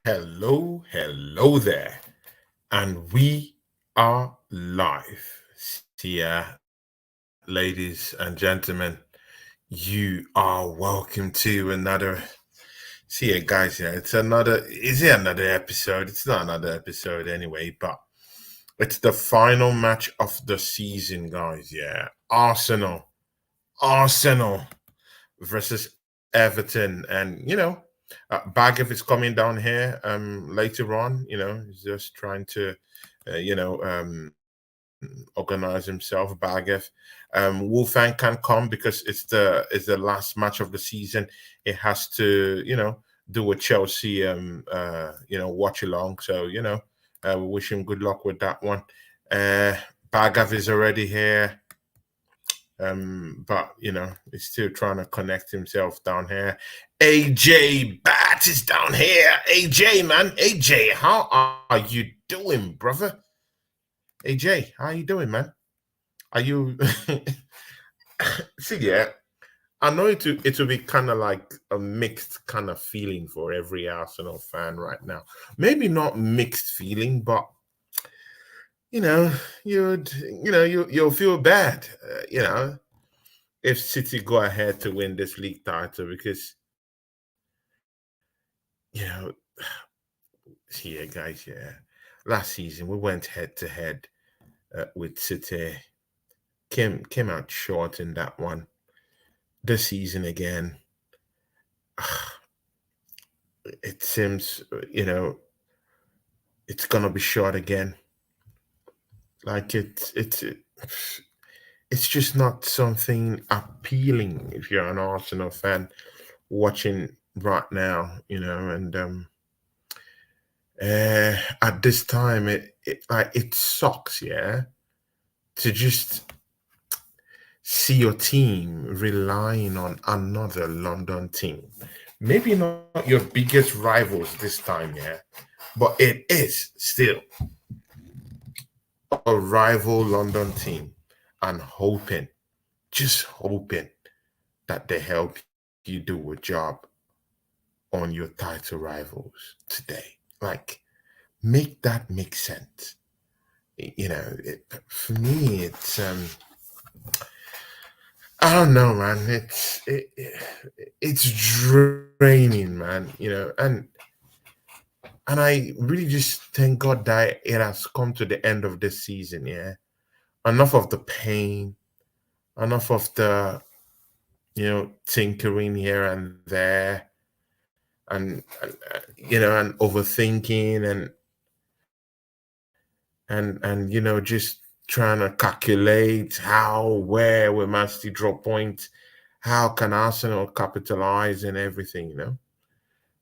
Hello there, and we are live. See ya, ladies and gentlemen. You are welcome to another. See ya, guys. Yeah, it's another. Is it another episode? It's not another episode anyway, but it's the final match of the season, guys. Yeah, Arsenal versus Everton, and Bargav is coming down here later on. He's just trying to organize himself. Bargav, Wolfang can't come because it's the last match of the season. It has to do a Chelsea watch along. So we wish him good luck with that one. Uh, Bargav is already here. But he's still trying to connect himself down here. AJ Bat is down here. AJ, man, AJ, how are you doing, brother? AJ, how are you doing, man? Are you? See, yeah, I know it will be kind of like a mixed kind of feeling for every Arsenal fan right now. Maybe not mixed feeling, but you know, you'll feel bad. If City go ahead to win this league title because you know, yeah, guys, yeah. Last season we went head to head with City, came out short in that one. This season again, it seems it's gonna be short again. Like it's just not something appealing if you're an Arsenal fan watching right now, and at this time it sucks, yeah, to just see your team relying on another London team. Maybe not your biggest rivals this time, yeah, but it is still a rival London team, and just hoping that they help you do a job on your title rivals today. Like, make that make sense. For me, I don't know, man. It's draining, man. And I really just thank God that it has come to the end of this season. Yeah, enough of the pain, enough of the tinkering here and there, and overthinking and just trying to calculate how where will Mancity drop points, how can Arsenal capitalize and everything.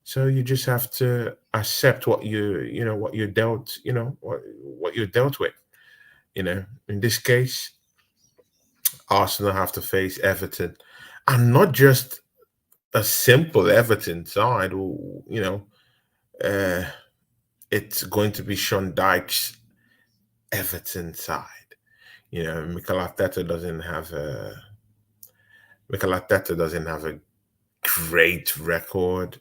So you just have to accept what you're dealt, what you're dealt with. In this case, Arsenal have to face Everton, and not just a simple Everton side. Uh, it's going to be Sean Dyche's Everton side. Mikel Arteta doesn't have a great record,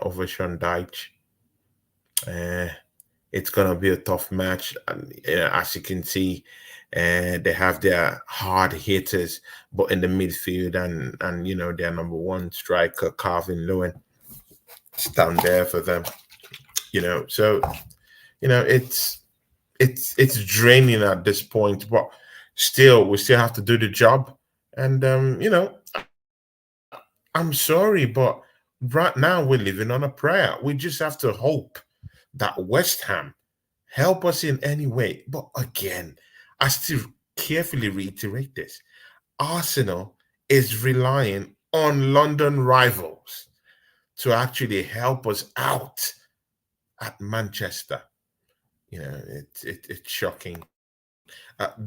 over Sean Dyche. Uh, it's gonna be a tough match, and as you can see, they have their hard hitters, but in the midfield and their number one striker, Calvin Lewin, stand there for them. So it's draining at this point, but still we still have to do the job. And I'm sorry, but right now we're living on a prayer. We just have to hope that West Ham help us in any way. But again, I still carefully reiterate this: Arsenal is relying on London rivals to actually help us out at Manchester. It's shocking.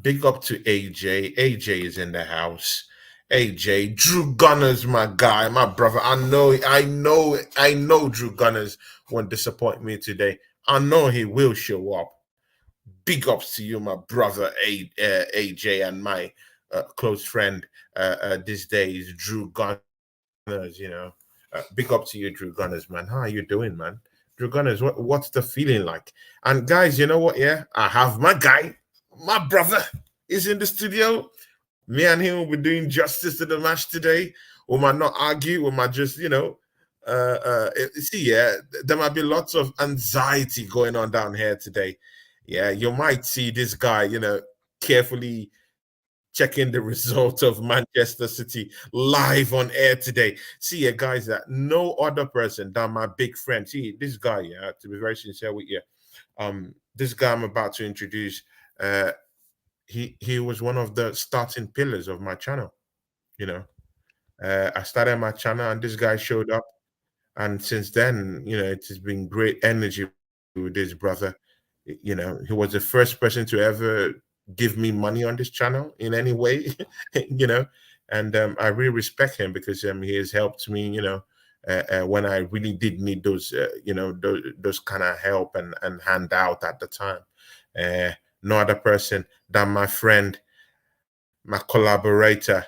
Big up to AJ. AJ is in the house. AJ, Drew Gunners, my guy, my brother. I know Drew Gunners won't disappoint me today. I know he will show up. Big ups to you, my brother AJ, and my close friend these days, Drew Gunners. Big up to you, Drew Gunners, man. How are you doing, man? Dragonas, what's the feeling like? And guys, you know what? Yeah, I have my guy, my brother, is in the studio. Me and him will be doing justice to the match today. We might not argue. We might just, see, yeah, there might be lots of anxiety going on down here today. Yeah, you might see this guy, carefully checking the result of Manchester City live on air today. See, yeah, guys, that no other person than my big friend. See, this guy, yeah, to be very sincere with you, this guy I'm about to introduce, uh, he was one of the starting pillars of my channel. You know, I started my channel, and this guy showed up, and since then, it has been great energy with this brother. He was the first person to ever give me money on this channel in any way, you know, and I really respect him because he has helped me, when I really did need those, those kind of help and handout at the time. Uh, no other person than my friend, my collaborator,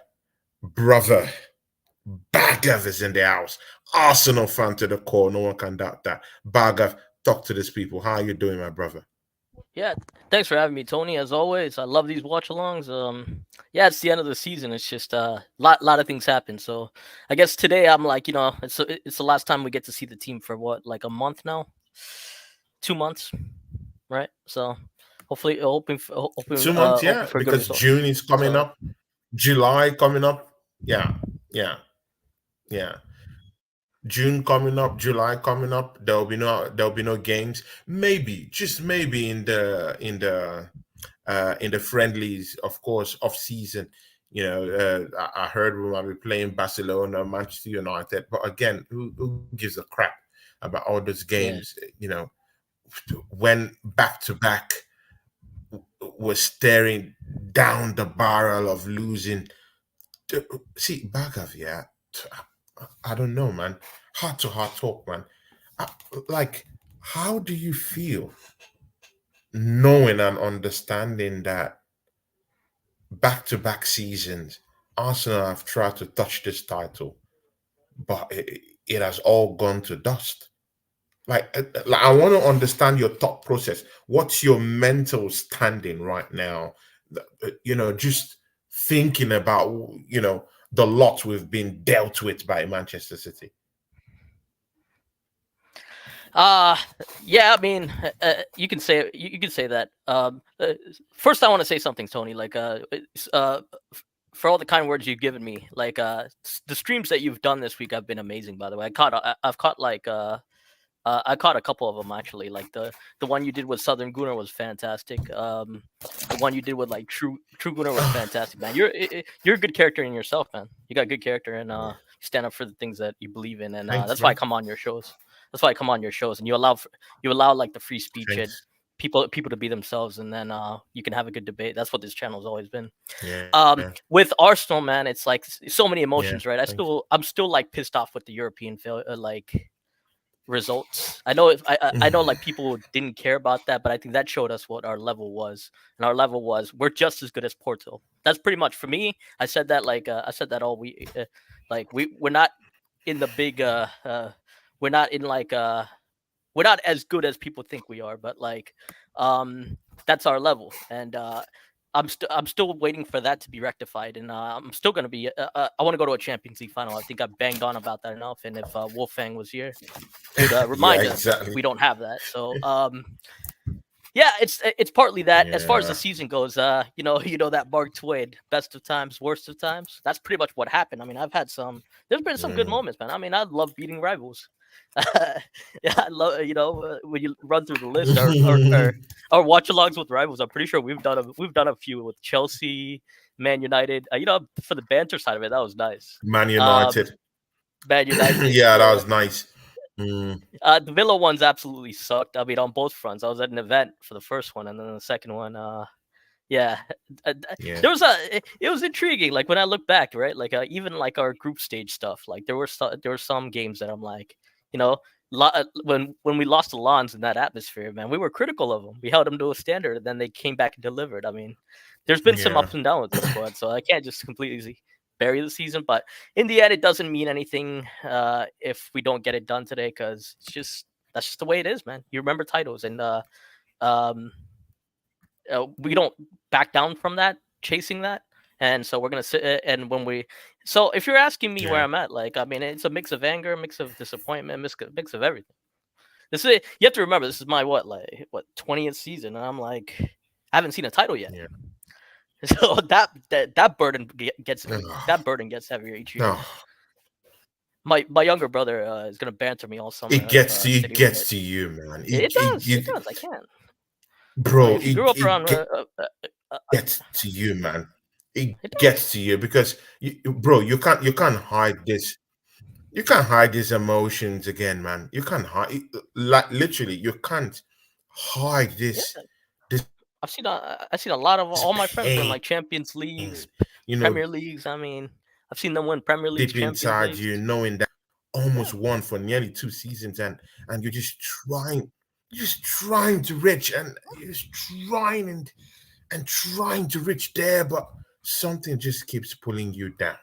brother. Bagav is in the house. Arsenal fan to the core. No one can doubt that. Bagav, talk to these people. How are you doing, my brother? Yeah, thanks for having me, Tony. As always, I love these watch-alongs. Yeah, it's the end of the season. It's just lot of things happen. So I guess today I'm like, it's the last time we get to see the team for what, like a month now, 2 months, right? So hopefully, hoping 2 months, hoping yeah, for good because June results. is coming So up, July coming up. Yeah, yeah, yeah. June coming up, July coming up. There'll be no games. Maybe, just maybe in the friendlies, of course, off season. I heard we might be playing Barcelona, Manchester United, but again, who gives a crap about all those games? yeah. When back to back was staring down the barrel of losing. See, Bagav, yeah, I don't know, man. Heart to heart talk, man. I, like, how do you feel knowing and understanding that back to back seasons, Arsenal have tried to touch this title, but it has all gone to dust? Like, I want to understand your thought process. What's your mental standing right now? Just thinking about the lot we've been dealt with by Manchester City. Uh yeah, I mean, you can say that. First, I want to say something, Tony. For all the kind words you've given me, the streams that you've done this week have been amazing. By the way, I've caught I caught a couple of them actually. Like the one you did with Southern Gunner was fantastic. The one you did with like True Gunner was fantastic, man. You're a good character in yourself, man. You got good character, and Yeah. you stand up for the things that you believe in, and Thanks, that's why I man. come on your shows. That's why I come on your shows, and you allow like the free speech and Thanks. people to be themselves, and then you can have a good debate. That's what this channel's always been. Yeah. With Arsenal, man, it's like so many Yeah. emotions, right? Thanks. I'm still like pissed off with the European results. I know if I know like people didn't care about that, but I think that showed us what our level was, and our level was we're just as good as Porto. That's pretty much for me. I said that all week. Like we're not in the big we're not in we're not as good as people think we are, but that's our level, and I'm still waiting for that to be rectified, and I'm still gonna be. I want to go to a Champions League final. I think I banged on about that enough, and if Wolfgang was here, he would Yeah, remind us exactly. we don't have that. So yeah, it's partly that. As far as the Yeah. season goes, that Mark Twain, best of times, worst of times. That's pretty much what happened. I mean, I've had some. There's been some good Mm. moments, man. I mean, I love beating rivals. Yeah, I love when you run through the list or watch alongs with rivals. I'm pretty sure we've done a few with Chelsea, Man United. For the banter side of it, that was nice. Man Um, United. Man United. Yeah, that So was nice. Mm. the Villa ones absolutely sucked. I mean, on both fronts. I was at an event for the first one, and then the second one, yeah, Yeah. it was intriguing. Like when I look back, right? Even like our group stage stuff. Like there were some games that I'm like, you know, when we lost to Lons in that atmosphere, man, we were critical of them. We held them to a standard, and then they came back and delivered. I mean, there's been some Yeah. ups and downs with this squad, so I can't just completely bury the season. But in the end, it doesn't mean anything if we don't get it done today, because it's just that's just the way it is, man. You remember titles, and um, we don't back down from that, chasing that. And so we're gonna sit. And when we, so if you're asking me where Yeah, I'm at, like, I mean, it's a mix of anger, a mix of disappointment, mix of everything. This is, you have to remember, this is my what 20th season, and I'm like, I haven't seen a title yet. yeah. So that burden gets, Oh, that burden gets heavier each year. oh. My younger brother is gonna banter me all It summer. gets to Said he would get. you, man. It does. It does. I can't. Bro, If you grew up around, gets to you, man. It it gets does. to you because bro, you can't hide this. You can't hide these emotions again, man. You can't hide like literally. You can't hide Yeah. this I've seen a lot of all my friends win pain. like Champions Leagues, You know, Premier Leagues. I mean, I've seen them win Premier Leagues, deep Champions inside Leagues. you, knowing that Yeah, almost won for nearly 2 seasons, and you're just trying to reach, and you're just trying and trying to reach there, but something just keeps pulling you down.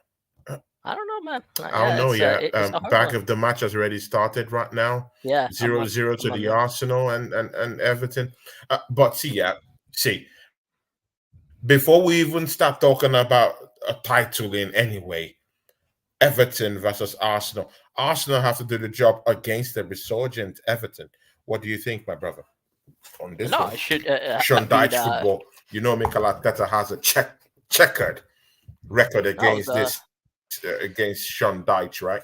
Uh, I don't know, man. I don't Yeah, know. Yeah, it's a hard back one. of the match has already started right now. Yeah, Zero zero I'm to on the there. Arsenal and Everton. But see, yeah, see, before we even start talking about a title in any way, Everton versus Arsenal. Arsenal have to do the job against the resurgent Everton. What do you think, my brother, on this No, one? I should. I Sean mean, Dyche football. You know, Mikel Arteta has a checkered record no, against this against Sean Dyche, right?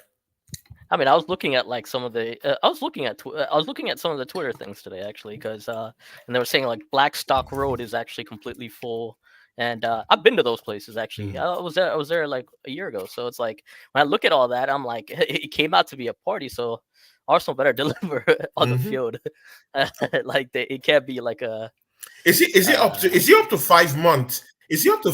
I mean, I was looking at like some of the. I was looking at. I was looking at some of the Twitter things today, actually, because and they were saying like Blackstock Road is actually completely full, and I've been to those places actually. Mhm. I was there. I was there like a year ago, so it's like when I look at all that, I'm like, it came out to be a party, so Arsenal better deliver on the Mhm. field. Like it can't be like a. Is it up to Uh, 5 months? Is he up to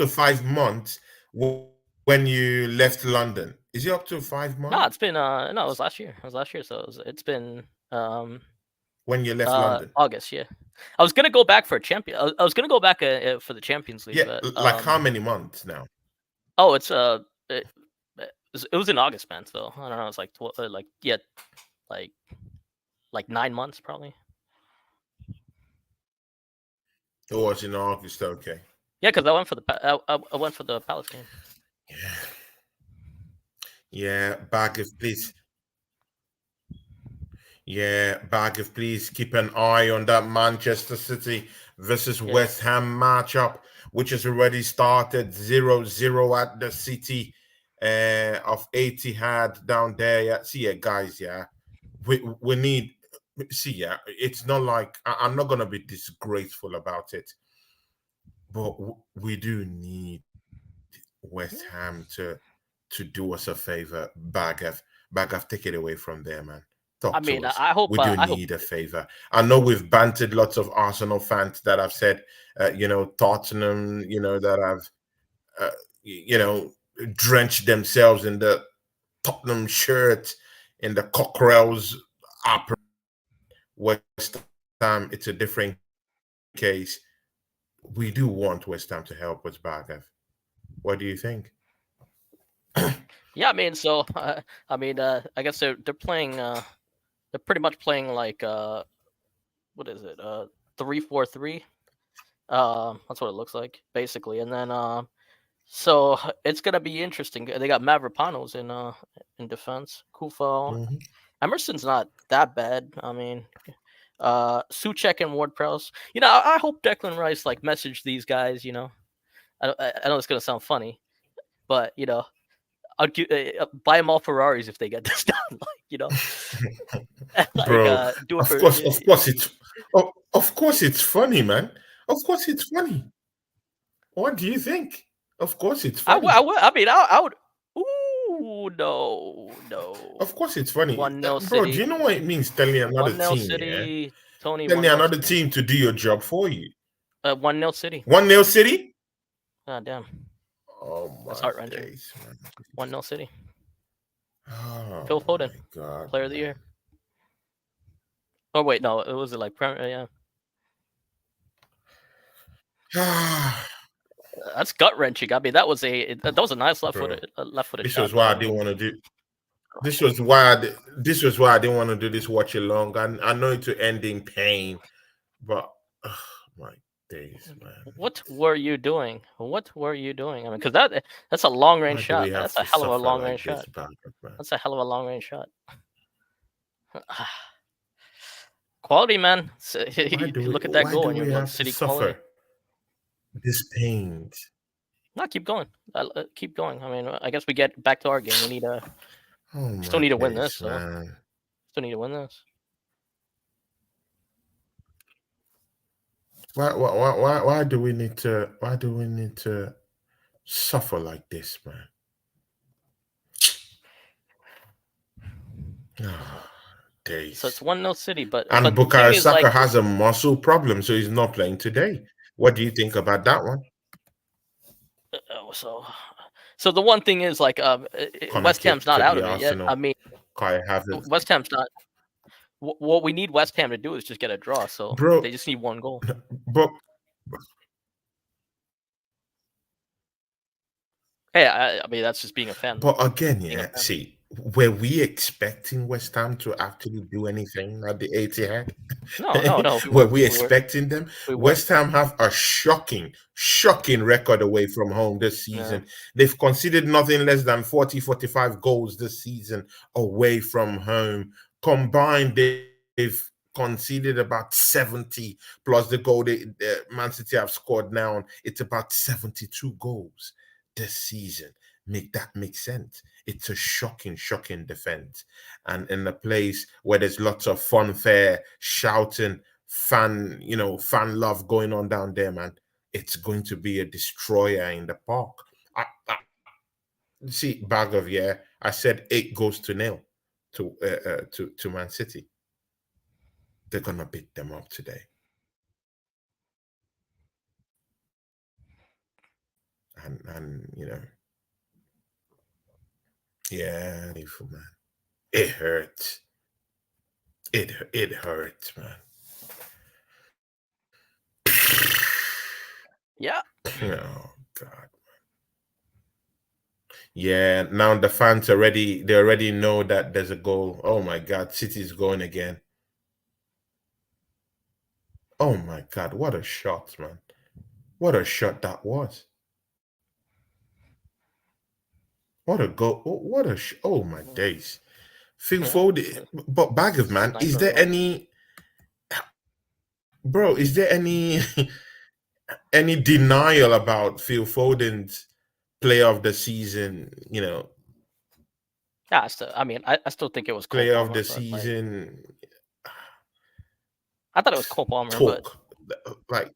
5 months when you left London? Is he up to five no, it's months been no, it was last year. It was last year, so it's been um when you left London? August, yeah. I was gonna go back for a champion. I was gonna go back for the Champions League, Yeah, but like how many months now? oh, it's it was in August, man. So I don't know. It's like like yeah, like 9 months probably. It was in August. Okay. Yeah, because I went for the I went for the Palace game. Yeah. Yeah. Bag of please. Yeah, bag of please keep an eye on that Manchester City versus Yeah, West Ham matchup, which has already started 0-0 at the City of Etihad down there. Yeah, see, yeah, guys, yeah, we need. See, yeah, it's not like I'm not gonna be disgraceful about it, but we do need West yeah. Ham to do us a favor. Bag of, take it away from there, man. I Talk to mean, us. I hope We do I hope. need a favor. I know we've bantered lots of Arsenal fans that have said, Tottenham, that have, uh, you know, drenched themselves in the Tottenham shirt, in the cockerels up. West Ham, it's a different case. We do want West Ham to help us, Bagav. What do you think? Yeah, I mean, so I mean, I guess they're playing. They're pretty much playing like what is it? 3-4-3. That's what it looks like basically, and then so it's gonna be interesting. They got Mavropanos in defense. Kufal. Mhm. Emerson's not that bad. I mean, Suchek and Ward Prowse. You know, I hope Declan Rice like messaged these guys. You know, I know it's gonna sound funny, but you know, I'll buy them all Ferraris if they get this done. Like you know, like Bro, do it of for. course, of course of course it's funny, man. Of course it's funny. What do you think? Of course it's funny. I mean, I would. Ooh, no, no. Of course it's funny. 1-0 Bro, do City. you know what it means telling another 1-0 team, yeah? City. Tony, Telling 1-0 another City. team to do your job for you. 1-0 City. 1-0 City? God damn. Oh That's my heart wrenching. days, man. 1-0 City. Phil Oh Foden, my god, player of the year. Oh wait, no, it was like yeah. man. That's gut wrenching. I mean, that was a nice Bro, left footed this shot was though. why I I didn't mean, want to do. this was why I didn't want to do this watch along. I know it to end in pain, but my days, man. What were you doing? What were you doing? I mean, because that's a long range Why do we shot. have That's a to hell of a suffer long like range this, shot. Bangkok, man? That's a hell of a long range shot. Quality, man. Look at that Why goal, do and you're we like have to city quality. suffer this pain? No, keep going. Keep going. I mean, I guess we get back to our game. We Oh still my need to win this. days, So man. still need to win this. Why do we need to? Why do we need to suffer like this, man? Oh, So it's days. 1-0 City, And but the thing Bukayo is, like, Saka has a muscle problem, so he's not playing today. What do you think about that one? so the one thing is, like, Corner West Ham's kick not to out the of it yet. I Arsenal. mean, Kai Havertz. West Ham's not. What we need West Ham to do is just get a draw. So they Bro, just need one goal. but Hey, I mean that's just being a fan, though. But again, Being a yeah, fan. see, were we expecting West Ham to actually do anything at the Etihad? No, no, no. We Were weren't. we expecting them? We weren't. West Ham have a shocking record away from home this Yeah. season. They've conceded nothing less than 40, 45 goals this season away from home. Combined, they've conceded about 70 plus the goal Mancity have scored now. It's about 72 goals this season. Make sense. It's a shocking defense, and in a place where there's lots of fanfare, shouting, fan love going on down there, man. It's going to be a destroyer in the park. I see, bag of yeah. I said 8 goals to 0 to Man City. They're gonna beat them up today, and yeah, man. It hurts. It hurts, man. Yeah. Oh God. Yeah, now the fans they already know that there's a goal. Oh my God, City's going again. Oh my God, what a shot, man. What a shot that was. What a goal. Oh my days. Phil Yeah. Foden, but bag of man, is Sniper there goal. any is there any any denial about Phil Foden's player of the season, Yeah. I mean, I still think it was Cole player of Palmer, the but like season I thought it was Cole Palmer, but talk? Like,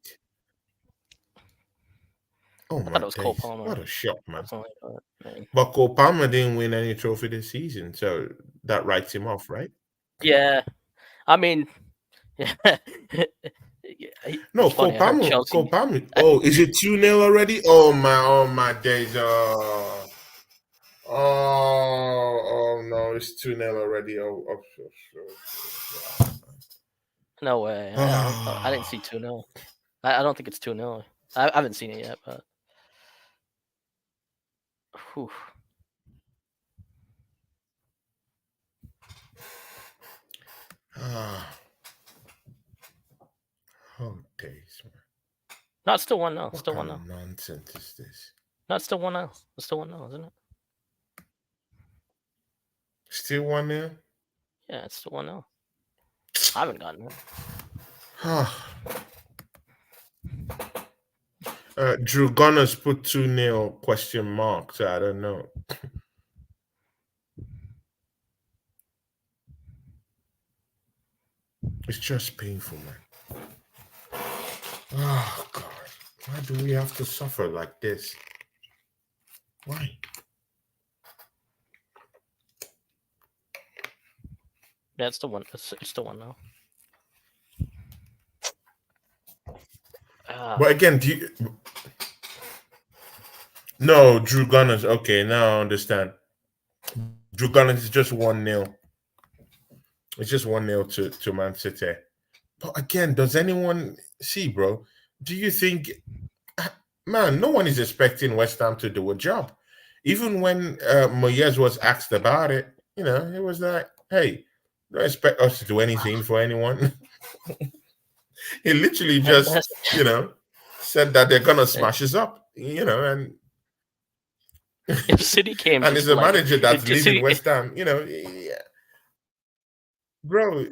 oh I thought my it was Cole days. Palmer What a shock, man. personally. But I mean, But Cole Palmer didn't win any trophy this season, so that writes him off, right? yeah. I mean, yeah. No, It's funny. I heard Cole Chelsea. Palmer. Oh, is it 2-0 already? Oh my days. Oh no, it's 2-0 already. No way. I didn't see 2-0. I don't think it's 2-0. I haven't seen it yet, but whew. Oh days, man. No, it's still 1-0. What Still kind 1-0. of nonsense is this? No, it's still 1-0. It's still 1-0, isn't it? Still 1-0? Yeah, it's still 1-0. I haven't gotten it. Drew Gunners put 2-0 question mark, so I don't know. It's just painful, man. Oh God. Why do we have to suffer like this? Why? Yeah, it's still 1. It's still 1-0. But again, no, Drew Gunners. Okay, now I understand. Drew Gunners is just 1-0. It's just 1-0 to Man City. But again, does anyone see, bro? Do you think, man, no one is expecting West Ham to do a job. Even when Moyes was asked about it, it was like, hey, don't expect us to do anything for anyone. He literally And just, said that they're gonna and smash us up, if City came and it's just a like manager that's to leaving City, West Ham, yeah, bro.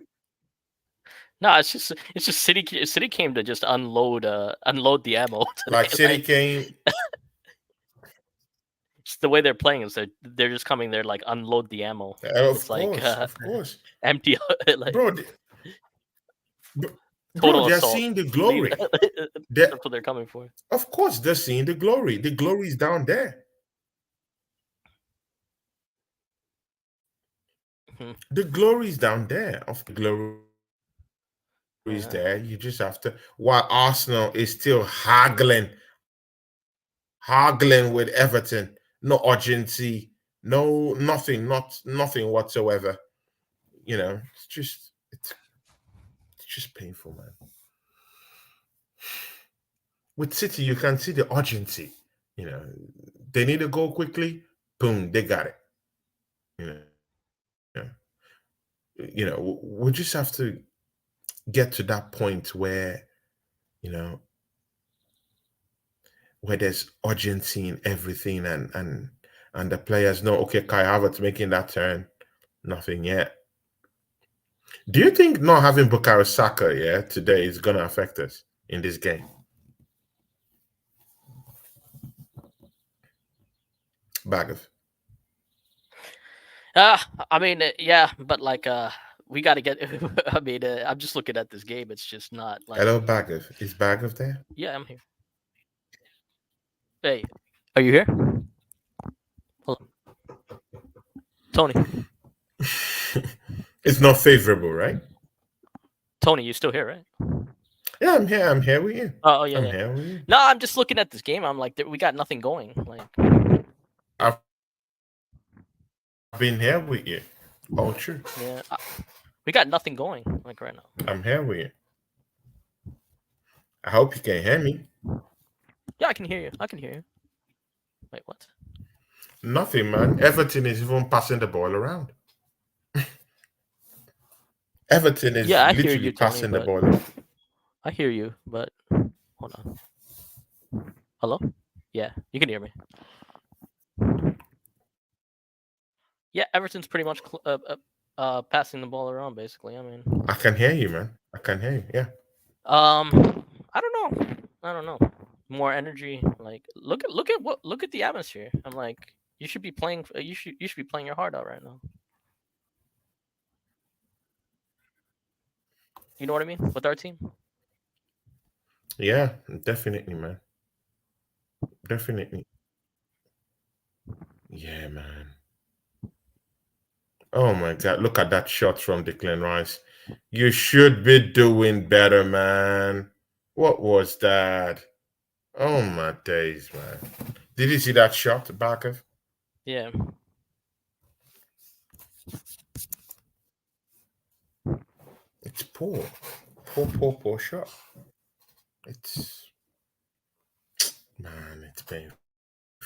no, it's just City came to just unload the ammo today. Like City Like came, just the way they're playing is they're just coming there like unload the ammo. It's like of course, empty like bro, bro. total They're assault. seeing the Lead. glory. They, That's what they're coming for. of course, they're seeing the glory. The glory is down there. Mhm. The glory is down there. Of the glory is Yeah. there. You just have to. While Arsenal is still haggling with Everton, no urgency, no nothing, nothing whatsoever. It's just painful, man. With City, you can see the urgency. You know, they need to go quickly. Boom, they got it. You know, we just have to get to that point you know where there's urgency in everything, and the players know, okay, Kai Havertz making that turn, nothing yet. Do you think not having Bukayo Saka, today is gonna affect us in this game? Bag of I mean, yeah, but like, we got to get. I mean, I'm just looking at this game. It's just not like. hello, Bag of is Bag of there? Yeah, I'm here. Hey, are you here? Hello, Tony. It's not favorable, right? Tony, you still here, right? Yeah, I'm here. I'm here with you. Oh, yeah, I'm yeah. here with you. No, I'm just looking at this game. I'm like, we got nothing going. Like, I've been here with you. Oh, true. yeah, we got nothing going. Like right now. I'm here with you. I hope you can hear me. Yeah, I can hear you. I can hear you. Wait, what? Nothing, man. Everton is even passing the ball around. Everton is Yeah, I hear you, literally Tony. passing the But ball around. I hear you. But hold on. Hello? Yeah, you can hear me. Yeah, Everton's pretty much passing the ball around. Basically, I mean, I can hear you, man. I can hear you. Yeah. I don't know. I don't know. More energy. Like, look at the atmosphere. I'm like, you should be playing. You should be playing your heart out right now. You know what I mean with our team. Yeah, definitely, man. Definitely. Yeah, man. Oh my God. Look at that shot from Declan Rice. You should be doing better, man. What was that? Oh my days, man. Did you see that shot, Barker? Yeah. It's poor. Poor, poor, poor shot. It's, man, it's painful,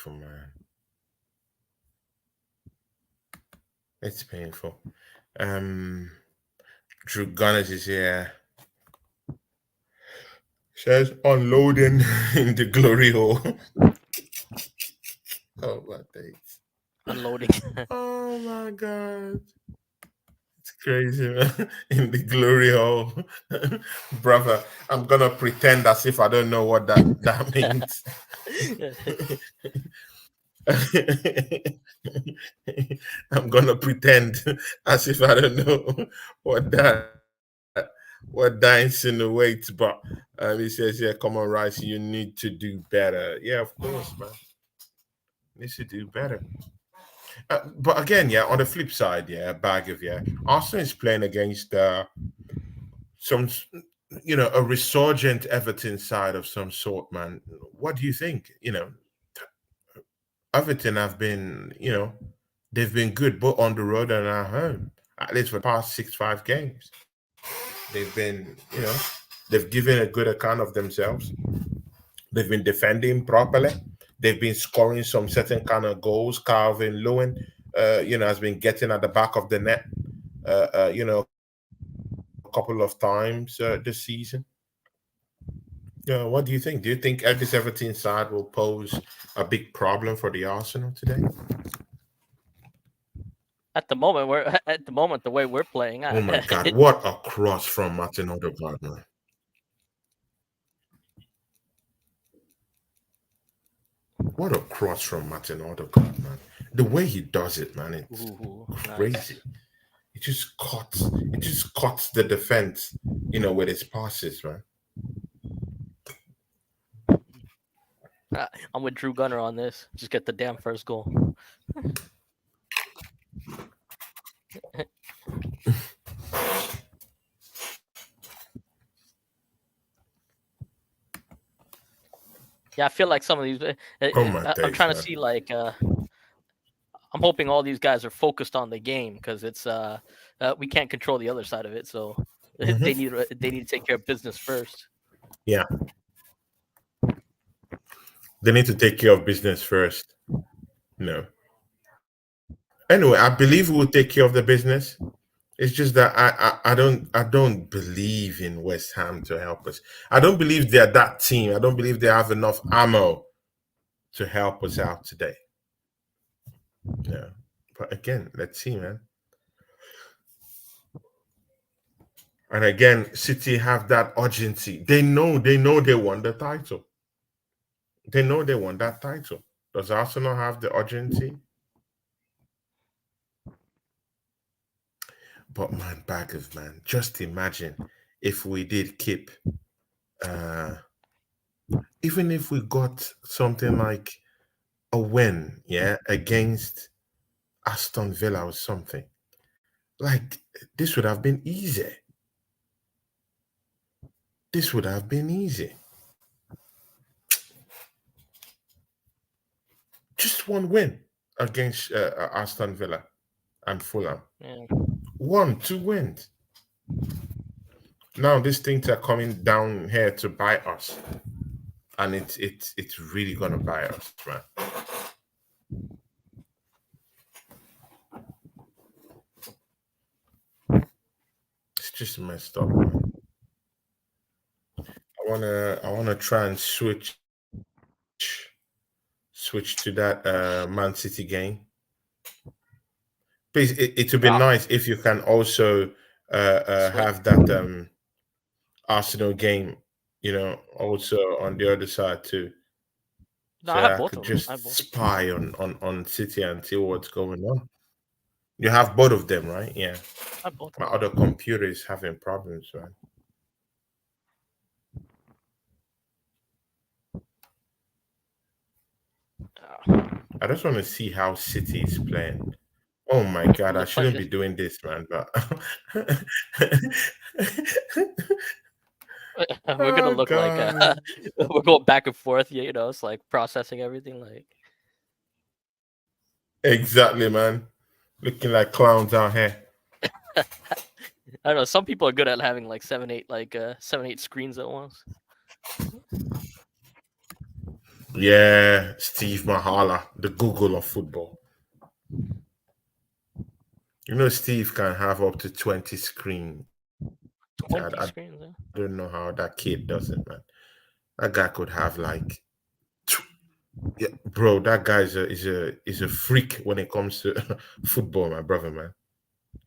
man. It's painful. Um, Drew Gunners is here. Says unloading in the glory hole. Oh my days. Unloading. Oh my God. It's crazy, man. In the glory hole. Brother, I'm gonna pretend as if I don't know what that means. I'm gonna pretend as if I don't know what that insinuates, but he says, "Yeah, come on, Rice, you need to do better." Yeah, of course, man, needs to do better. But again, yeah, on the flip side, yeah, bag of Arsenal is playing against some, a resurgent Everton side of some sort, man. What do you think? Everton have been, they've been good both on the road and at home, at least for the past 6-5 games. They've been, they've given a good account of themselves. They've been defending properly. They've been scoring some certain kind of goals. Calvin Lewin, has been getting at the back of the net, a couple of times this season. What do you think? Do you think this Everton side will pose a big problem for the Arsenal today? At the moment, we're at the moment the way we're playing. Oh my God, It, what a cross from Martin Odegaard, man. What a cross from Martin Odegaard, man. The way he does it, man, it's ooh, crazy. nice. It just cuts the defense, with his passes, man. I'm with Drew Gunner on this. Just get the damn first goal. Yeah, I feel like some of these. Oh my I'm days, trying to man. see like. I'm hoping all these guys are focused on the game because it's we can't control the other side of it, so Hmm. they need to take care of business first. Yeah, they need to take care of business first. No. Anyway, I believe we'll take care of the business. It's just that I don't believe in West Ham to help us. I don't believe they're that team. I don't believe they have enough ammo to help us out today. Yeah. But again, let's see, man. And again, City have that urgency. They know they won the title. They know they won that title. Does Arsenal have the urgency? But man, baggers, man, just imagine if we did keep, uh, even if we got something like a win, yeah, against Aston Villa or something. Like this would have been easy. This would have been easy. Just one win against Aston Villa and Fulham. Yeah. One, two wins. Now these things are coming down here to bite us, and it's really gonna bite us, man. It's just messed up, man. I wanna try and switch to that Man City game. Please, it would be Ah, nice if you can also switch. have that Arsenal game, also on the other side too. No, I So have I both could of them. I just have both. spy on City and see what's going on. You have both of them, right? Yeah. I have both My of other them. computer is having problems, man. Ah. I just want to see how City is playing. Oh my God, I Looks like shouldn't this. be doing this, man. But We're gonna oh look like God, we're going back and forth. You know, it's like processing everything. Like exactly, man. Looking like clowns out here. I don't know. Some people are good at having like 7, 8 screens at once. Yeah, Steve Mahala, the Google of football. Steve can have up to 20 screens. I don't 20 know how screens. that kid does it, man. That guy could have like, yeah, bro. That guy is a freak when it comes to football, my brother, man.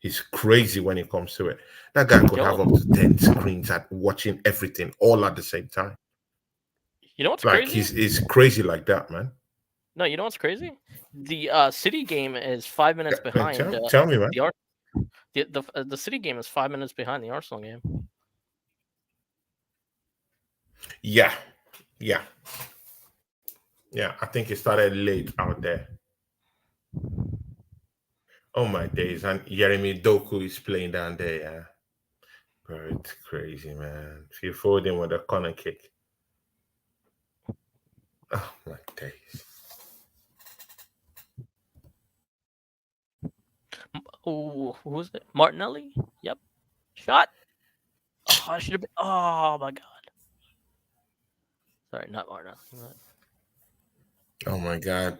He's crazy when it comes to it. That guy could have Yo, up to 10 screens at watching everything all at the same time. you know what's Like crazy? he's crazy like that, man. No, you know what's crazy? The City game is 5 minutes Man, behind tell me, man. the the City game is 5 minutes behind the Arsenal game. Yeah, yeah, yeah. I think it started late out there. Oh my days, and Jeremy Doku is playing down there. Yeah, bro, it's crazy, man. Phil Foden with a corner kick. Oh my days. Oh, who's it? Martinelli? Yep. Shot. Oh, I should have been. Oh my god. Sorry, not Martinelli. Oh my God.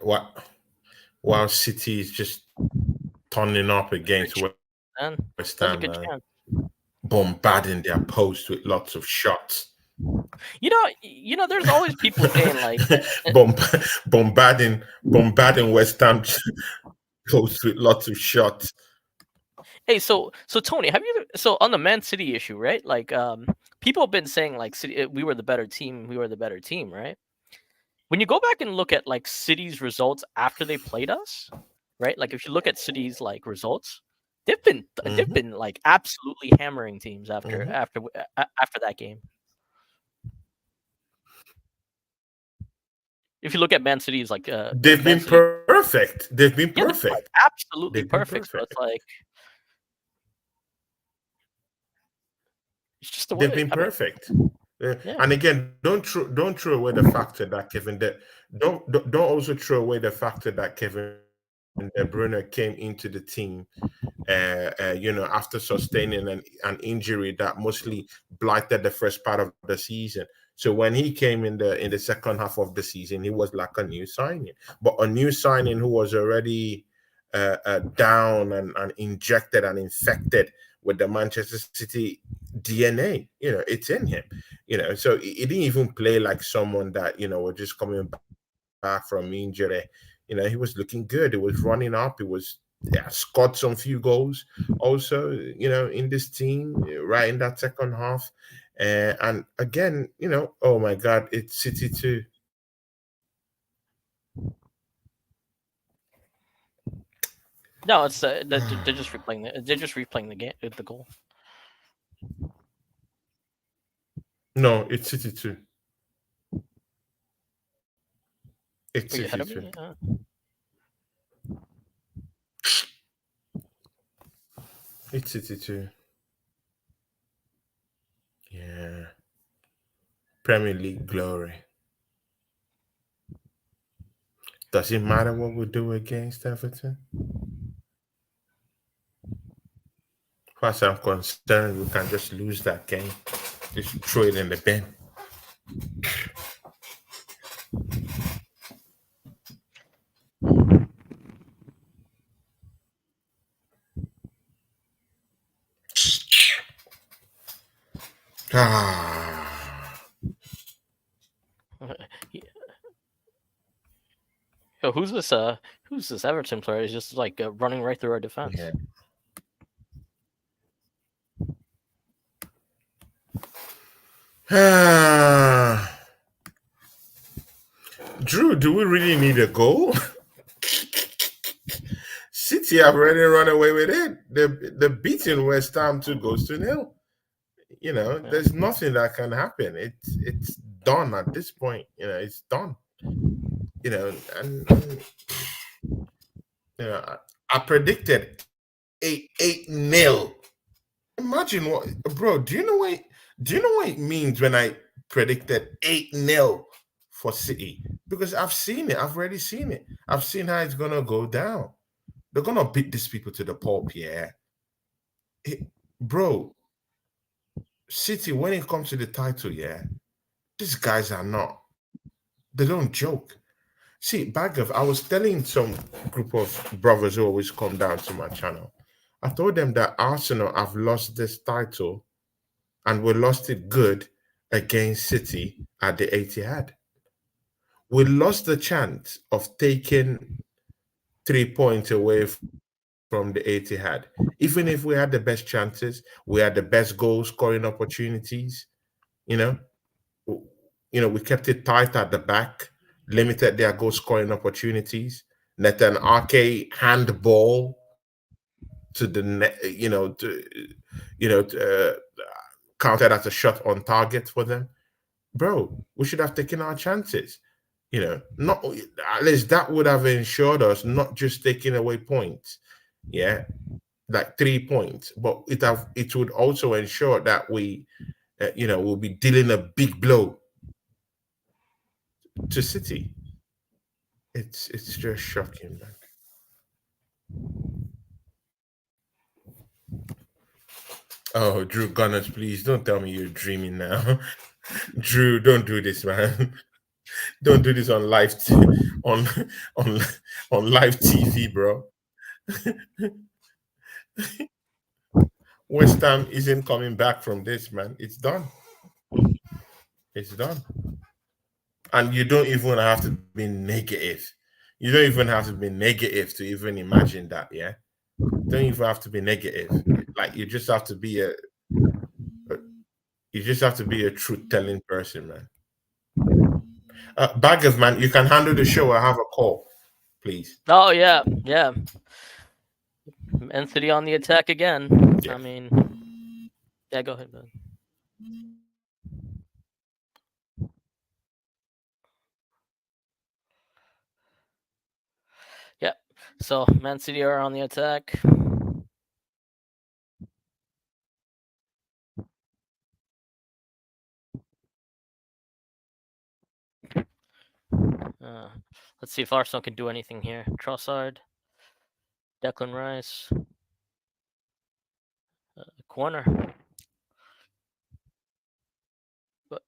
while City is just turning up Good against chance, West Ham, man. man, That's a good chance. bombarding their post with lots of shots. There's always people saying like, Bomb- bombarding West Ham post with lots of shots. hey, so Tony, have you so on the Man City issue, right? Like, people have been saying like, City, we were the better team, we were the better team, right? When you go back and look at like City's results after they played us, right? Like if you look at City's like results, they've Hmm. been like absolutely hammering teams after Hmm. after that game. If you look at Man City's like They've Man been City, perfect. They've been yeah, they've been perfect. like absolutely They've been perfect. So perfect. it's like it's just the They've way. been I mean, perfect. yeah, And again, don't throw away the factor that Kevin De, don't also throw away the factor that Kevin De Bruyne came into the team, after sustaining an injury that mostly blighted the first part of the season. So when he came in the second half of the season, he was like a new signing, but a new signing who was already down and injected and infected with the Manchester City DNA. It's in him. So he didn't even play like someone that was just coming back from injury. He was looking good. He was running up. He was, yeah, scored some few goals also, in this team, right in that second half. And again, oh my God, it's City too. no, it's they're just replaying the game, the goal. No, it's City too. It's Are you City ahead of too. me? It's City too. Yeah. Premier League glory. Does it matter what we do against Everton? As far as I'm concerned, we can just lose that game. Just throw it in the bin. Ah, Yeah. Yo, who's this? Who's this Everton player? He's just like running right through our yeah. defense. Ah, Drew, do we really need a goal? City have already run away with it. They're beating West Ham 2 goals to nil. Yeah. There's nothing that can happen. It's done at this point. It's done. And I predicted eight nil. Imagine what, bro. Do you know what it means when I predicted 8-0 for City? Because I've seen it. I've already seen it. I've seen how it's gonna go down. They're gonna beat these people to the pulp. Yeah, bro. City, when it comes to the title, yeah, these guys are not. They don't joke. See, Bagav, I was telling some group of brothers who always come down to my channel. I told them that Arsenal have lost this title and we lost it good against City at the Etihad. We lost the chance of taking 3 points away from the Etihad. Even if we had the best chances, we had the best goal scoring opportunities. You know, we kept it tight at the back, limited their goal scoring opportunities. Let an arcade handball to the net, counted as a shot on target for them. Bro, we should have taken our chances. Not at least that would have ensured us not just taking away points, yeah, like 3 points, but it would also ensure that we'll be dealing a big blow to City. It's just shocking, man. Oh, Drew Gunners, please don't tell me you're dreaming now. Drew, don't do this, man. Don't do this on on on on live TV, bro. West Ham isn't coming back from this, man. It's done. It's done. And you don't even have to be negative. You don't even have to be negative to even imagine that. Yeah, don't even have to be negative. Like a you just have to be a truth telling person, man. Baggers, man, you can handle the show. I have a call, please. Oh yeah, yeah. Mancity on the attack again. Yeah. I mean, yeah. Go ahead. Go ahead. Yeah. So Mancity are on the attack. Uh, let's see if Arsenal can do anything here. Trossard, Declan Rice, corner. But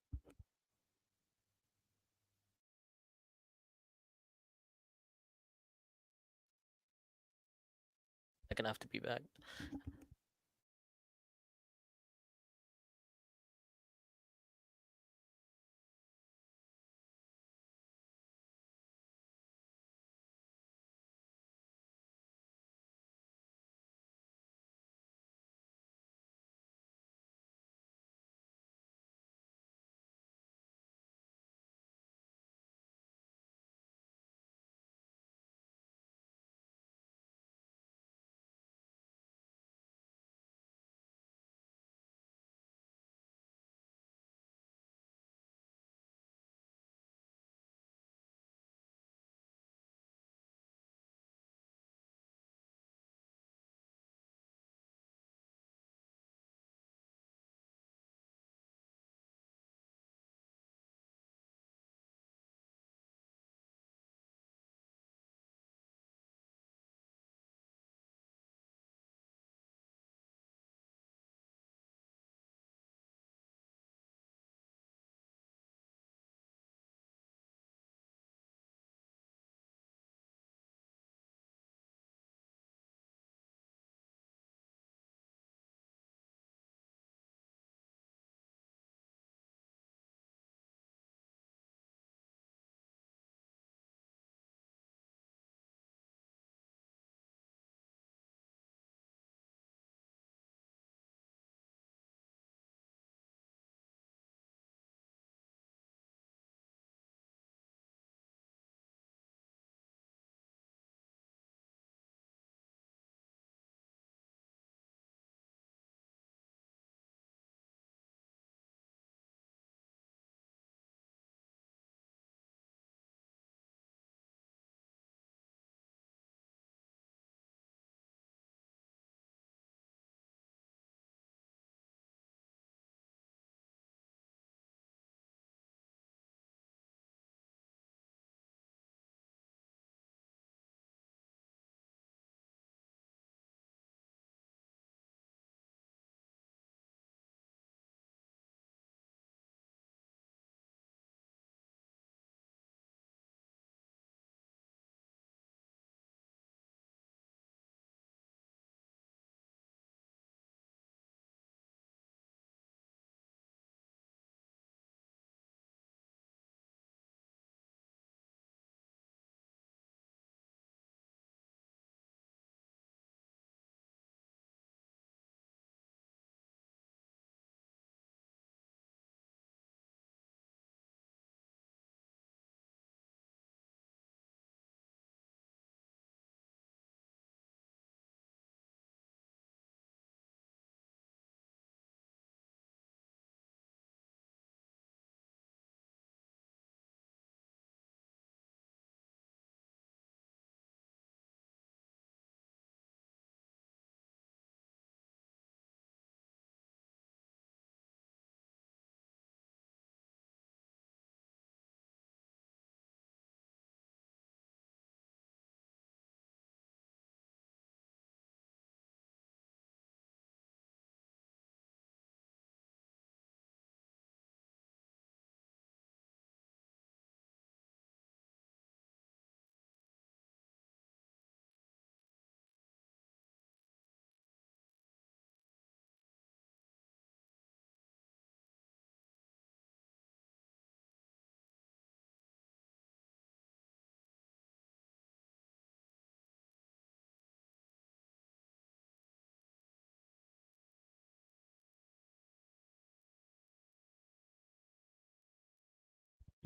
they're gonna have to be back.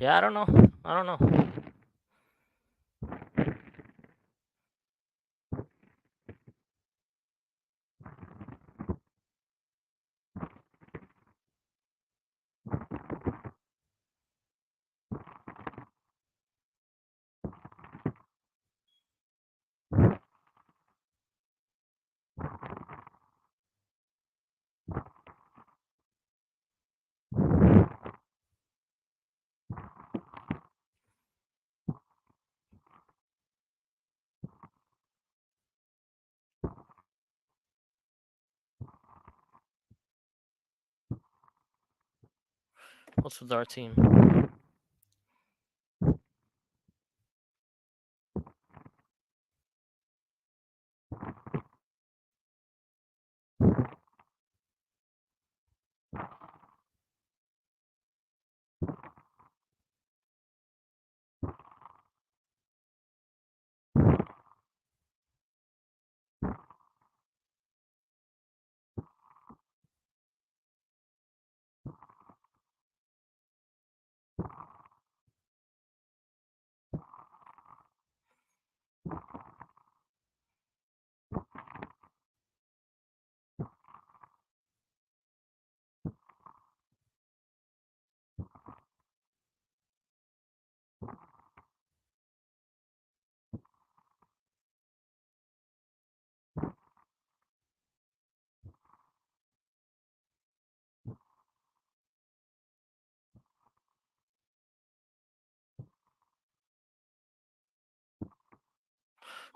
Yeah, I don't know. I don't know. What's with our team?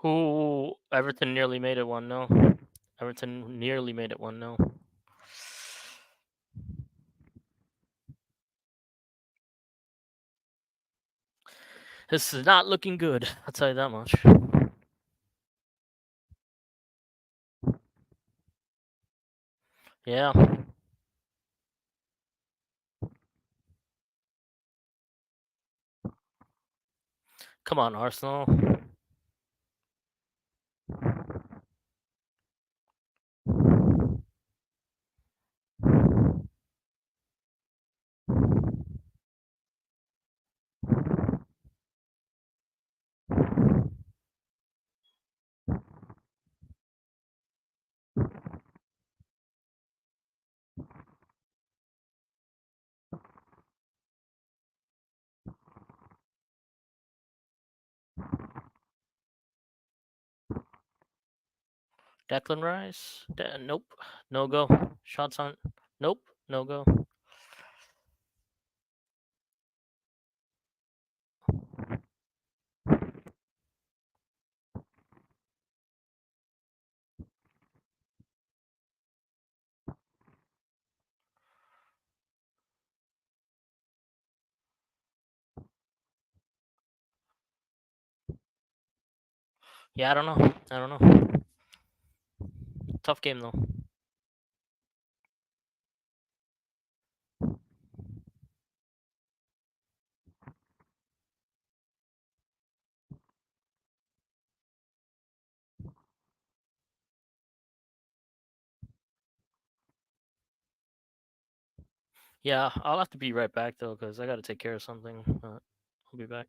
Who Everton nearly made it 1-0. Everton nearly made it 1-0. This is not looking good. I'll tell you that much. Yeah. Come on, Arsenal. Declan Rice. Nope. No go. Shots on. Nope. No go. Yeah, I don't know. I don't know. Tough game though. Yeah, I'll have to be right back though, because I got to take care of something. I'll be back.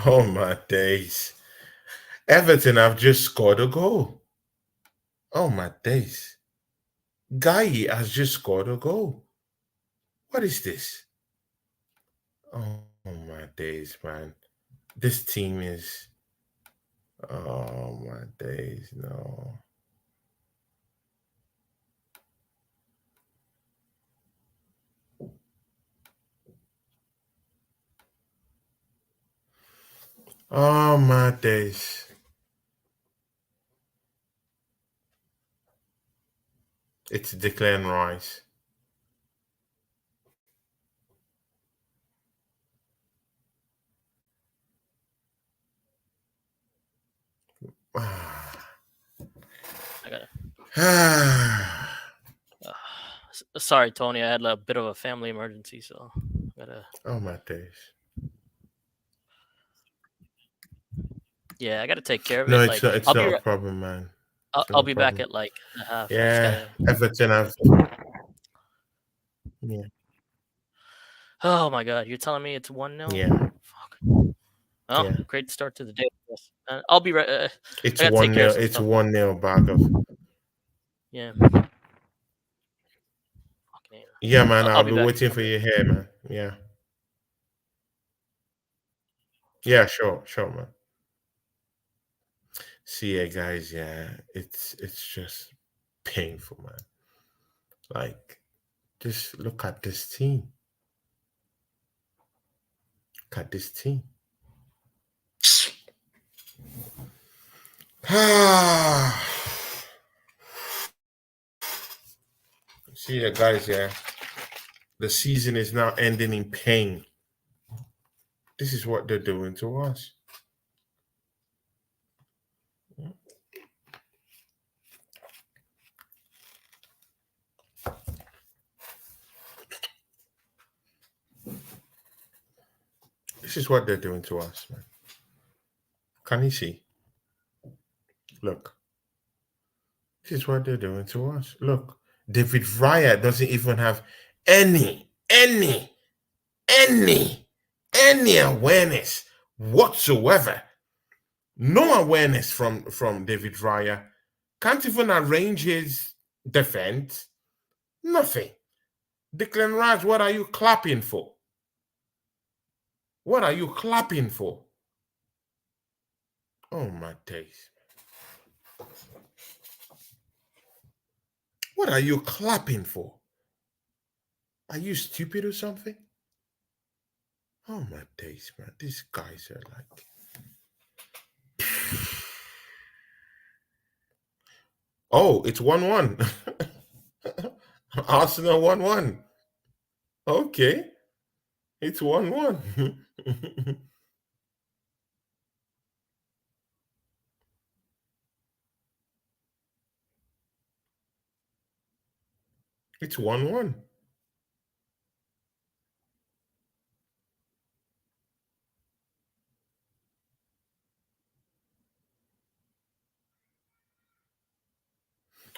Oh my days. Everton have just scored a goal. Oh my days. Guy has just scored a goal. What is this? Oh my days, man. This team is. Oh my days, no. Oh my days. It's Declan Rice. I gotta. Ah. Sorry, Tony. I had a bit of a family emergency, so I gotta. Oh my days. Yeah, I gotta take care of No, it. it's Like, not. It's not a problem, man. It's not I'll a be back problem. at like the half. I just Yeah, gotta. Everton have. Yeah, Oh my god, you're telling me it's 1-0? yeah, Fuck. Well, yeah. great start to the day. Yes. I'll be right. I It's gotta take one care of nil. some It's stuff now. 1-0 back of. Yeah. Fucking hell. Yeah, man. I'll I'll be be back. waiting I'll for be you here, man. Yeah, yeah. Sure, sure, man. See ya, guys. Yeah, it's just painful, man. Like, just look at this team. Look at this team. Ah. See ya, guys. Yeah, the season is now ending in pain. This is what they're doing to us. This is what they're doing to us, man. Can you see? Look, this is what they're doing to us. Look, David Raya doesn't even have any, any, any awareness whatsoever. No awareness from David Raya. Can't even arrange his defense. Nothing. Declan Rice, what are you clapping for? What are you clapping for? Oh my days. What are you clapping for? Are you stupid or something? Oh my days, man. These guys are like. Oh, it's 1-1. Arsenal 1-1. Okay. It's 1-1. It's 1-1.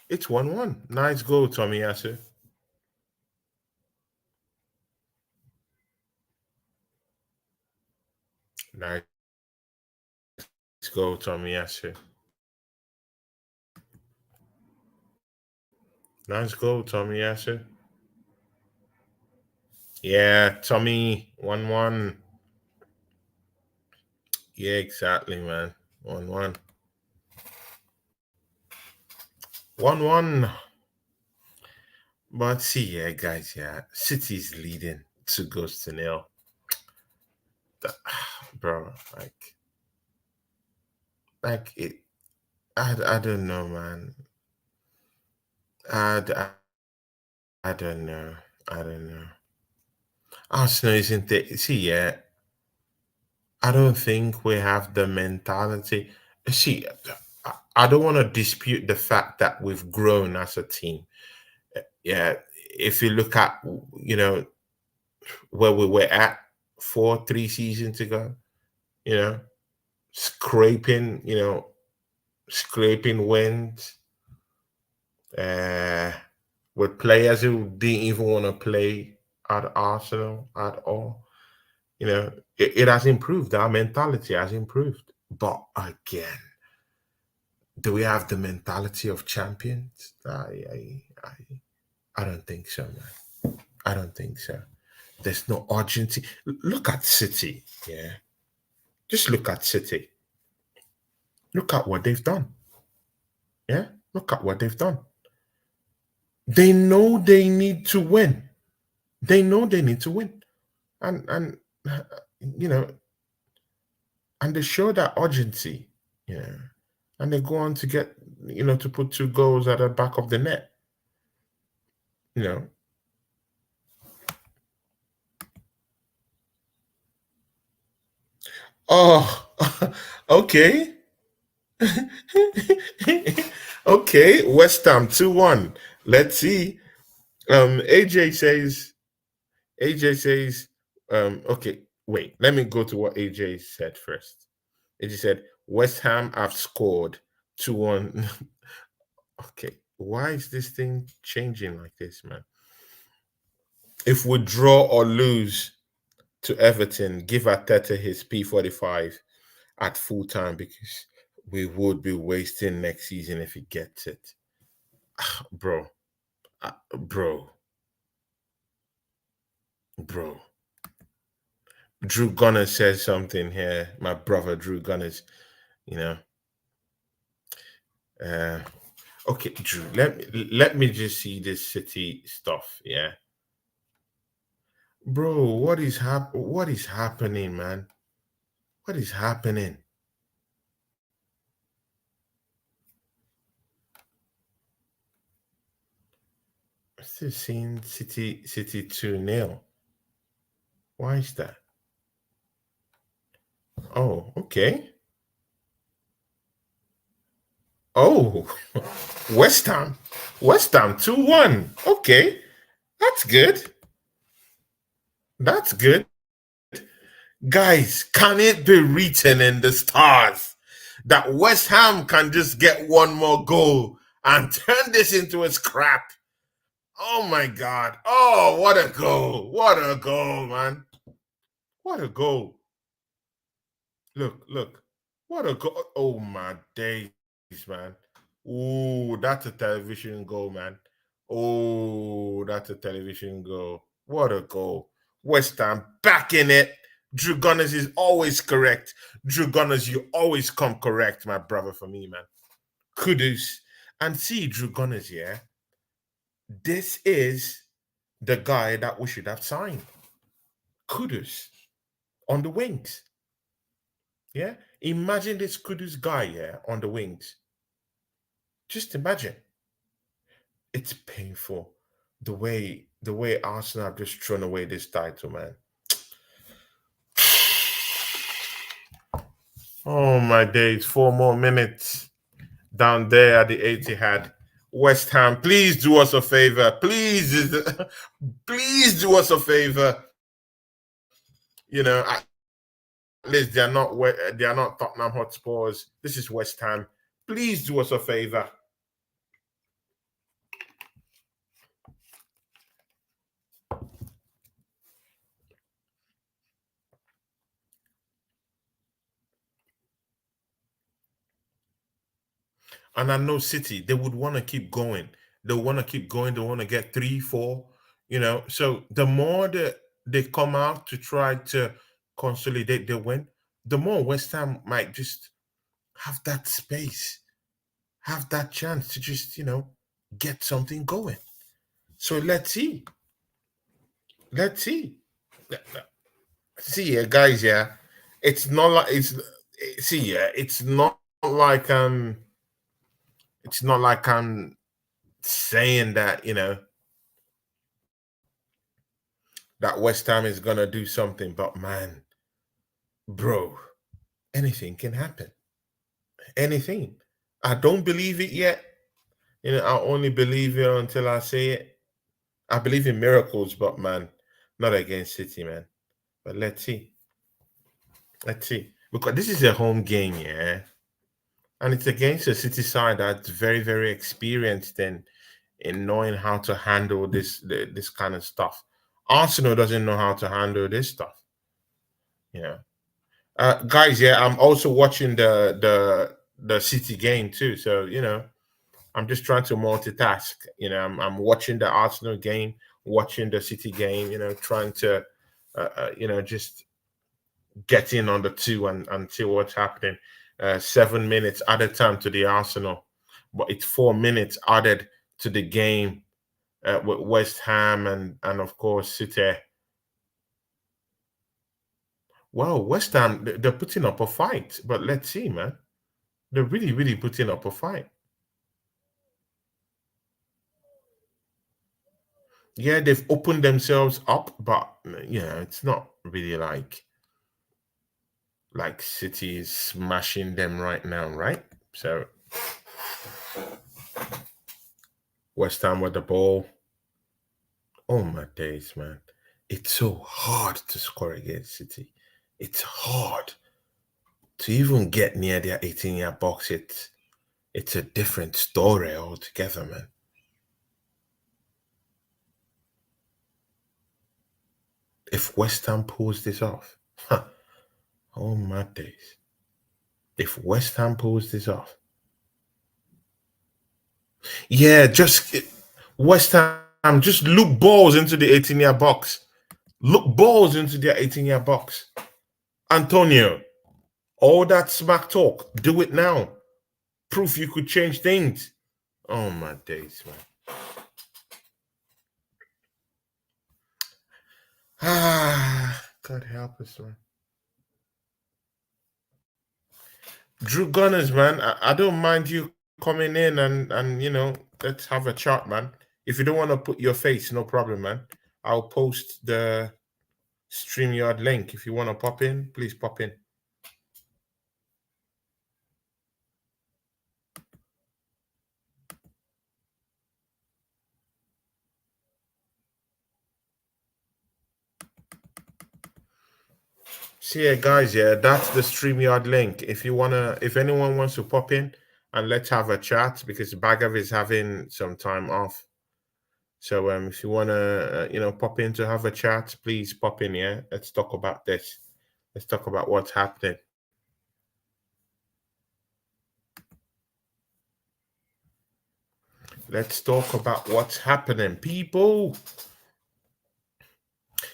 It's 1-1. Nice goal, Tommy Yasu. Nice goal, Tommy Yasu. Nice goal, Tommy Yasu. Yeah, Tommy 1-1. Yeah, exactly, man. 1-1. 1-1. But see, yeah, guys, yeah. City's leading 2 goals to nil. Bro, like it. I don't know, man. I don't know. I don't know. Arsenal isn't it? See, yeah, I don't think we have the mentality. See, I don't want to dispute the fact that we've grown as a team. Yeah, if you look at, you know, where we were at 3 seasons ago, you know, scraping, scraping wins, uh, with players who didn't even want to play at Arsenal at all. You know, it has improved. Our mentality has improved. But again, do we have the mentality of champions? I don't think so, man. I don't think so. There's no urgency. Look at City. Yeah. Just look at City. Look at what they've done. Yeah. Look at what they've done. They know they need to win. They know they need to win. And you know, and they show that urgency. Yeah. And they go on to get, to put two goals at the back of the net. You know. Oh, okay. Okay, West Ham 2-1. Let's see. AJ says, AJ says, okay, wait, let me go to what AJ said first. AJ said, West Ham have scored 2-1. Okay, why is this thing changing like this, man? If we draw or lose to Everton, give Arteta his P45 at full time because we would be wasting next season if he gets it. Bro, bro, bro. Drew Gunner says something here. My brother Drew Gunners, you know. Uh, okay, Drew. Let me just see this City stuff. Yeah, bro. What is happening, man? What is happening? Still seeing City 2-0. Why is that? Oh, okay. Oh, West Ham. West Ham 2-1. Okay. That's good. That's good. Guys, can it be written in the stars that West Ham can just get one more goal and turn this into a scrap? Oh my God. Oh, what a goal. What a goal, man. What a goal. Look, look. What a goal. Oh my days, man. Oh, that's a television goal, man. Oh, that's a television goal. What a goal. West Ham back in it. Drew Gunners is always correct. Drew Gunners, you always come correct, my brother, for me, man. Kudos. And see, Drew Gunners, yeah, this is the guy that we should have signed. Kudos on the wings. Yeah. Imagine this Kudus guy, yeah, on the wings. Just imagine. It's painful the way Arsenal have just thrown away this title, man. Oh my days, 4 more minutes down there at the Etihad. West Ham, please do us a favor. Please, please do us a favor. At least they are not Tottenham Hotspurs. This is West Ham. Please do us a favor. And I know City, they would want to keep going. They want to keep going. They want to get three, four, So the more that they come out to try to consolidate their win, the more West Ham might just have that space, have that chance to just, get something going. So let's see. Let's see. See, yeah, guys, yeah. It's not like see, yeah, it's not like I'm saying that, that West Ham is gonna do something, but man, bro, anything can happen. Anything. I don't believe it yet. I only believe it until I see it. I believe in miracles, but man, not against City, man. But let's see. Let's see. Because this is a home game, yeah. And it's against a City side that's very, very experienced in knowing how to handle this kind of stuff. Arsenal doesn't know how to handle this stuff. You know, guys. Yeah, I'm also watching the City game too. So I'm just trying to multitask. I'm watching the Arsenal game, watching the City game. Trying to just get in on the two and see what's happening. 7 minutes added time to the Arsenal, but it's 4 minutes added to the game with West Ham and of course City. Well, West Ham they're putting up a fight, but let's see, man. They're really putting up a fight. Yeah, they've opened themselves up, but it's not really like City is smashing them right now, right? So West Ham with the ball. Oh my days, man. It's so hard to score against City. It's hard to even get near their 18-yard box. It's a different story altogether, man. If West Ham pulls this off, oh my days. If West Ham pulls this off, yeah, just West Ham just look balls into the 18-yard box. Look balls into their 18-yard box. Antonio, all that smack talk, do it now. Proof you could change things. Oh my days, man. God help us, man. Drew Gunners, man. I don't mind you coming in and let's have a chat, man. If you don't want to put your face, no problem, man. I'll post the StreamYard link. If you want to pop in, please pop in. So yeah, guys, yeah, that's the StreamYard link. If anyone wants to pop in and let's have a chat because Bagav is having some time off. So if you wanna pop in to have a chat, please pop in. Yeah, let's talk about this. Let's talk about what's happening. Let's talk about what's happening, people.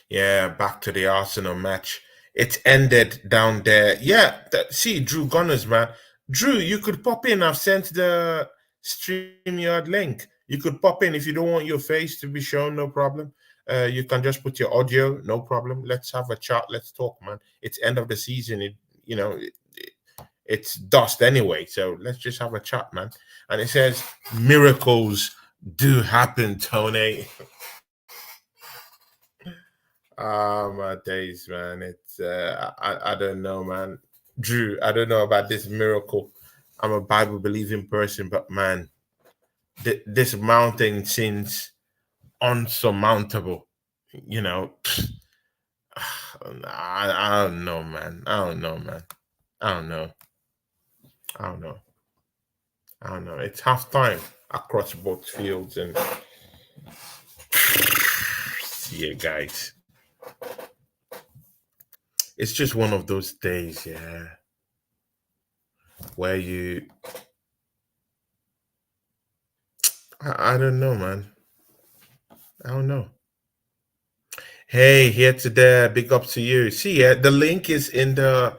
Yeah, back to the Arsenal match. It ended down there. Yeah, see, Drew Gunners, man. Drew, you could pop in. I've sent the StreamYard link. You could pop in if you don't want your face to be shown, no problem. You can just put your audio, no problem. Let's have a chat. Let's talk, man. It's end of the season. It's dust anyway. So let's just have a chat, man. And it says miracles do happen, Tony. Ah, my days, man. It's I don't know, man. Drew, I don't know about this miracle. I'm a Bible believing person, but man, this mountain seems unsurmountable. You know, I don't know, man. I don't know, man. I don't know. I don't know. I don't know. It's half time across both fields, and see you guys. It's just one of those days, yeah, where I don't know, man. I don't know. Hey, here to there. Big up to you. See, yeah, the link is in the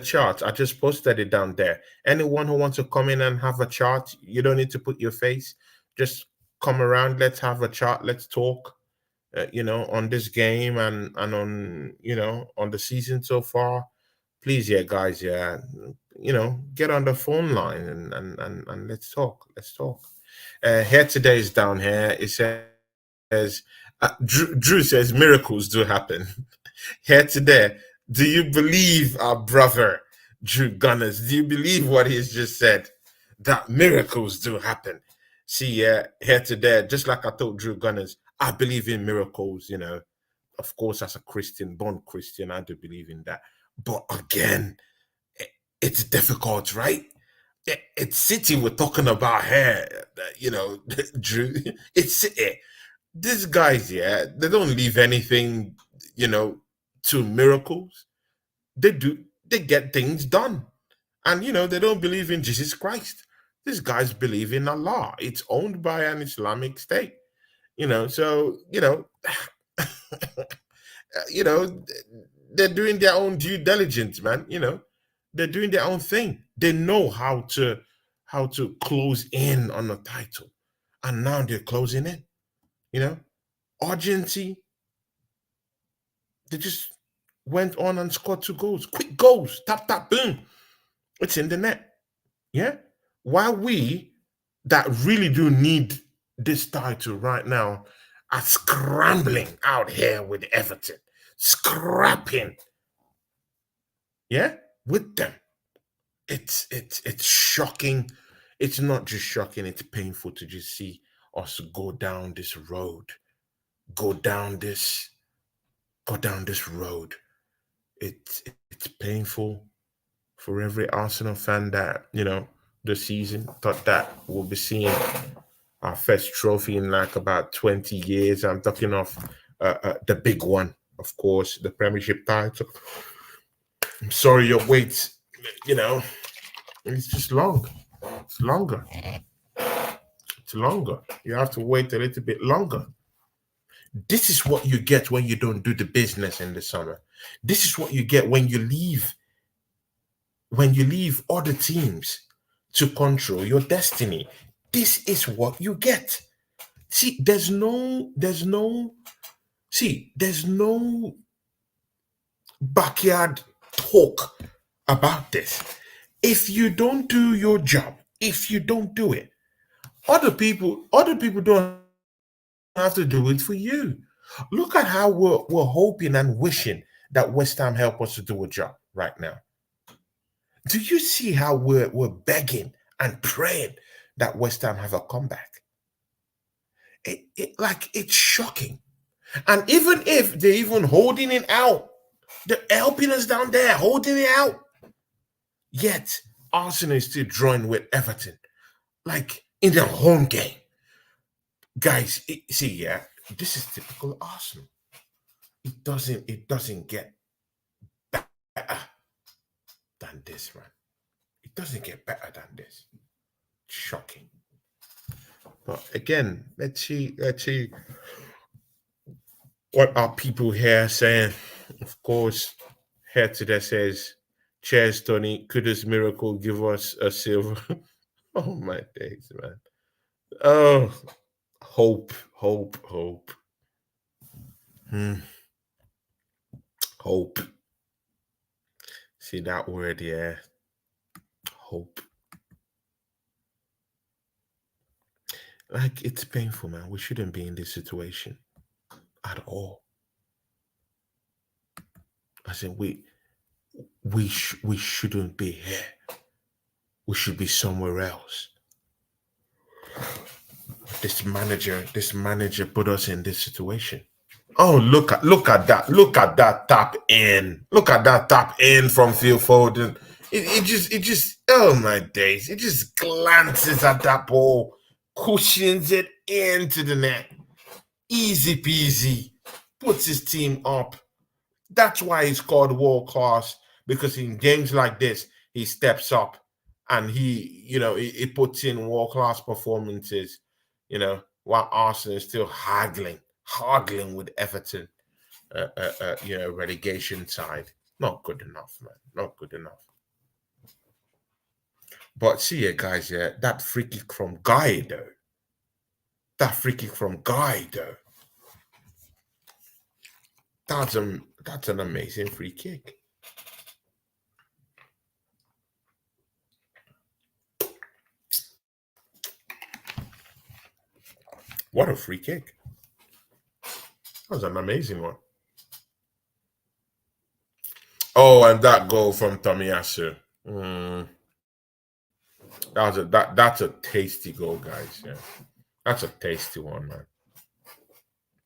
chart. I just posted it down there. Anyone who wants to come in and have a chat, you don't need to put your face. Just come around. Let's have a chat. Let's talk. On this game and on the season so far. Please, yeah, guys, yeah, get on the phone line and let's talk. Let's talk. Here today is down here. It says, Drew says miracles do happen. Here today, do you believe our brother Drew Gunners? Do you believe what he's just said? That miracles do happen. See, yeah, here today, just like I told Drew Gunners, I believe in miracles. Of course, as a Christian, born Christian, I do believe in that. But again, it's difficult, right? It's City we're talking about here, Drew. It's City. These guys, yeah, they don't leave anything, to miracles. they get things done. And they don't believe in Jesus Christ. These guys believe in Allah. It's owned by an Islamic state. So you know, they're doing their own due diligence, man. They're doing their own thing. They know how to close in on a title, and now they're closing in. You know, urgency. They just went on and scored 2 goals, quick goals, tap tap, boom, it's in the net. Yeah. While we that really do need this title right now are scrambling out here with Everton, scrapping, yeah, with them. It's shocking. It's not just shocking, it's painful to just see us go down this road. Go down this go down this road. It's painful for every Arsenal fan that, this season thought that we'll be seeing our first trophy in like about 20 years. I'm talking of the big one, of course, the Premiership title. I'm sorry, your wait, you know, it's just long. It's longer. It's longer. You have to wait a little bit longer. This is what you get when you don't do the business in the summer. This is what you get when you leave other teams to control your destiny. This is what you get. See, there's no backyard talk about this. If you don't do your job, if you don't do it, other people don't have to do it for you. Look at how we're hoping and wishing that West Ham help us to do a job right now. Do you see how we're begging and praying that West Ham have a comeback? It's shocking. And even if they're even holding it out, they're helping us down there, holding it out. Yet Arsenal is still drawing with Everton, like in their home game. Guys, this is typical Arsenal. It doesn't get better than this, man. It doesn't get better than this. Shocking. But again, let's see what are people here saying. Of course, here today says, cheers, Tony. Could this miracle give us a silver? Oh my days, man. Oh, hope, hope, hope. Hope. See that word, yeah. Hope. Like, it's painful, man. We shouldn't be in this situation at all. I said we shouldn't be here. We should be somewhere else. This manager put us in this situation. Oh, look at that. Look at that tap in. Look at that tap in from Phil Foden. It just oh my days. It just glances at that ball, cushions it into the net. Easy peasy. Puts his team up. That's why he's called world class, because in games like this, he steps up and he puts in world class performances, while Arsenal is still haggling with Everton, relegation side. Not good enough, man. Not good enough. But see, guys, that free kick from Guy, though. That's an amazing free kick. What a free kick. That was an amazing one. Oh, and that goal from Tomiyasu. That's a tasty goal, guys. Yeah. That's a tasty one, man.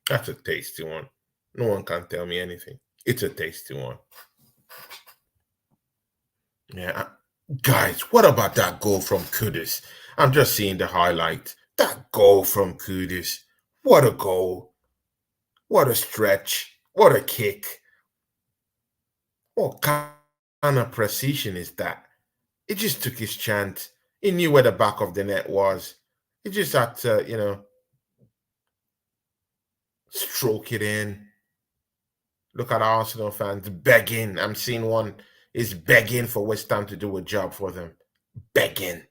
That's a tasty one. No one can tell me anything. It's a tasty one. Yeah. Guys, what about that goal from Kudus? I'm just seeing the highlight. That goal from Kudus. What a goal. What a stretch. What a kick. What kind kind of precision is that? He just took his chance. He knew where the back of the net was. He just had to, stroke it in. Look at Arsenal fans begging. I'm seeing one is begging for West Ham to do a job for them. Begging.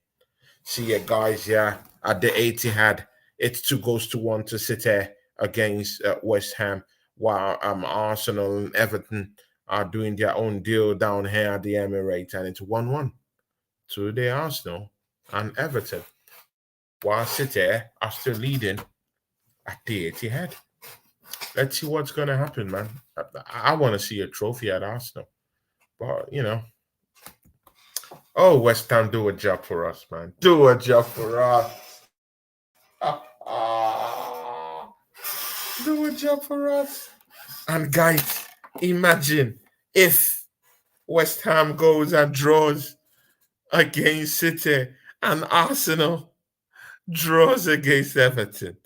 See ya, guys. Yeah, at the Etihad, it's 2 goals to 1 to City against West Ham, while Arsenal and Everton are doing their own deal down here at the Emirates, and it's 1-1 to the Arsenal and Everton, while City are still leading at the Etihad. Let's see what's going to happen, man. I want to see a trophy at Arsenal, but oh, West Ham, do a job for us, man. Do a job for us. Do a job for us. And guys, imagine if West Ham goes and draws against City and Arsenal draws against Everton.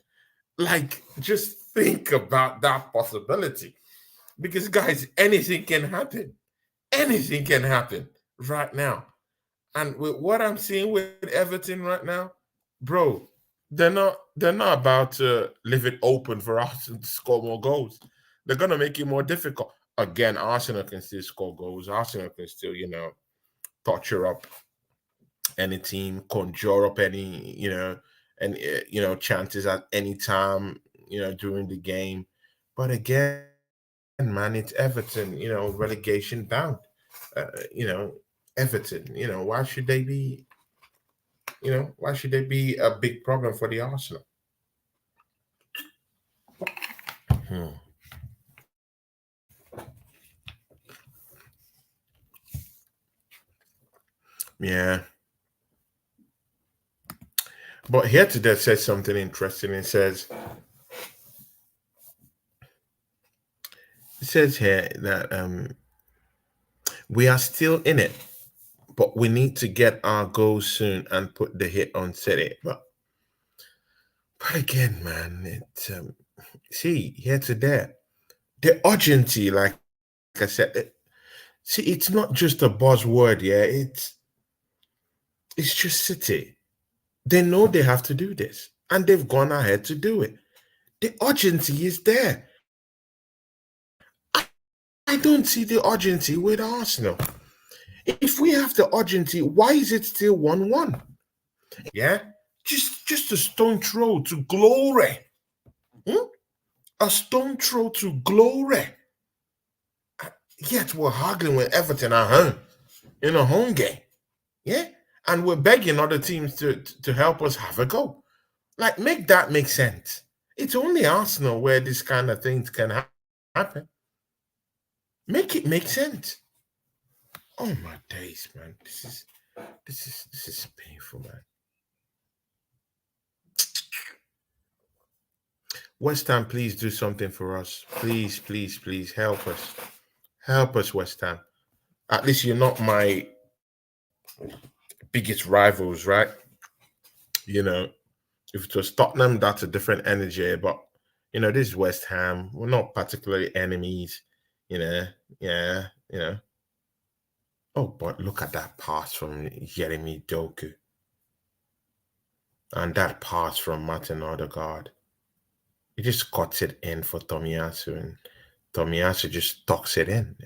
Like, just think about that possibility. Because, guys, anything can happen. Anything can happen right now. And with what I'm seeing with Everton right now, bro, they're not about to leave it open for Arsenal to score more goals. They're gonna make it more difficult. Again, Arsenal can still score goals. Arsenal can still, torture up any team, conjure up any, and chances at any time, during the game. But again, man, it's Everton, relegation bound. Everton, why should they be, why should they be a big problem for the Arsenal? Hmm. Yeah. But here today says something interesting. It says here that we are still in it, but we need to get our goals soon and put the hit on City. But again, man, see here today the urgency, like I said, see, it's not just a buzzword. Yeah, it's just City. They know they have to do this, and they've gone ahead to do it. The urgency is there. I don't see the urgency with Arsenal. If we have the urgency, why is it still 1-1? Yeah, just a stone throw to glory. Hmm? A stone throw to glory. Yet we're haggling with Everton at home in a home game. Yeah, and we're begging other teams to help us have a go. Like, make that make sense. It's only Arsenal where this kind of things can happen. Make it make sense. Oh my days, man. This is painful, man. West Ham, please do something for us. Please, please, please help us. Help us, West Ham. At least you're not my biggest rivals, right? You know, if it was Tottenham, that's a different energy. But this is West Ham. We're not particularly enemies. You know, yeah. Oh, but look at that pass from Jeremy Doku and that pass from Martin Odegaard. He just cuts it in for Tomiyasu, and Tomiyasu just tucks it in.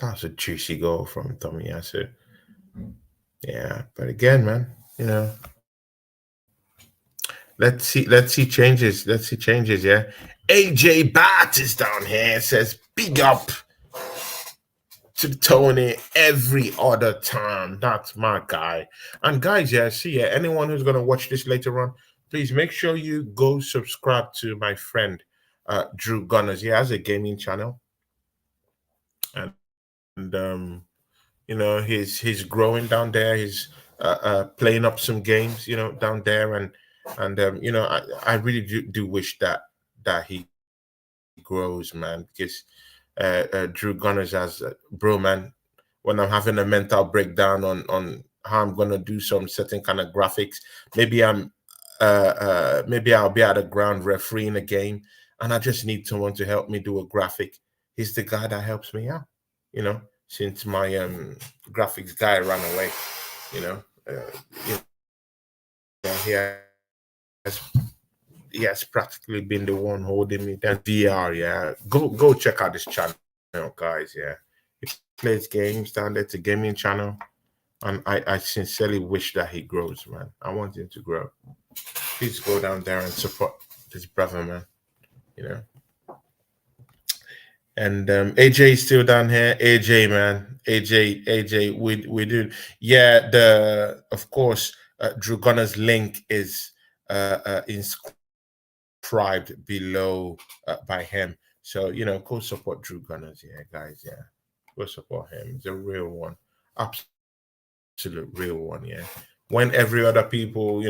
That's a juicy goal from Tomiyasu. Yeah, but again, man, let's see changes. Let's see changes. Yeah, AJ Bat is down here. Says big up to Tony every other time. That's my guy. And guys, yeah, see, yeah, anyone who's gonna watch this later on, please make sure you go subscribe to my friend Drew Gunners. He has a gaming channel, and he's growing down there. He's playing up some games, down there, and I really do wish that he grows, man, because Drew Gunners has bro, man. When I'm having a mental breakdown on how I'm gonna do some certain kind of graphics, maybe I'll be at a ground refereeing a game, and I just need someone to help me do a graphic. He's the guy that helps me out, you know. since my graphics guy ran away. You know, you know, he has practically been the one holding me down. VR, yeah. Go check out this channel, guys. Yeah, he plays games down there. It's a gaming channel, and I sincerely wish that he grows, man. I want him to grow. Please go down there and support this brother, man. You know. And AJ is still down here. AJ, man, AJ, we do. Yeah, the of course, Drew Gunner's link is inscribed below by him. So go support Drew Gunners, yeah, guys, yeah, go support him. He's a real one, absolute real one, yeah. When every other people,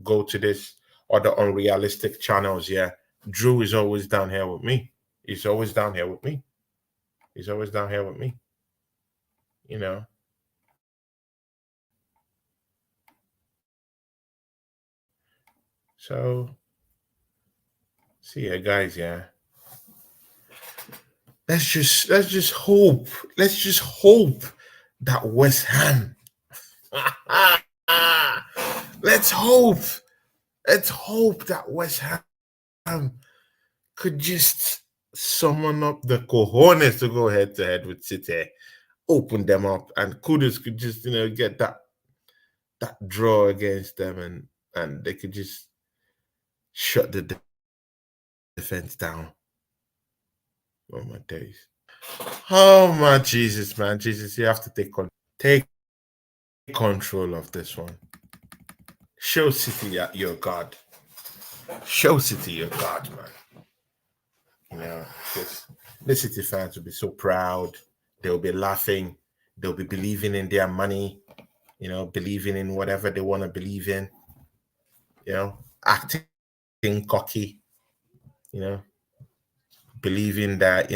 go to this other unrealistic channels, yeah, Drew is always down here with me. He's always down here with me. He's always down here with me. You know. So see ya, guys. Yeah. Let's just hope. Let's just hope that West Ham. let's hope. Let's hope that West Ham could just summon up the cojones to go head to head with City, open them up, and Kudus could just get that draw against them, and they could just shut the defense down. Oh my days. Oh my Jesus, man. Jesus, you have to take control of this one. Show City that you're God. Show City you're God, man. Because the City fans will be so proud. They'll be laughing. They'll be believing in their money, believing in whatever they want to believe in, acting cocky, you know, believing that,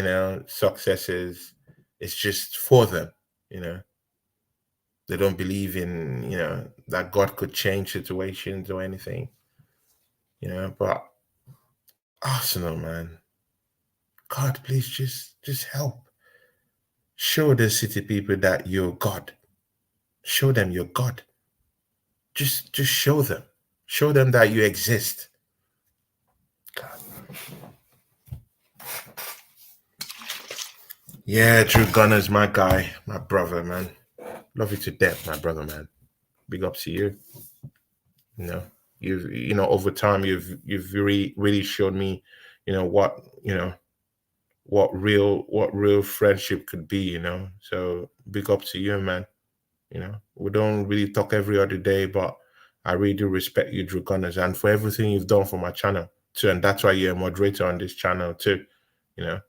success is just for them, you know. They don't believe in, that God could change situations or anything, but Arsenal, man. God, please just help. Show the City people that you're God. Show them you're God. Just show them. Show them that you exist. God. Yeah, Drew Gunner's my guy, my brother, man. Love you to death, my brother, man. Big ups to you. You know, over time you've really showed me, what real friendship could be. So big up to you, man. We don't really talk every other day, but I really do respect you, Drew Gunners, and for everything you've done for my channel too. And that's why you're a moderator on this channel too. You know,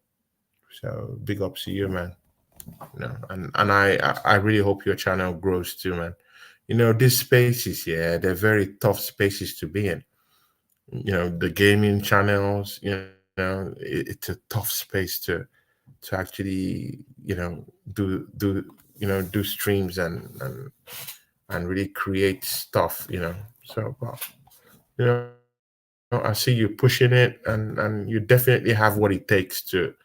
so big ups to you, man. And I really hope your channel grows too, man. These spaces, yeah, they're very tough spaces to be in. The gaming channels, it's a tough space to actually, do streams and really create stuff, So, but I see you pushing it, and you definitely have what it takes to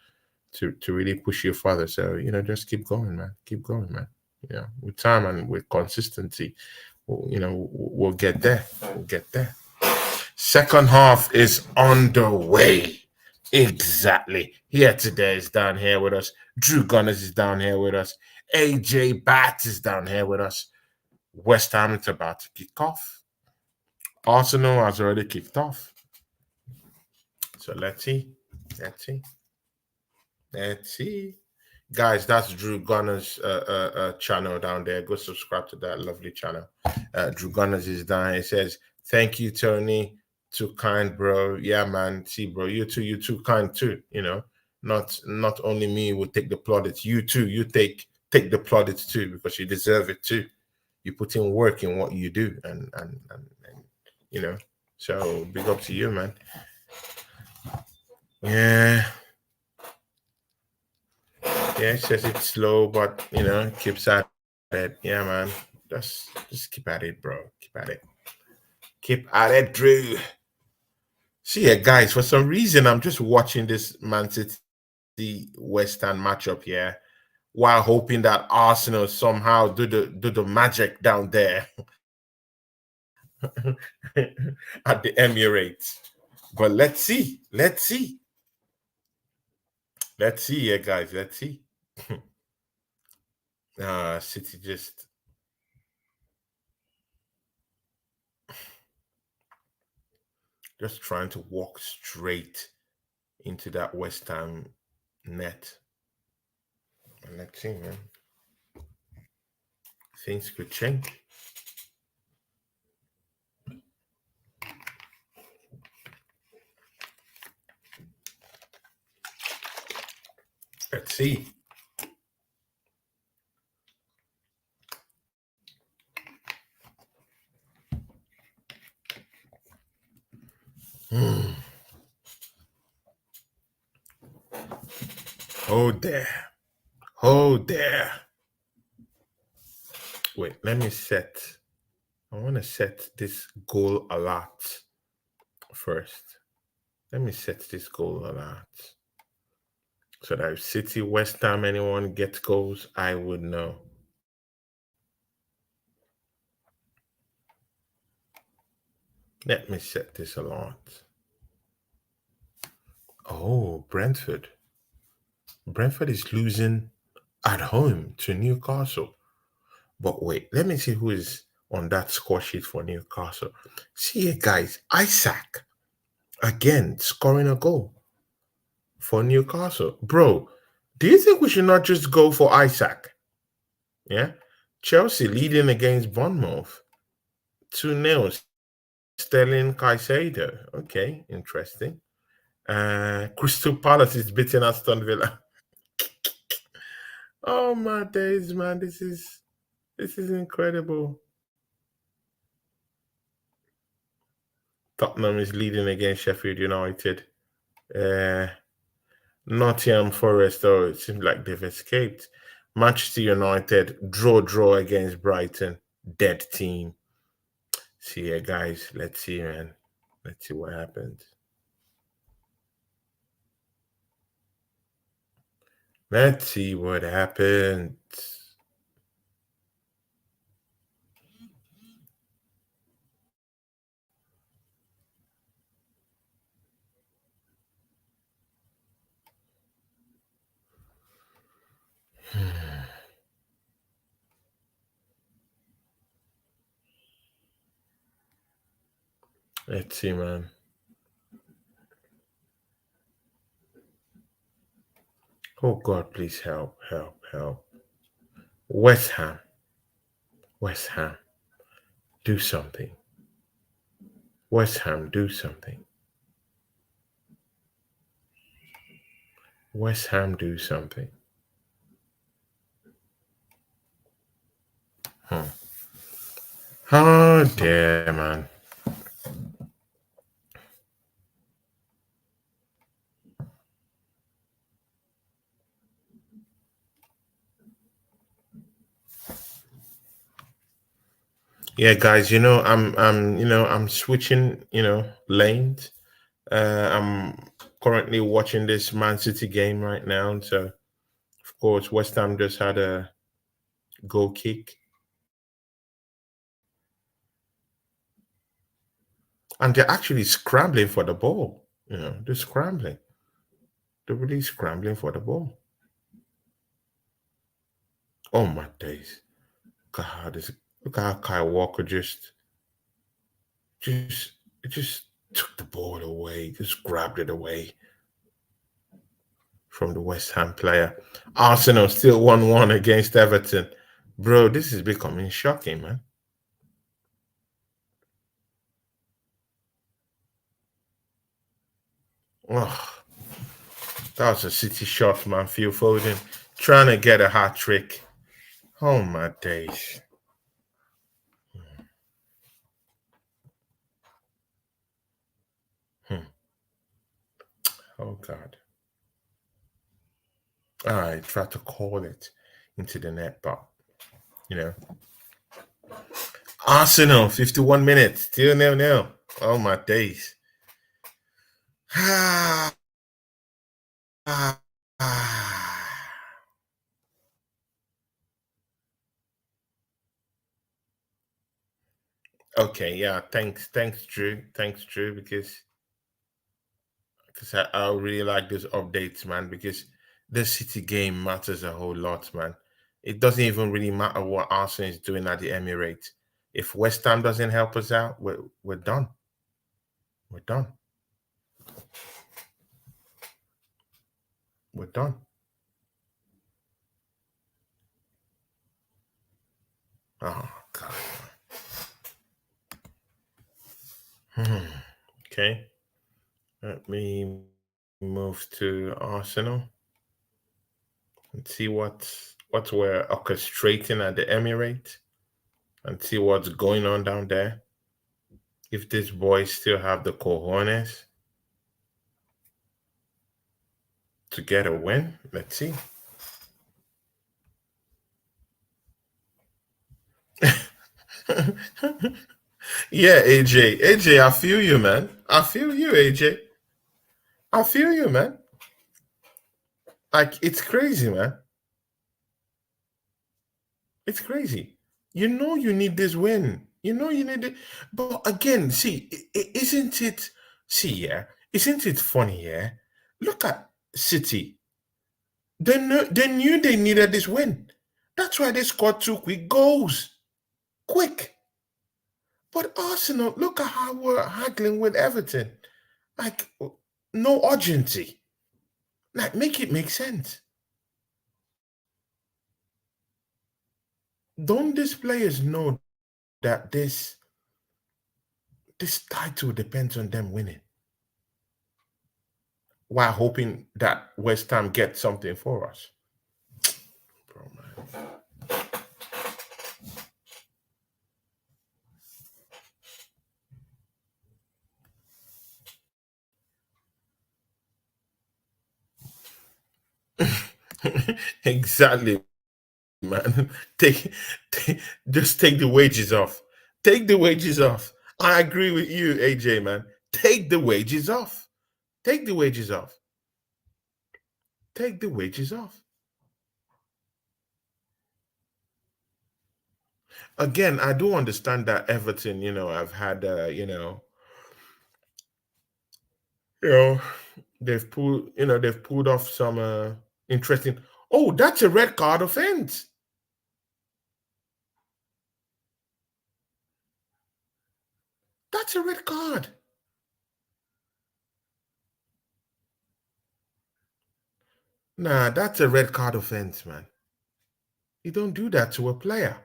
really push you further. So, just keep going, man. Keep going, man. With time and with consistency, we'll get there. We'll get there. Second half is on the way. Exactly. Here today is down here with us. Drew Gunners is down here with us. AJ Bats is down here with us. West Ham is about to kick off. Arsenal has already kicked off. So let's see. Let's see. Let's see. Guys, that's Drew Gunners' channel down there. Go subscribe to that lovely channel. Drew Gunners is down here. It says, thank you, Tony. Too kind, bro. Yeah, man. See, bro, you too kind too. Not only me will take the plaudits. You too. You take the plaudits too, because you deserve it too. You put in work in what you do, and So big up to you, man. Yeah. Yeah, it says it's slow, but keeps at it. Yeah, man. Just keep at it, bro. Keep at it. Keep at it, Drew. See ya, guys. For some reason, I'm just watching this Man City West Ham matchup here. while hoping that Arsenal somehow do the magic down there at the Emirates. But let's see. Let's see, yeah, guys. Let's see. City just trying to walk straight into that West Ham net. And let's see, man. Things could change. Let's see. Oh there. Oh there. Wait, let me set. I want to set this goal alert first. Let me set this goal alert. So that if City, West Ham, anyone gets goals, I would know. Let me set this alert. Oh, Brentford. Brentford is losing at home to Newcastle. But wait, let me see who is on that score sheet for Newcastle. See here, guys. Isaac, again, scoring a goal for Newcastle. Bro, do you think we should not just go for Isaac? Yeah. Chelsea leading against Bournemouth. 2-0. Sterling Caicedo. Okay, interesting. Crystal Palace is beating Aston Villa. Oh my days, man. This is incredible. Tottenham is leading against Sheffield United. Nottingham Forest, though, it seems like they've escaped. Manchester United, draw against Brighton. Dead team. See ya, guys. Let's see, man. Let's see what happens. Let's see what happens. Let's see, man. Oh, God, please help. West Ham. Do something. West Ham, do something. West Ham, do something. Oh, dear, man. Yeah, guys, I'm switching, lanes. I'm currently watching this Man City game right now. So, of course, West Ham just had a goal kick. And they're actually scrambling for the ball. They're scrambling. They're really scrambling for the ball. Oh, my days. God, look how Kyle Walker just it just took the ball away, just grabbed it away from the West Ham player. Arsenal still 1-1 against Everton. Bro, this is becoming shocking, man. Oh, that was a City shot, man. Phil Foden trying to get a hat trick. Oh, my days. Oh, God. I tried to call it into the net, but, you know. Arsenal, 51 minutes, still 0-0. Oh, my days. Ah, ah, ah. Okay, yeah. Thanks, Drew. Thanks, Drew, because I really like those updates, man. Because the City game matters a whole lot, man. It doesn't even really matter what Arsenal is doing at the Emirates. If West Ham doesn't help us out, we're done. We're done. We're done. Oh God. Hmm. Okay. Let me move to Arsenal and see what we're orchestrating at the Emirates and see what's going on down there. If these boys still have the cojones to get a win, let's see. Yeah, AJ. AJ, I feel you, man. I feel you, AJ. I feel you, man. Like it's crazy, man. It's crazy. You know you need this win. You know you need it. But again, see, isn't it? See, yeah, isn't it funny? Yeah, look at City. They knew they needed this win. That's why they scored two quick goals. Quick. But Arsenal, look at how we're haggling with Everton. Like no urgency. Like make it make sense. Don't these players know that this title depends on them winning? While hoping that West Ham gets something for us. Bro, man. Exactly, man. Take, just take the wages off. Take the wages off. I agree with you, AJ, man. Take the wages off. Take the wages off. Take the wages off. Again, I do understand that Everton, I've had, you know, they've pulled off some interesting. Oh, that's a red card offense. That's a red card. Nah, that's a red card offense, man. You don't do that to a player.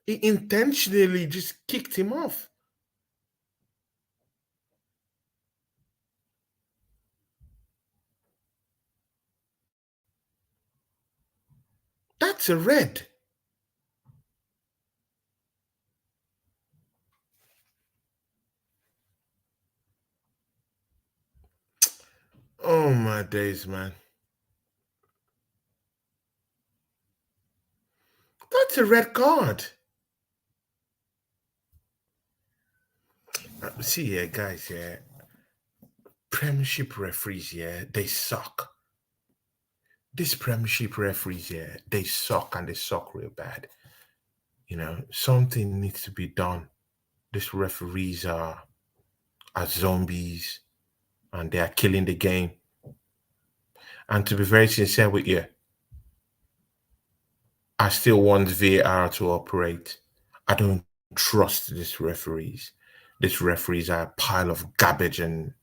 He intentionally just kicked him off. That's a red. Oh my days, man. That's a red card. See here, guys, yeah. Premiership referees, yeah, they suck. These premiership referees, yeah, they suck and they suck real bad. Something needs to be done. These referees are zombies and they are killing the game. And to be very sincere with you, I still want VAR to operate. I don't trust these referees. These referees are a pile of garbage and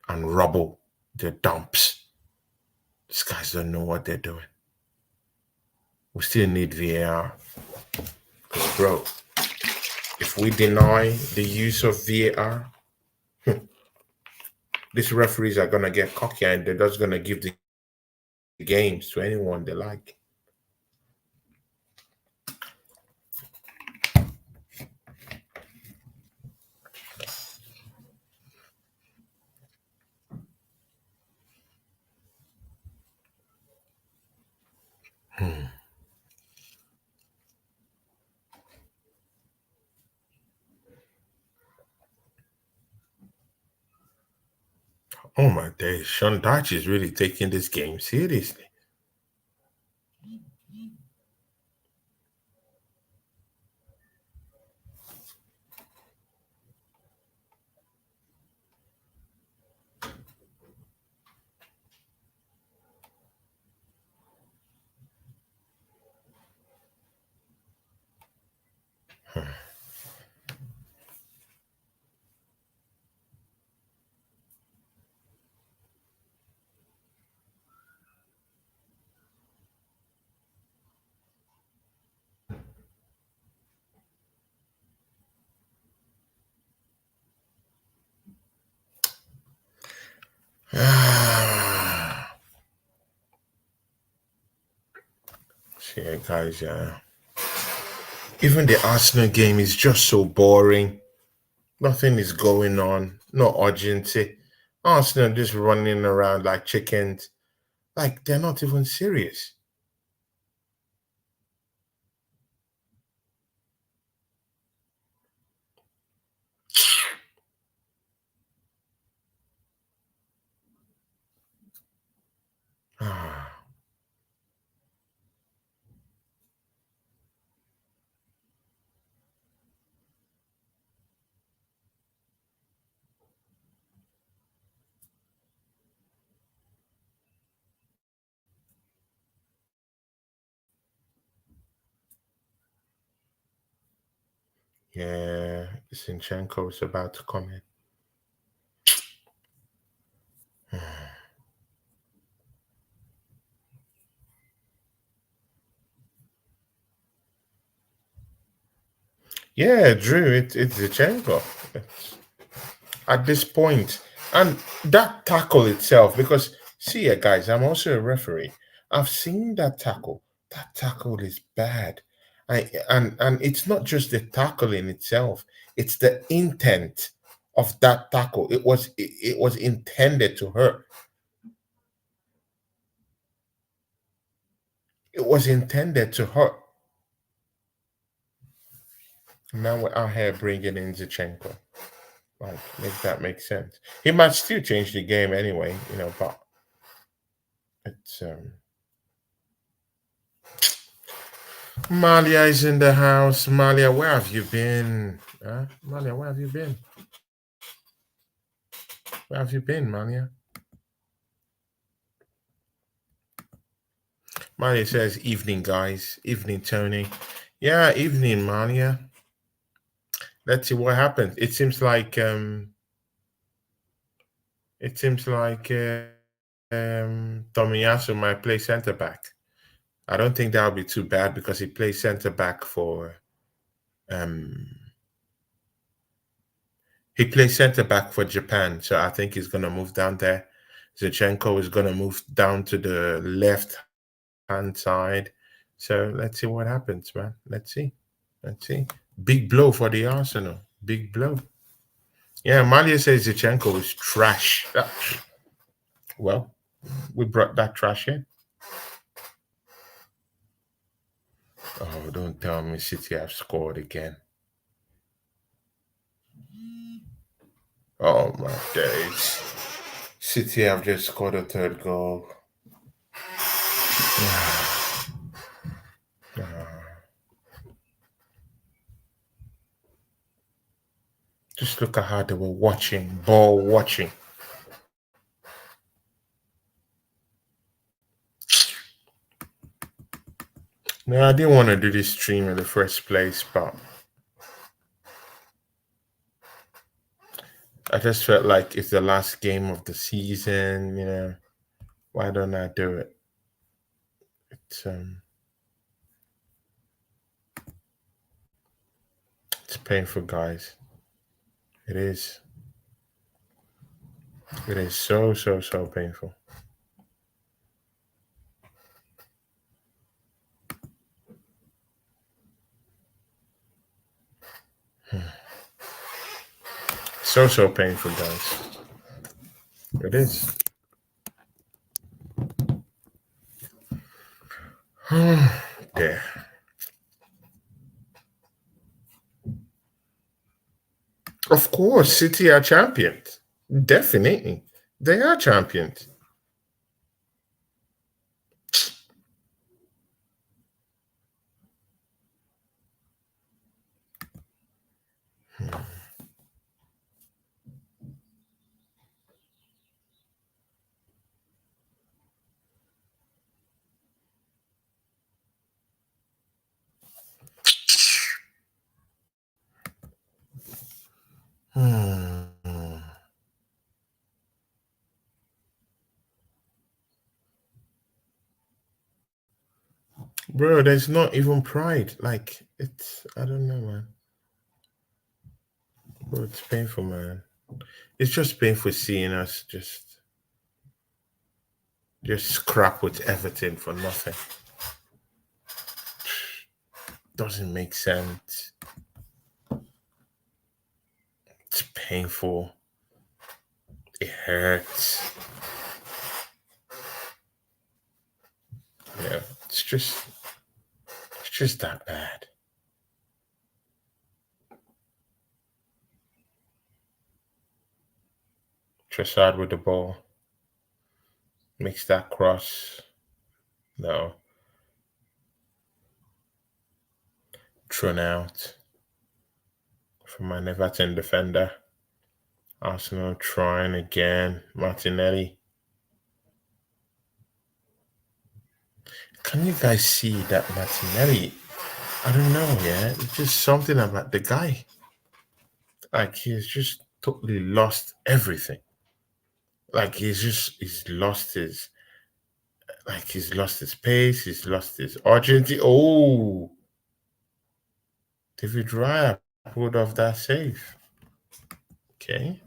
rubble. They're dumps. These guys don't know what they're doing. We still need VAR. Because, bro, if we deny the use of VAR, these referees are going to get cocky and they're just going to give the games to anyone they like. Oh my days, Sean Dyche is really taking this game seriously. Yeah, guys, even the Arsenal game is just so boring. Nothing is going on. No urgency. Arsenal just running around like chickens. Like they're not even serious. Ah, yeah, Zinchenko is about to come in. Yeah, Drew, it's Zinchenko at this point. And that tackle itself, because see, guys, I'm also a referee. I've seen that tackle. That tackle is bad. And it's not just the tackle in itself, it's the intent of that tackle. It was intended to hurt. It was intended to hurt. Now we're out here bringing in Zinchenko. Like, make that make sense. He might still change the game anyway, but it's Malia is in the house. Malia, where have you been? Malia, where have you been? Where have you been, Malia? Malia says, "Evening, guys. Evening, Tony. Yeah, evening, Malia. Let's see what happens. It seems like Tomiyasu might play centre back. I don't think that'll be too bad because he plays centre back for um he plays centre back for Japan, so I think he's gonna move down there. Zinchenko is gonna move down to the left hand side. So let's see what happens, man. Let's see. Let's see. Big blow for the Arsenal. Big blow. Yeah, Malia says Zinchenko is trash. Well, we brought that trash in. Oh, don't tell me City have scored again. Oh my days. City have just scored a third goal. Just look at how they were watching, ball watching. No, I didn't want to do this stream in the first place, but I just felt like it's the last game of the season. Why don't I do it? It's painful, guys. It is. It is so so so painful. So so painful, guys. It is. Yeah. Of course, City are champions. Definitely. They are champions. Hmm. Bro, there's not even pride. Like, I don't know, man. Bro, it's painful, man. It's just painful seeing us just. Just scrap with Everton for nothing. Doesn't make sense. It's painful. It hurts. Yeah, it's just that bad. Trossard with the ball makes that cross. No, thrown out from an Everton defender. Arsenal trying again. Martinelli. Can you guys see that Martinelli? I don't know, yeah. It's just something about the guy. Like he's just totally lost everything. Like he's lost his he's lost his pace, he's lost his urgency. Oh, David Raya pulled off that save. Okay.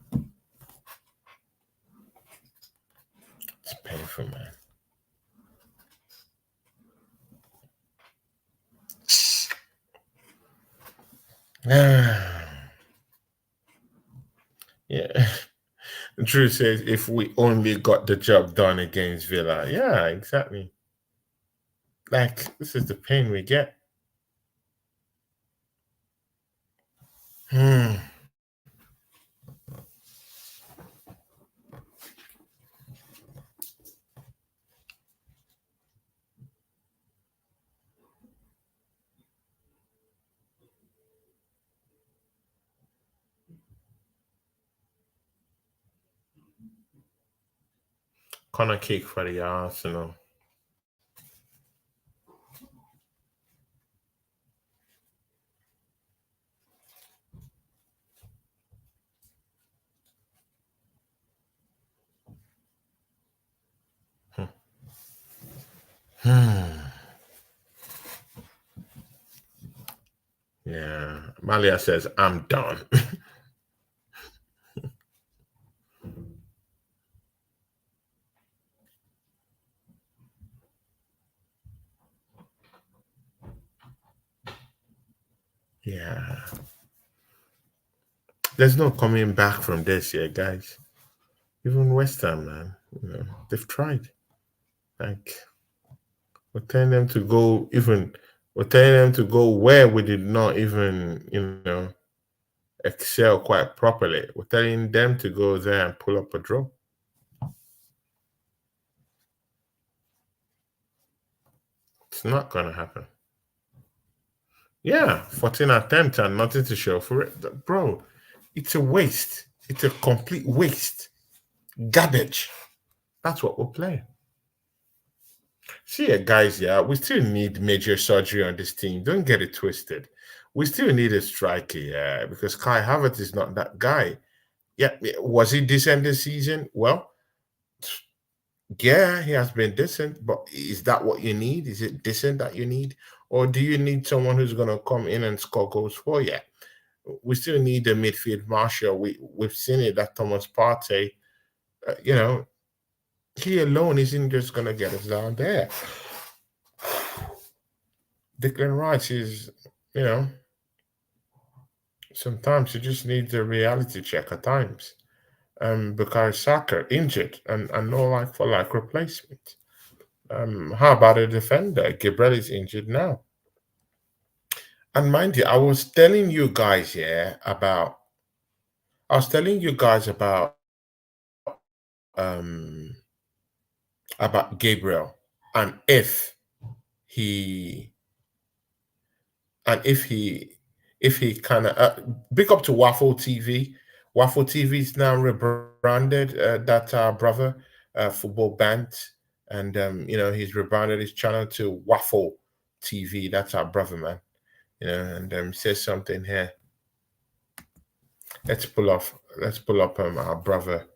It's painful, man. Yeah. Drew says if we only got the job done against Villa. Yeah, exactly. Like this is the pain we get. Hmm. Corner kick for the Arsenal. Hmm. Yeah. Malia says, I'm done. Yeah. There's no coming back from this here, guys. Even West Ham, man. They've tried. Like we're telling them to go even we're telling them to go where we did not even, excel quite properly. We're telling them to go there and pull up a draw. It's not gonna happen. Yeah, 14 attempts and nothing to show for it. Bro, it's a waste. It's a complete waste. Garbage. That's what we're playing. See, guys, yeah, we still need major surgery on this team. Don't get it twisted. We still need a striker, yeah, because Kai Havertz is not that guy. Yeah, was he decent this season? Well, yeah, he has been decent, but is that what you need? Is it decent that you need? Or do you need someone who's going to come in and score goals for you? We still need a midfield marshal. We've seen it that Thomas Partey, you know, he alone isn't just going to get us down there. Declan Rice is, you know, sometimes you just need a reality check at times. Because Saka injured and no like for like replacement. How about a defender? Gabriel is injured now. And mind you, I was telling you guys about Gabriel and he if he kind of big up to Waffle TV. Waffle TV is now rebranded. That's our brother, Football Band, and he's rebranded his channel to Waffle TV. That's our brother, man. And says something here. Let's pull up our brother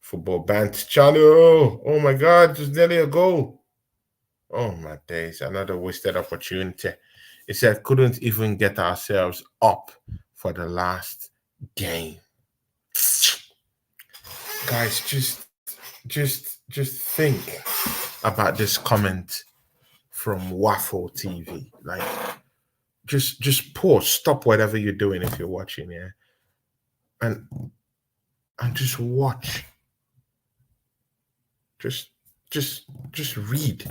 Football Band channel. Oh my God, just nearly a goal. Oh my days, another wasted opportunity. It said couldn't even get ourselves up for the last game. Guys, just just think about this comment from Waffle TV. Like, just pause, stop whatever you're doing if you're watching, yeah, and just watch. Just just read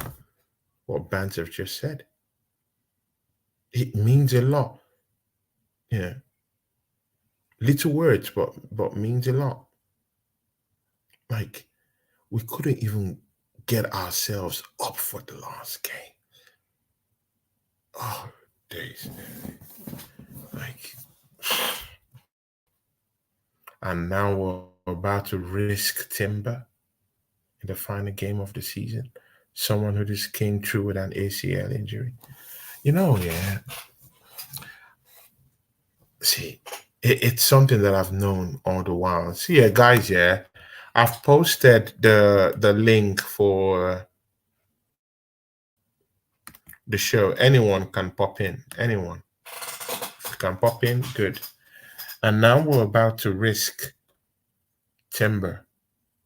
what Bant have just said. It means a lot. Yeah, little words, but means a lot. Like, we couldn't even get ourselves up for the last game. Oh, days. Like, and now we're about to risk Timber in the final game of the season. Someone who just came through with an ACL injury. Yeah. See, it's something that I've known all the while. See, yeah, guys, yeah, I've posted the link for the show. Anyone can pop in. Anyone can pop in. Good. And now we're about to risk Timber.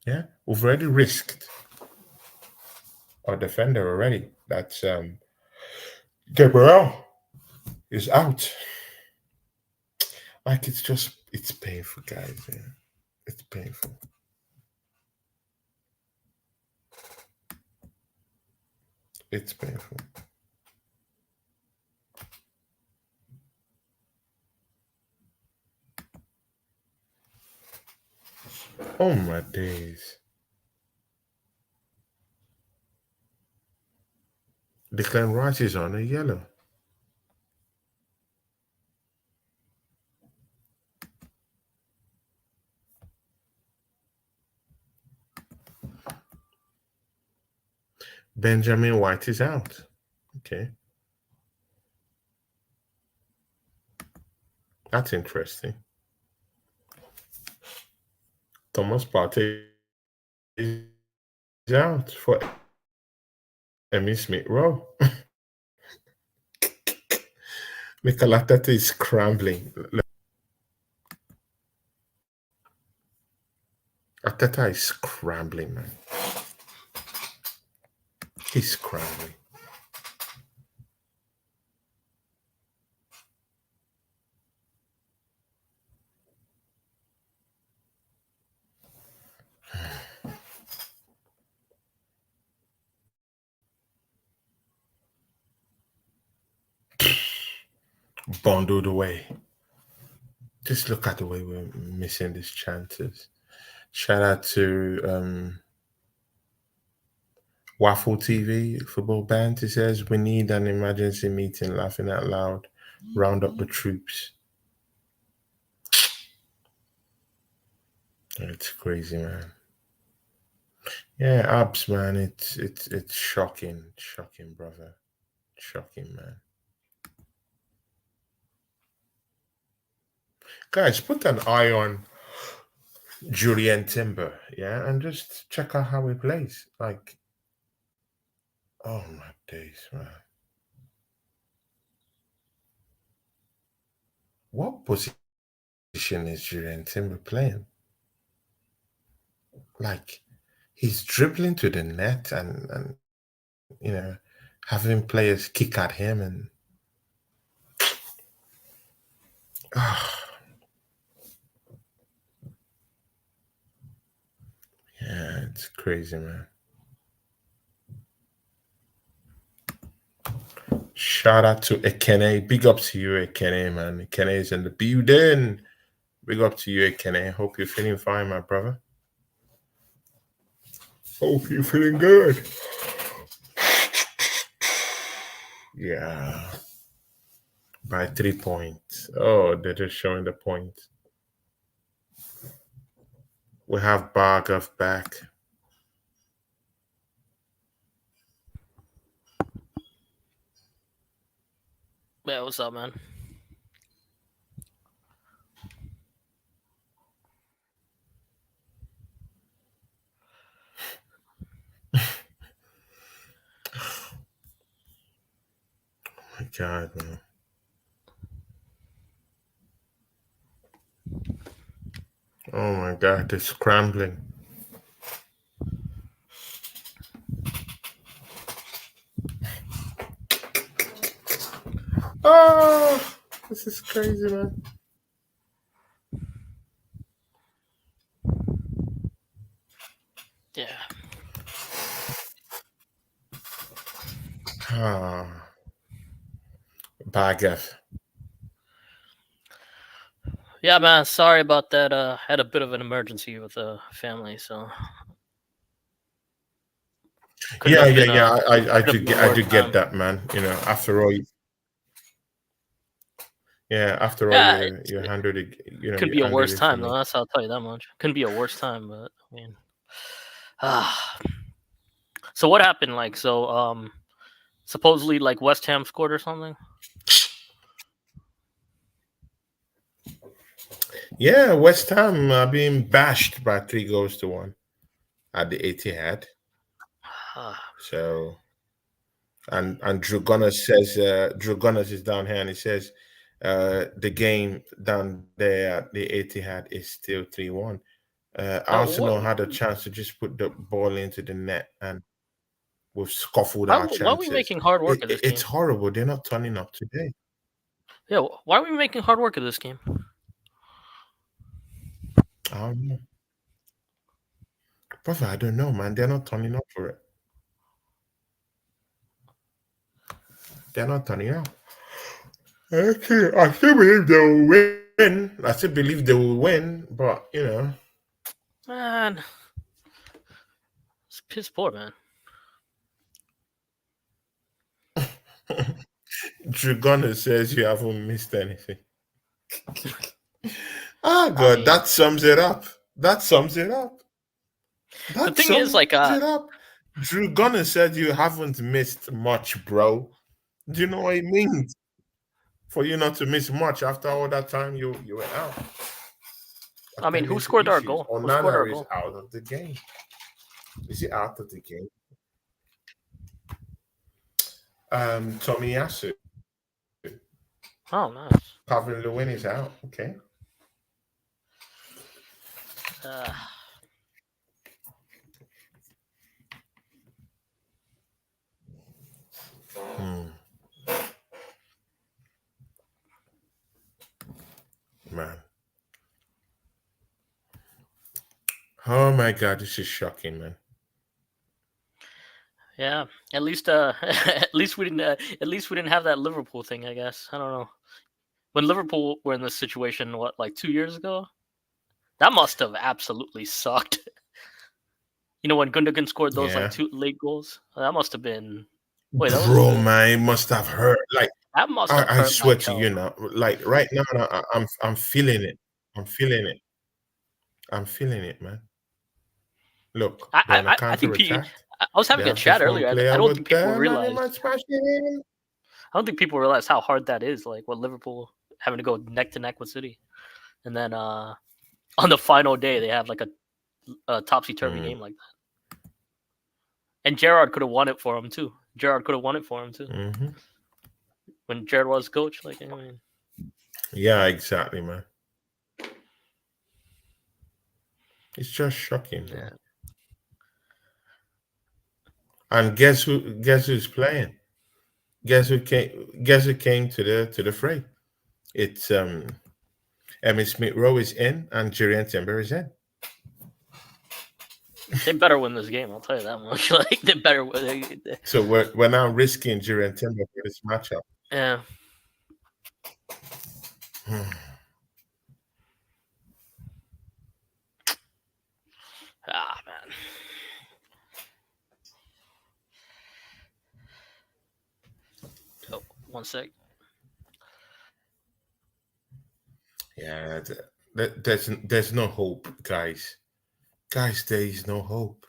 Yeah, we've already risked our defender already. That's Gabriel is out. Like, it's painful, guys. Yeah. It's painful. It's painful. Oh my days. Declan Rice is on a yellow. Benjamin White is out. Okay. That's interesting. Thomas Partey is out for Emmy Smith Rowe. Mikel Arteta is scrambling. Arteta is scrambling, man. He's scrambling. Bundled away. Just look at the way we're missing these chances. Shout out to Waffle TV football band. He says we need an emergency meeting. Laughing out loud. Round up the troops. It's crazy, man. Yeah, abs, man. It's shocking, shocking, brother. Shocking, man. Guys, put an eye on Julian Timber, yeah, and just check out how he plays. Like, oh my days, man. What position is Julian Timber playing? Like, he's dribbling to the net and having players kick at him and yeah, it's crazy, man. Shout out to Ekene. Big up to you, Ekene, man. Ekene is in the building. Big up to you, Ekene. Hope you're feeling fine, my brother. Hope you're feeling good. Yeah. By 3 points. Oh, they're just showing the point. We have Bargov back. Yeah, what's up, man? My God, man. Oh my God, they're scrambling. Oh, this is crazy, man. Yeah. Ah, Baguette. Yeah, man. Sorry about that. Had a bit of an emergency with the family, so couldn't Yeah, have yeah, been yeah. a I worse do get time. that, man. After all, yeah, after all, Yeah, you handled it. couldn't You be a handled worse it for time though. me. That's I'll tell you that much. Couldn't be a worse time, but I mean, ah. So what happened? Like, supposedly like West Ham scored or something. Yeah, West Ham being bashed by 3 goals to 1 at the Etihad. Ah, So and Drew Gunners says Drew Gunners is down here and he says the game down there at the Etihad is still 3-1. what? Arsenal had a chance to just put the ball into the net and we've scuffled our Why are we chances. making hard work of this It's game? horrible. They're not turning up today. Yeah, why are we making hard work of this game? I don't know. Brother, I don't know, man. They're not turning up for it. They're not turning up. I still believe they will win. I still believe they will win, but Man, it's piss poor, man. Dragona says you haven't missed anything. Ah, I God, mean, that sums it up. That sums it up. the That thing is, sums like, it up. Drew Gunner said you haven't missed much, bro. Do you know what it means for you not to miss much after all that time you were out? who Attending to scored our issues. goal? Who scored our Onana is goal? out of the game. Is he out of the game? Tomiyasu. Oh, nice. Calvin Lewin is out. Okay. Uh, Hmm, man. Oh my God, this is shocking, man. yeah. At least, at least we didn't have that Liverpool thing. I guess I don't know. When Liverpool were in this situation, what, like 2 years ago? That must have absolutely sucked. When Gundogan scored those like Yeah. two late goals, that must have been. Wait, that was Bro, man, it must have hurt. Like that must have I hurt swear like to hell. you now, like right now, I'm feeling it. I'm feeling it. I'm feeling it, man. Look, they're on a I counter think attack. I was They having a have chat this one earlier. I player don't think with people them, and they realize. might smash it in. I don't think people realize how hard that is. Like what Liverpool having to go neck to neck with City, and then on the final day they have like a topsy turvy Mm, game like that. And Gerrard could have won it for him too. Gerrard could have won it for him too hmm when Gerrard was coach. Like, I mean, Yeah, exactly, man. It's just shocking, bro. yeah. And guess who? Guess who's playing? Guess who came? Guess who came to the fray? It's Emmy Smith Rowe is in, and Jurian Timber is in. They better win this game. I'll tell you that much. Like they better. So we're now risking Jurian Timber for this matchup. Yeah. Ah, man. Oh, one sec. Yeah, there's no hope, guys. Guys, there is no hope.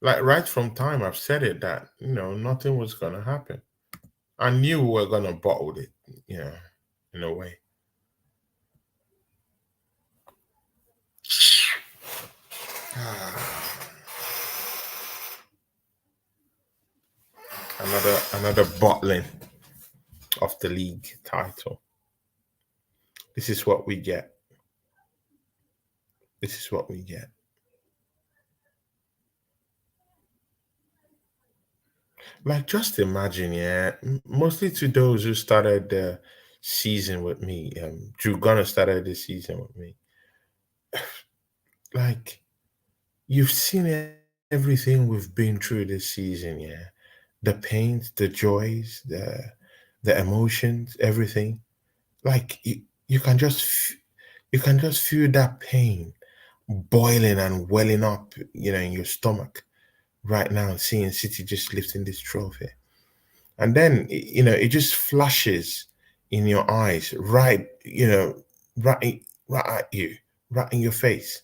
Like right from time I've said it that nothing was gonna happen. I knew we were gonna bottle it, you know, in a way. Another bottling of the league title. This is what we get. This is what we get. Like, just imagine, yeah. Mostly to those who started the season with me. Drew Gunner started the season with me. Like, you've seen everything we've been through this season, yeah. The pains, the joys, the emotions, everything. Like, you can just feel that pain boiling and welling up, in your stomach right now, seeing City just lifting this trophy. And then it just flashes in your eyes, right, right at you, right in your face,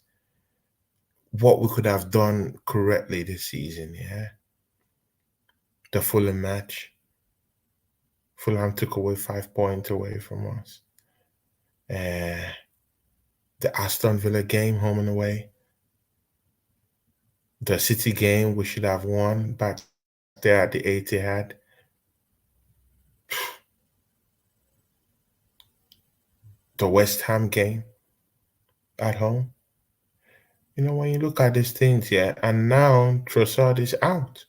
what we could have done correctly this season. Yeah, the Fulham match. Fulham took away 5 points away from us. uh, the Aston Villa game, home and away. The City game, we should have won back there at the Etihad. The West Ham game at home. When you look at these things, yeah, and now Trossard is out.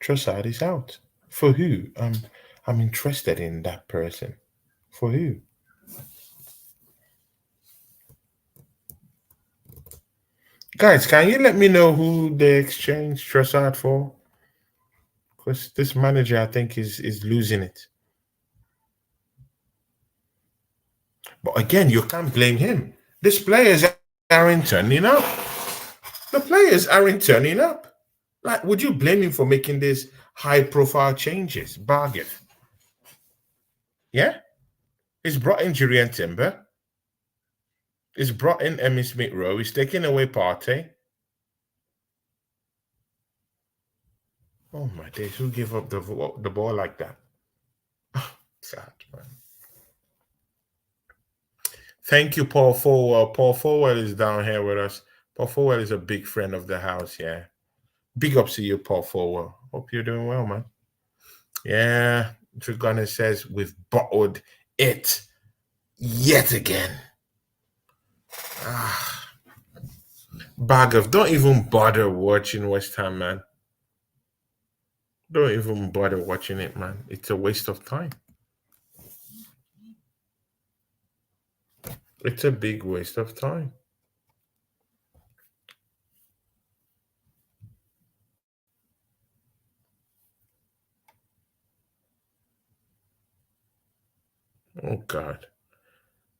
Trossard is out. For who? I'm interested in that person. For who? Guys, can you let me know who they exchanged Trossard for? Because this manager, I think, is losing it. But again, you can't blame him. These players aren't turning up. The players aren't turning up. Like, would you blame him for making these high-profile changes? Bargain. Yeah? He's brought in Jurien Timber. He's brought in Emmy Smith Rowe. He's taking away Partey. Oh my days, who gave up the ball like that? Sad, man. Thank you, Paul Forwell. Paul Forwell is down here with us. Paul Forwell is a big friend of the house, yeah. Big ups to you, Paul Forwell. Hope you're doing well, man. Yeah, Dragona says we've bottled it yet again. Ah, bag of, don't even bother watching West Ham, man. Don't even bother watching it, man. It's a waste of time. It's a big waste of time. Oh God.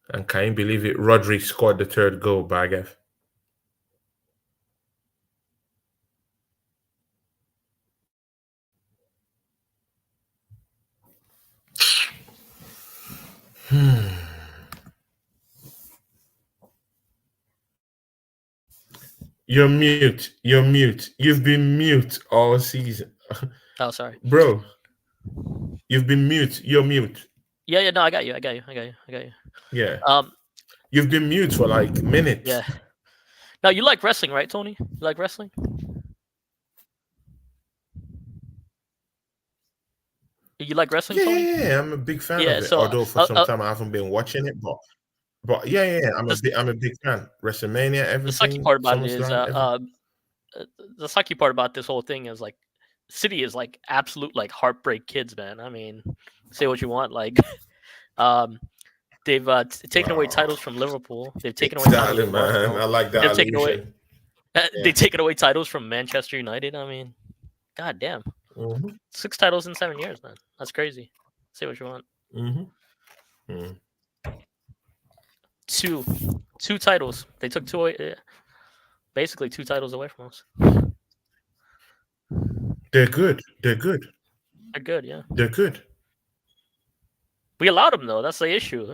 And can you believe it? Rodri scored the third goal, Bagev. You're mute. You're mute. You've been mute all season. Oh, sorry. Bro, you've been mute. You're mute. Yeah, yeah. No, I got you. I got you. I got you. I got you. Yeah. Um, You've been mute for like minutes. yeah. Now you like wrestling, right, Tony? You like wrestling? You like wrestling, Yeah, Tony? yeah, yeah. I'm a big fan Yeah. of it. So, Although for some time I haven't been watching it, but yeah, yeah, yeah. this I'm a big fan. WrestleMania, the sucky everything, part about it is, SummerSlam, everything. the sucky part about this whole thing is like, City is like absolute like heartbreak kids, man. I mean, say what you want, like, um, they've taken away Wow. titles from Liverpool. They've taken away titles Exactly, from man. Arsenal. I like They've that taken away illusion. Yeah. they've taken away titles from Manchester United. I mean, god damn, Hmm. 6 titles in 7 years, man. That's crazy. Say what you want. Hmm. Hmm. Two, two titles. They took two away, basically 2 titles away from us. They're good. They're good. They're good, yeah. They're good. We allowed them though. That's the issue.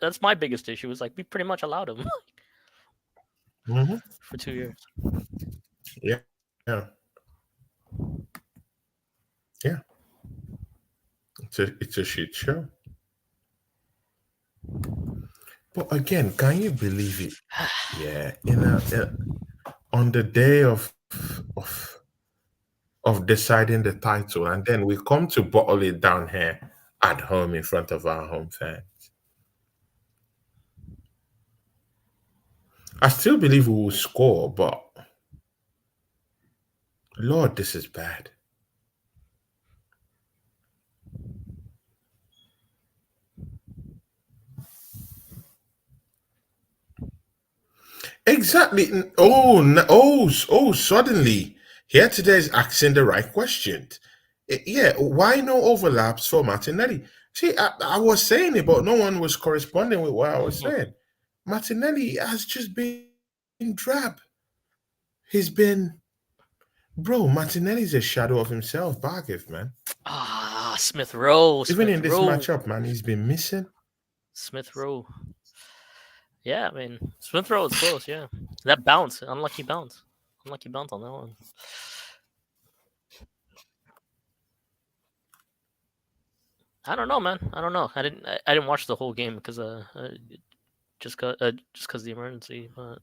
That's my biggest issue. Is like we pretty much allowed them Hmm. for 2 years. Yeah. Yeah. It's a shit show. But again, can you believe it? Yeah. On the day of deciding the title, and then we come to bottle it down here at home in front of our home fans. I still believe we will score, but Lord, this is bad. Exactly. Oh, suddenly. Here today is asking the right question. Yeah, why no overlaps for Martinelli? See, I was saying it, but no one was corresponding with what I was saying. Martinelli has just been drab. He's been, bro, Martinelli's a shadow of himself, Bargiv, man. Smith Rowe, Even Smith in this Rowe, matchup, man, he's been missing. Smith Rowe. Yeah, I mean Smith Rowe is close. Yeah, that bounce, unlucky bounce on that one. I don't know, man. I don't know. I didn't watch the whole game because just cause the emergency. But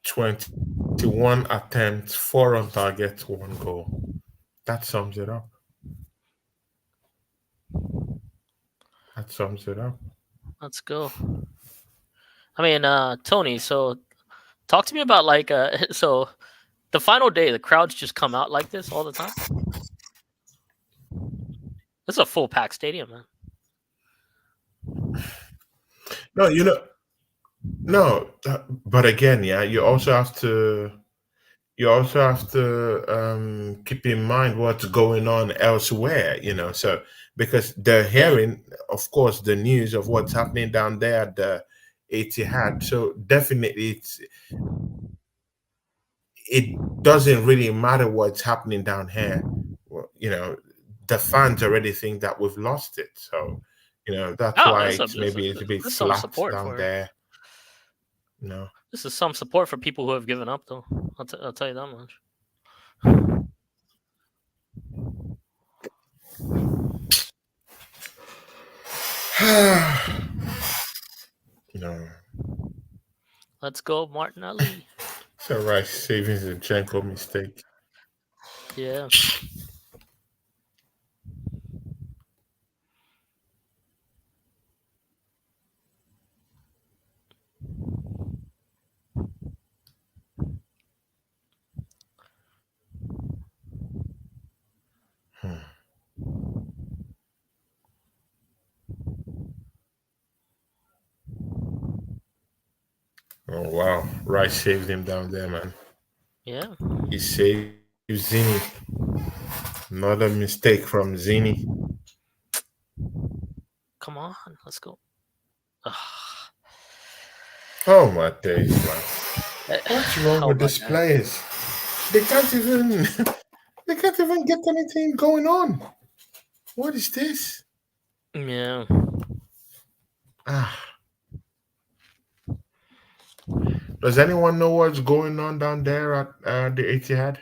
21 attempts, 4 on target, 1 goal. That sums it up. That sums it up. let's go. I mean, Tony. So talk to me about like so the final day. The crowds just come out like this all the time. This is a full pack stadium, man. No, no, but again, yeah, you also have to keep in mind what's going on elsewhere, so because they're Yeah. hearing, of course, the news of what's happening down there at the Etihad. So definitely it doesn't really matter what's happening down here. Well, the fans already think that we've lost it. So, that's Oh, why it's maybe it's a bit there's some flat support down for. there, you know. This is some support for people who have given up, though. I'll tell you that much. No, Let's go, Martinelli. it's a right savings and Jenko mistake. Yeah. Hmm. Oh wow, Rice saved him down there, man. Yeah. He saved Zini. Another mistake from Zini. Come on. Let's go. Ugh. Oh my days, man. What's wrong Oh with my these god. players? They can't even they can't even get anything going on. What is this? Yeah. Ah, does anyone know what's going on down there at the Etihad?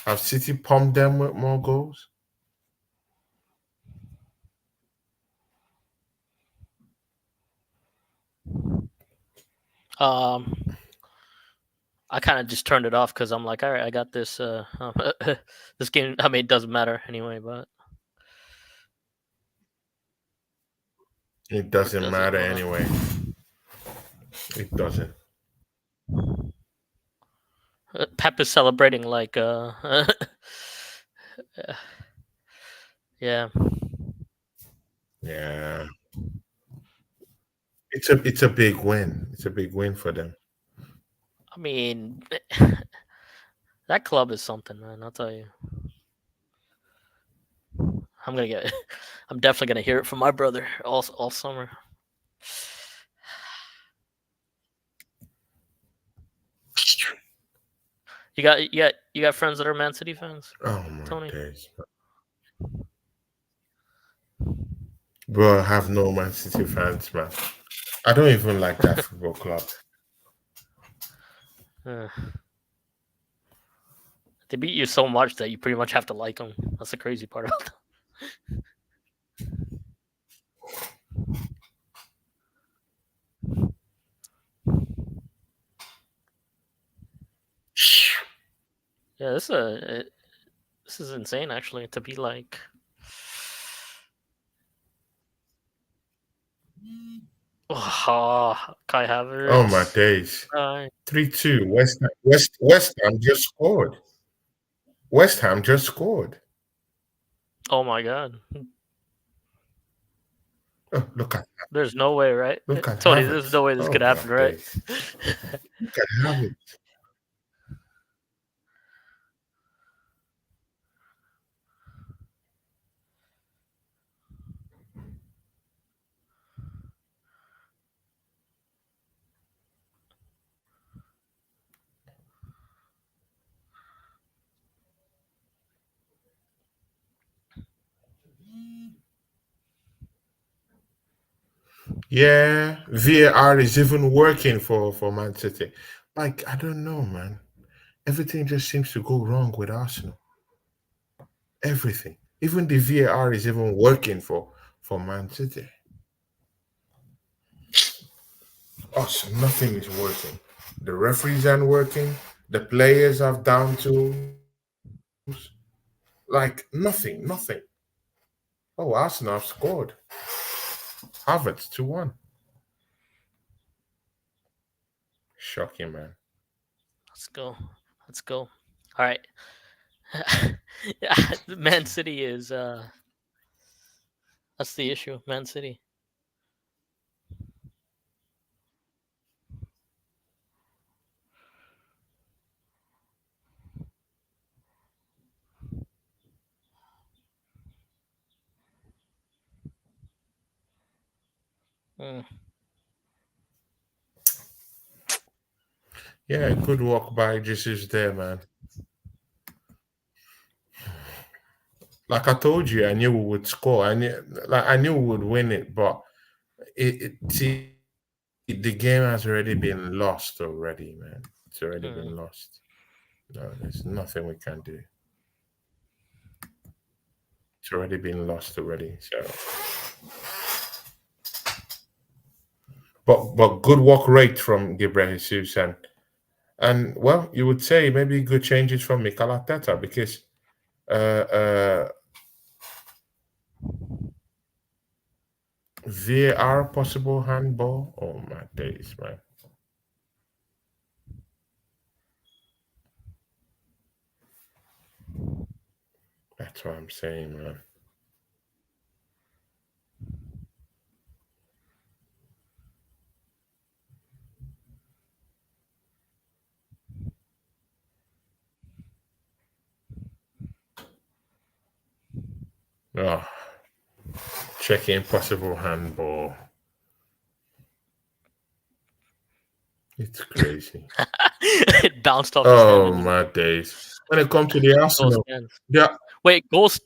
Have City pumped them with more goals? Um. I kind of just turned it off because I'm like, all right, I got this. This game. I mean, it doesn't matter anyway. But It or doesn't does it? matter Hold on. anyway. It doesn't. Pep is celebrating like yeah. Yeah. It's a big win. It's a big win for them. I mean, that club is something, man. I'll tell you. I'm gonna get. I'm definitely gonna hear it from my brother all summer. You got friends that are Man City fans, Oh my Tony? days. Bro, I have no Man City fans, man. I don't even like that football club. Uh, they beat you so much that you pretty much have to like them. That's the crazy part about them. Yeah, this is insane actually to be like Kai Oh my Havertz. days. Uh, 3-2. West Ham just scored. West Ham just scored. oh my god. Oh, There's no way, right? look at Tony, there's Havertz. no way this Oh could my happen, right? days. Look at Havertz. Yeah, VAR is even working for Man City. Like, I don't know, man. Everything just seems to go wrong with Arsenal. Everything. Even the VAR is even working for Man City. Us, nothing is working. The referees aren't working. The players have down tools. Like nothing. Oh, Arsenal have scored. Havertz 2-1. Shocking, man. Let's go. Let's go. All right. Yeah, Man City is that's the issue. Man City. Mm. Yeah, good walk by Jesus there, man. Like I told you, I knew we would score. I knew we would win it, but see, the game has already been lost already, man. It's already been Mm. lost. No, there's nothing we can do. It's already been lost already. So, but good work rate from Gabriel Jesus and well, you would say maybe good changes from Mikel Arteta because uh VAR possible handball. Oh my days, man. That's what I'm saying, man. Oh, checking possible handball. It's crazy. It bounced off his hand Oh and just my days. When it comes to the goal Arsenal, stands. yeah. Wait, goals.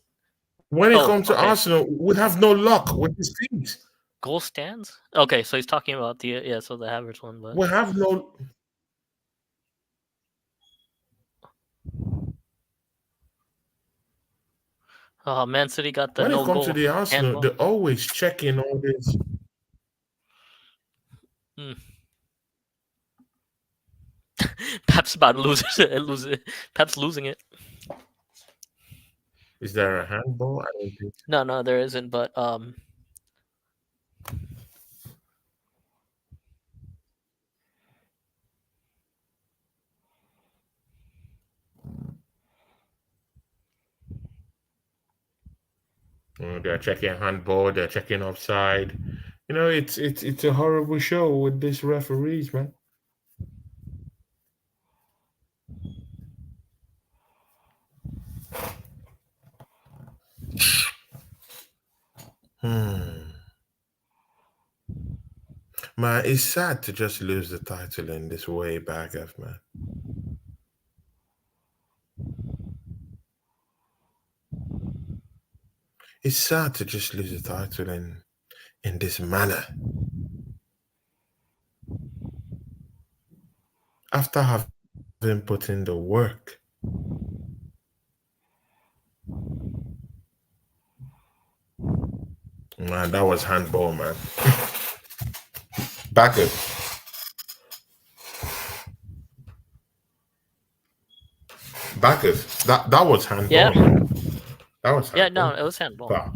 When it Oh, comes to okay. Arsenal, we have no luck with these teams. Goal stands. Okay, so he's talking about the yeah, so the Havertz one, but We have no. Man City got the When it no comes to goal the Arsenal, handball. they're always checking all this. Mm. Pep's about to lose it. Lose it. Pep's losing it. Is there a handball? I don't think. No, no, there isn't. But They're checking handball. They're checking offside. You know, it's a horrible show with these referees, man. Hmm. Man, it's sad to just lose the title in this way back of man. It's sad to just lose the title in this manner after having put in the work. Man, that was handball, man. Backers, backers. That was yeah, handball, man. That was yeah, no, handball. it was handball. But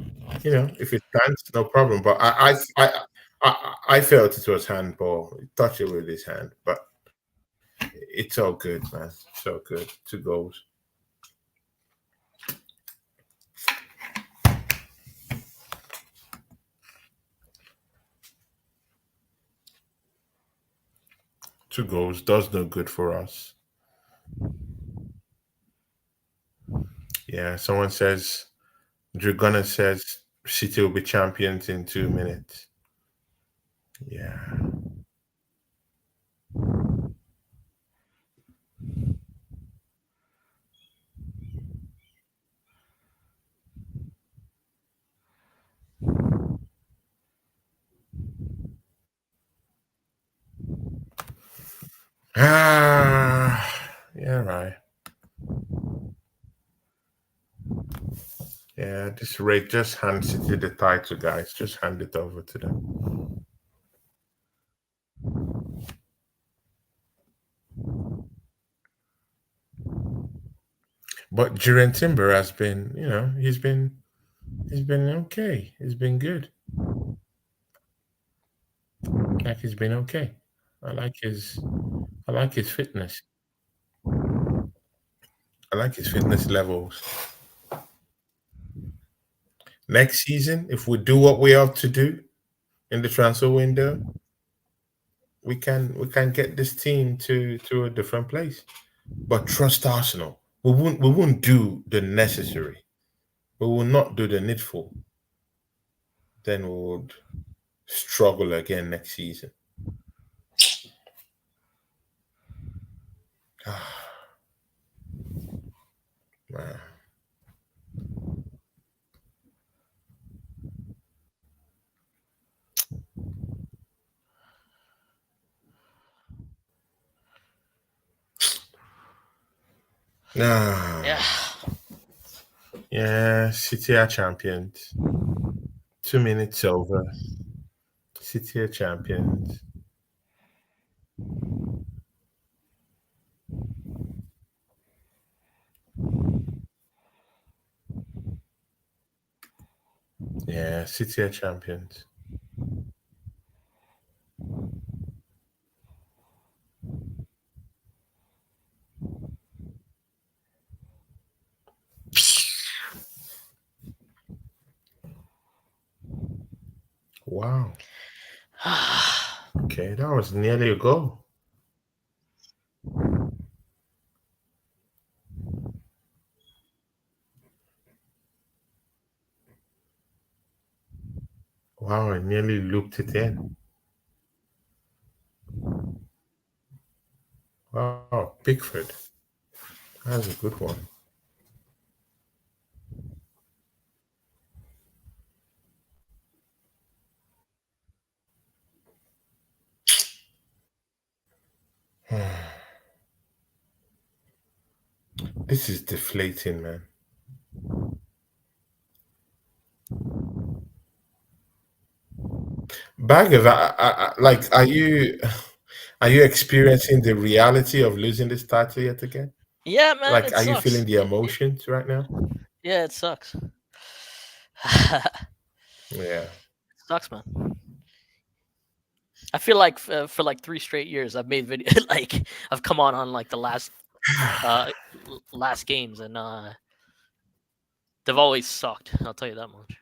if it stands, no problem. But I felt it was handball. He touched it with his hand, but it's all good, man. So good. 2 goals. Two goals does no good for us. Yeah, someone says, Drew Gunner says City will be champions in 2 minutes. Yeah. Ah, yeah, right. Yeah, this rate just hand City the title, guys. Just hand it over to them. But Jiren Timber has been, he's been okay. He's been good. Like he's been okay. I like his I like his fitness. I like his fitness levels. Next season, if we do what we have to do in the transfer window, we can get this team to a different place. But trust Arsenal. We won't do the necessary. We will not do the needful. Then we would struggle again next season. Man. Yeah. Ah, yeah, City are champions. 2 minutes over. City are champions. Yeah, City are champions. Wow. Okay, that was nearly a goal. Wow, I nearly looped it in. Wow, Pickford. That's a good one. This is deflating, man. Baggers, like, are you experiencing the reality of losing this title yet again? Yeah, man, Like, it are you sucks. feeling the emotions right now? Yeah, it sucks. Yeah. Sucks, man. I feel like for like 3 straight years, I've made video like I've come on like the last games, and they've always sucked. I'll tell you that much.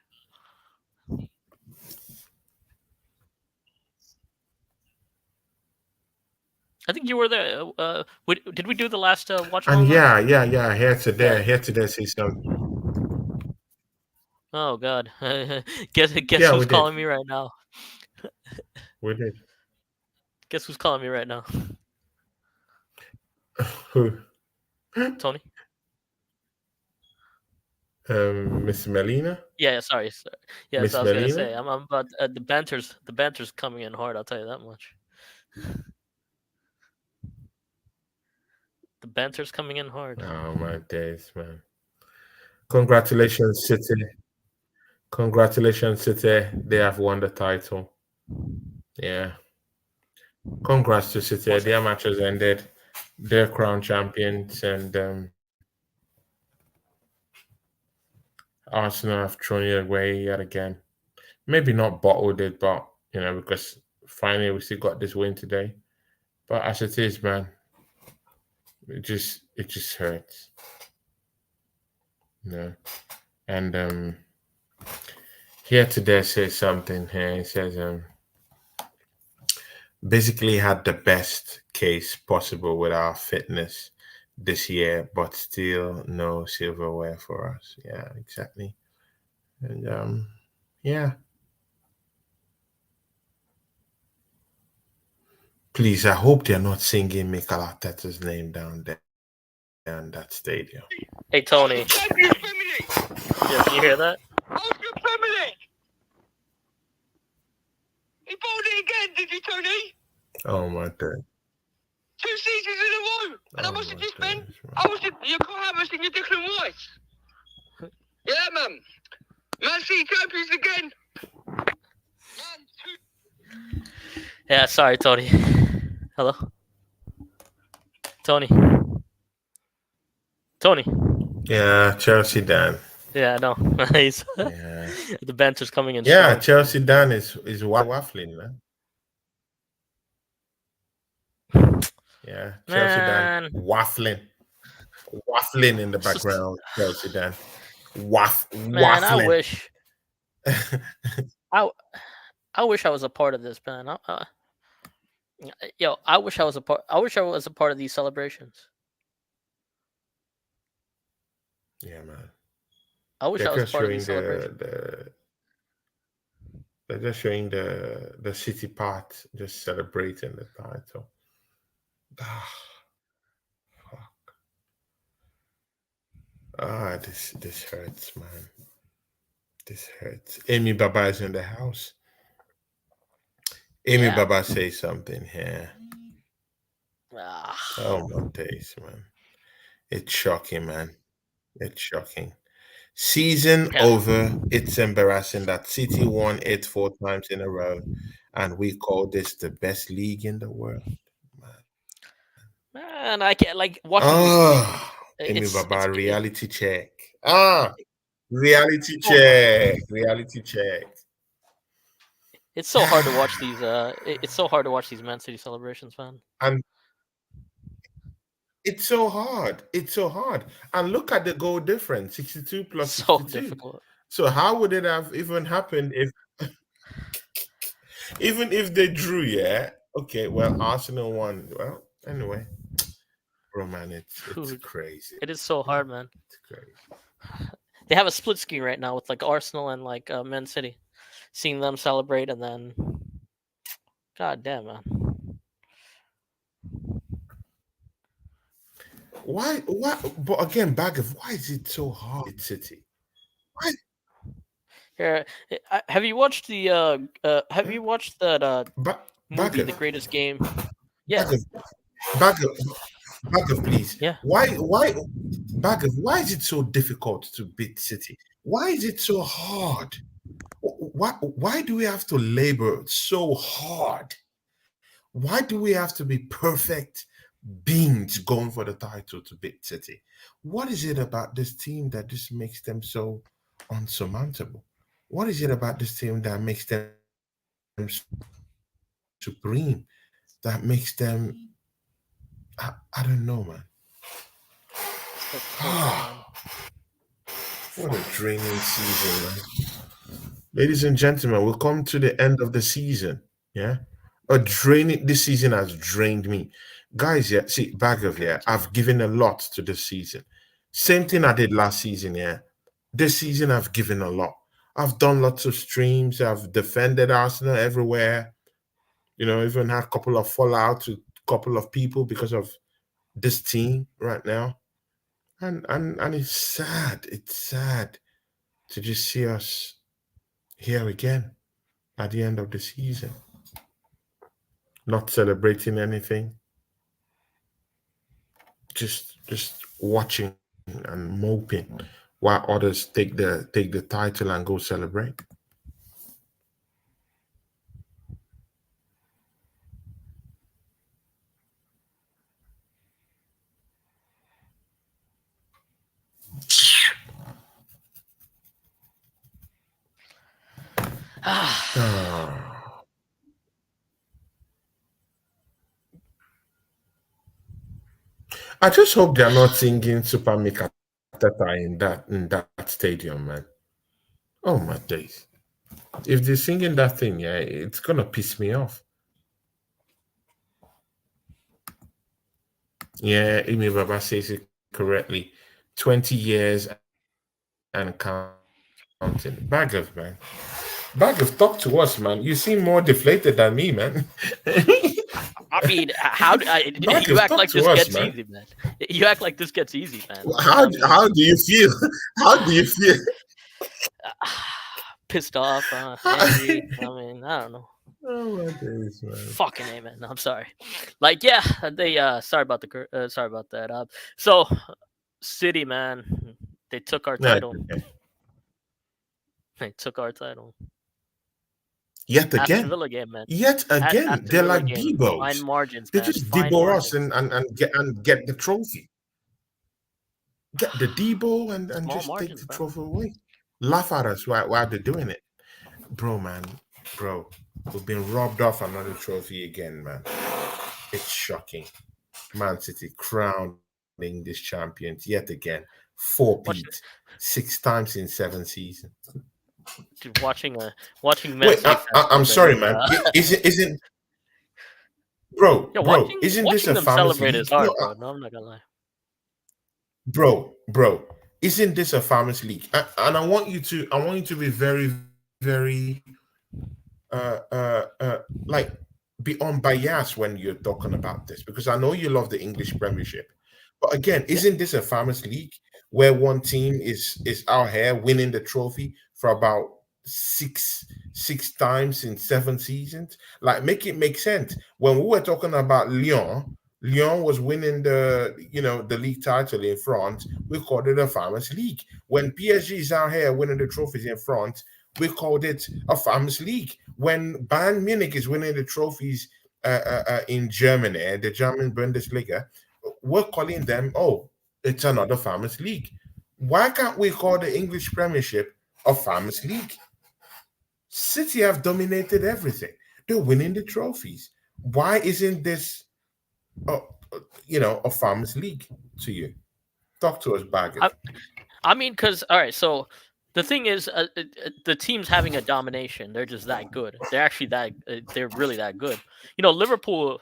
I think you were there. Did we do the last watch And along on? yeah. Yeah. Here today, say something. Oh God. Guess Yeah, who's we did. calling me right now? We did. Guess who's calling me right now? Who? Tony. Miss Melina? Yeah. Sorry. Yeah. So Miss I was gonna Melina? say I'm about the banter's coming in hard. I'll tell you that much. The banter's coming in hard. Oh, my days, man. Congratulations, City. Congratulations, City. They have won the title. Yeah. Congrats to City. Once. Their match has ended. They're crown champions, and Arsenal have thrown it away yet again. Maybe not bottled it, but because finally we still got this win today. But as it is, man, it just hurts, you know. And here today says something here. It says basically had the best case possible with our fitness this year, but still no silverware for us. Yeah, exactly. And yeah. Please, I hope they're not singing Mikel Arteta's name down there in that stadium. Hey Tony, Champions Premier League! yeah, can you hear that? Oscar Premier League! He bowled it again, did you, Tony? Oh my god. 2 seasons in a row! And I Oh must have my just been. goodness, man. I was in your Cole Hammers in your Declan Rice. Yeah, man. Mancity champions again. 1, 2. Yeah, sorry, Tony. Hello, Tony. Tony. Yeah, Chelsea Dan. Yeah, I know. He's Yeah. the bench is coming in Yeah, strong. Chelsea Dan is waffling, man. Yeah, Chelsea Dan Man, waffling. Waffling in the background, Chelsea Dan. man, I Waffling. wish I I wish I was a part of this, man. Yo, I wish I was a part. I wish I was a part of these celebrations. Yeah, man. I wish They're I was a just part of showing these celebrations. they're just showing the city part, just celebrating the title. Ah, this hurts, man. This hurts. Amy Baba is in the house. Amy Yeah. Baba say something here. Ah, Oh my days, man. It's shocking, man. It's shocking. Season yeah. over. It's embarrassing that City won it 4 times in a row, and we call this the best league in the world. Man. Man, I can't like watching these. Amy Baba, It's reality check. Ah, reality so check. Reality check. it's so hard to watch these. It's so hard to watch these Man City celebrations, man. And it's so hard. It's so hard. And look at the goal difference 62 plus So 62. difficult. So, how would it have even happened if, even if they drew? Yeah. Okay. Well, Arsenal won. Well, anyway, bro, man, it's Dude, crazy, it is so man. hard, man. It's crazy. They have a split screen right now with like Arsenal and like Man City. Seeing them celebrate and then, god damn, man. Why? Why? But again, back of why is it so hard? It's City. Why? Here, have you watched the have you watched that Back movie, The of, Greatest Game? back Yeah, of, back of, back of, please. yeah. Why? Back of, why is it so difficult to beat City? Why is it so hard? Why do we have to labor so hard? Why do we have to be perfect beings going for the title to beat City? What is it about this team that just makes them so unsurmountable? What is it about this team that makes them supreme? That makes them, I don't know, man. It's the culture, Ah, man. what a draining season, man. Ladies and gentlemen, we'll come to the end of the season. Yeah. A draining this season has drained me. Guys, yeah, see, back of yeah, I've given a lot to this season. Same thing I did last season, yeah. This season I've given a lot. I've done lots of streams, I've defended Arsenal everywhere, even had a couple of fallouts with a couple of people because of this team right now. And it's sad. It's sad to just see us here again at the end of the season, not celebrating anything, just watching and moping while others take the title and go celebrate. Ah, Ah. I just hope they're not singing Super Mikatata in that stadium, man. Oh my days! If they're singing that thing, yeah, it's gonna piss me off. Yeah, Imi Baba says it correctly. 20 years and counting. Bag of man. Bag of talk to us, man. You seem more deflated than me, man. I mean, Bag of you talk act to like us, this man. gets easy, man. You act like this gets easy, man. How I how mean, do you feel? How do you feel? pissed off, angry. I mean, I don't know. Oh my days, man. Fucking a, man. I'm sorry. Like, yeah, they sorry about sorry about that. So City, man, they took our No, it's title. okay. They took our title. Yet Aston again, Villa game, man. yet again, Aston they're Villa like game. Fine Debos. margins, They man. just Fine Debo us margins. and get the trophy. Get the Debo and Small just take margins, the bro. trophy away. Laugh at us while they're doing it. Bro, man, bro, we've been robbed off another trophy again, man. It's shocking. Man City crowning this champions yet again. Four-peat. Watching, 6 times in 7 seasons. dude, watching Man Wait, City fans I'm celebrate sorry, is man. Isn't bro, yeah, bro? Isn't this watching a them farmers celebrate is league? No, hard, bro. No, I'm not gonna lie. bro, isn't this a farmers league? And I want you to be very, very like be unbiased when you're talking about this because I know you love the English Premiership, but again, Yeah, isn't this a farmers league where one team is out here winning the trophy for about six times in 7 seasons? Like, make it make sense. When we were talking about Lyon was winning the league title in France. We called it a farmers league. When PSG is out here winning the trophies in France, we called it a farmers league. When Bayern Munich is winning the trophies in Germany, the German Bundesliga, we're calling them, oh, it's another farmers league. Why can't we call the English Premiership a farmers league? City have dominated everything. They're winning the trophies. Why isn't this, uh, a farmers league to you? Talk to us, Baggett. I, I mean, because all right, so the thing is, the teams having a domination, they're just that good. They're actually they're really that good. You know, Liverpool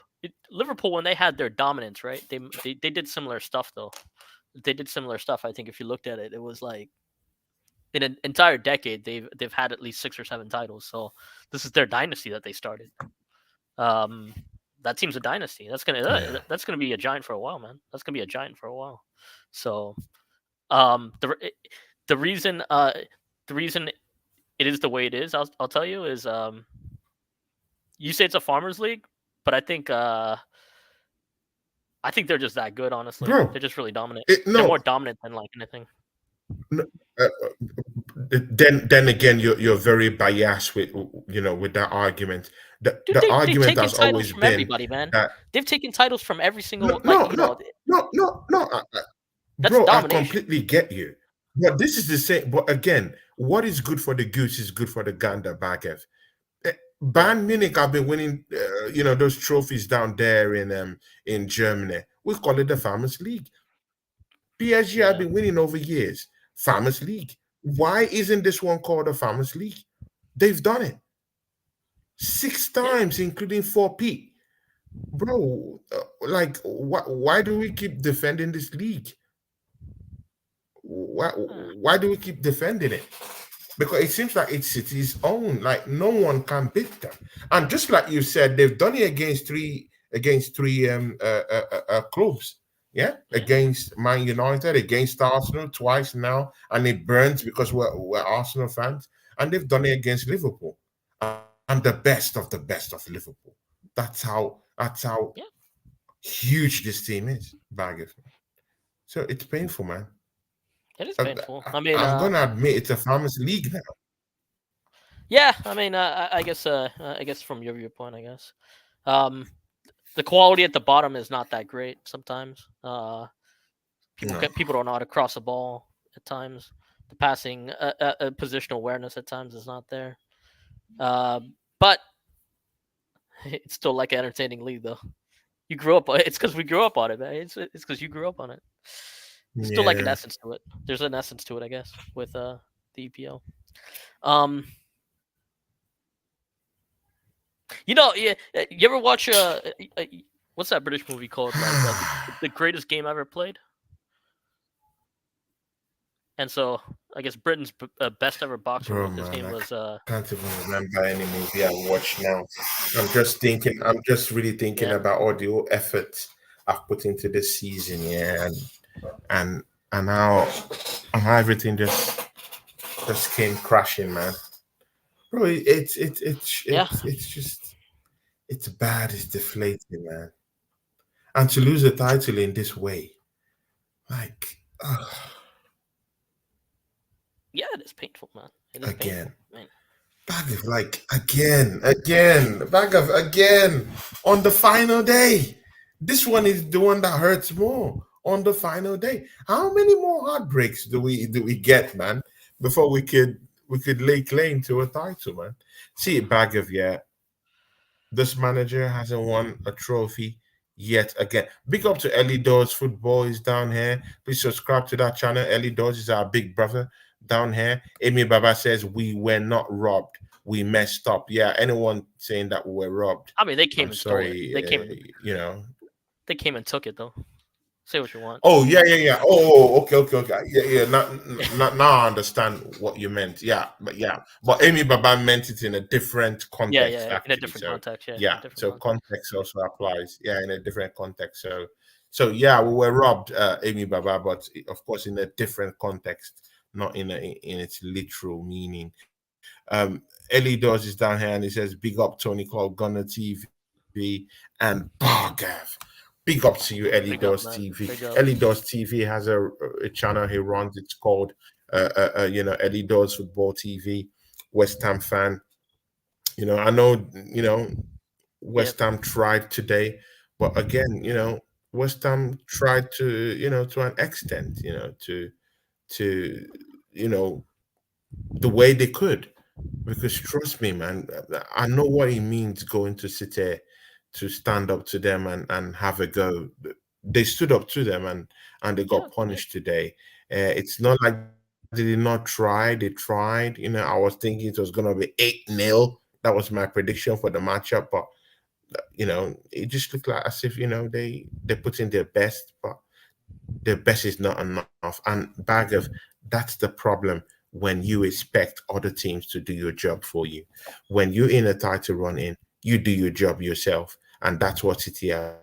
when they had their dominance, right? They did similar stuff though. They did similar stuff. I think if you looked at it, it was like in an entire decade they've had at least 6 or 7 titles. So this is their dynasty that they started. Um, that team's a dynasty. Yeah. That's gonna be a giant for a while, man. That's gonna be a giant for a while. So the the reason the reason it is the way it is, I'll tell you, is you say it's a farmers league, but I think they're just that good. Honestly, Bro, they're just really dominant. They're more no, dominant than like anything. no then again you're very biased with that argument. Dude, The they've argument taken has titles always from been everybody, man. that They've taken titles from every no single no no no, that's bro, I domination. completely get you, but this is the same. But again, what is good for the goose is good for the gander, Bakev. Yeah, Bayern Munich have been winning those trophies down there in Germany. We call it the farmers league. PSG have yeah, been winning over years. Farmers League. Why isn't this one called a Farmers League? They've done it six yeah. times, including 4P. Bro, like, why do we keep defending this league? Huh. Why do we keep defending it? Because it seems like it's City's own. Like, no one can beat them. And just like you said, they've done it against three clubs. Yeah, Yeah, against Man United, against Arsenal twice now, and it burns because we're Arsenal fans. And they've done it against Liverpool. And the best of the best of Liverpool. That's how yeah. huge this team is, Baggett. So it's painful, man. It is I, painful. I mean, I'm gonna admit it's a farmers league now. yeah. I mean, I guess from your viewpoint, I guess, um, the quality at the bottom is not that great sometimes. No. People don't know how to cross a ball at times. The passing, positional awareness at times is not there. Uh, but it's still like an entertaining league, though. You grew up. It's because we grew up on it, man. It's because you grew up on it. There's still like an Yeah, essence to it. There's an essence to it, I guess, with the EPL. Um, yeah. You ever watch uh, what's that British movie called? Like the greatest game ever played. And so I guess Britain's best ever boxer. bro, His man, name I was can't even remember any movie I watched now. I'm just thinking. I'm just really thinking yeah. about all the whole effort I've put into this season, yeah, and and how and how everything just came crashing, man. Bro, Yeah. it's just it's bad. It's deflating, man. And to lose the title in this way, like Yeah, it is painful, man. It is painful. again, I mean, bag of like again, bag of again on the final day. This one is the one that hurts more on the final day. How many more heartbreaks do we get, man, before we could lay claim to a title, man? See, bag of yeah. This manager hasn't won a trophy yet again. Big up to Ellie Dawes Football is down here. Please subscribe to that channel. Ellie Dawes is our big brother down here. Amy Baba says we were not robbed. We messed up. Yeah, anyone saying that we were robbed, I mean, they came I'm and stole it. sorry. They came and took it though. Say what you want. Oh yeah. Okay. Yeah. Now I understand what you meant. But Amy Baba meant it in a different context, Yeah, in a actually. different So context. Yeah, in a yeah, different so context. context also applies. Yeah, in a different context. So yeah, we were robbed, Amy Baba, but of course in a different context, not in its literal meaning. Ellie Dawes is down here and he says, "Big up Tony called Gunner TV and Bargav." Big up to you, Ellie Dawes Big up, man. TV. Big Ellie up. Dawes TV has a channel he runs. It's called, Ellie Dawes Football TV. West Ham fan. I know. Yep. West Ham tried today, but again, West Ham tried to an extent, to you know, the way they could. Because trust me, man, I know what it means going to City to stand up to them and have a go. They stood up to them and they Yeah. got punished today. It's not like they did not try. They tried. I was thinking it was going to be 8-0. That was my prediction for the matchup. But it just looked like as if they put in their best, but their best is not enough. And bag of that's the problem when you expect other teams to do your job for you. When you're in a title run in, you do your job yourself, and that's what City have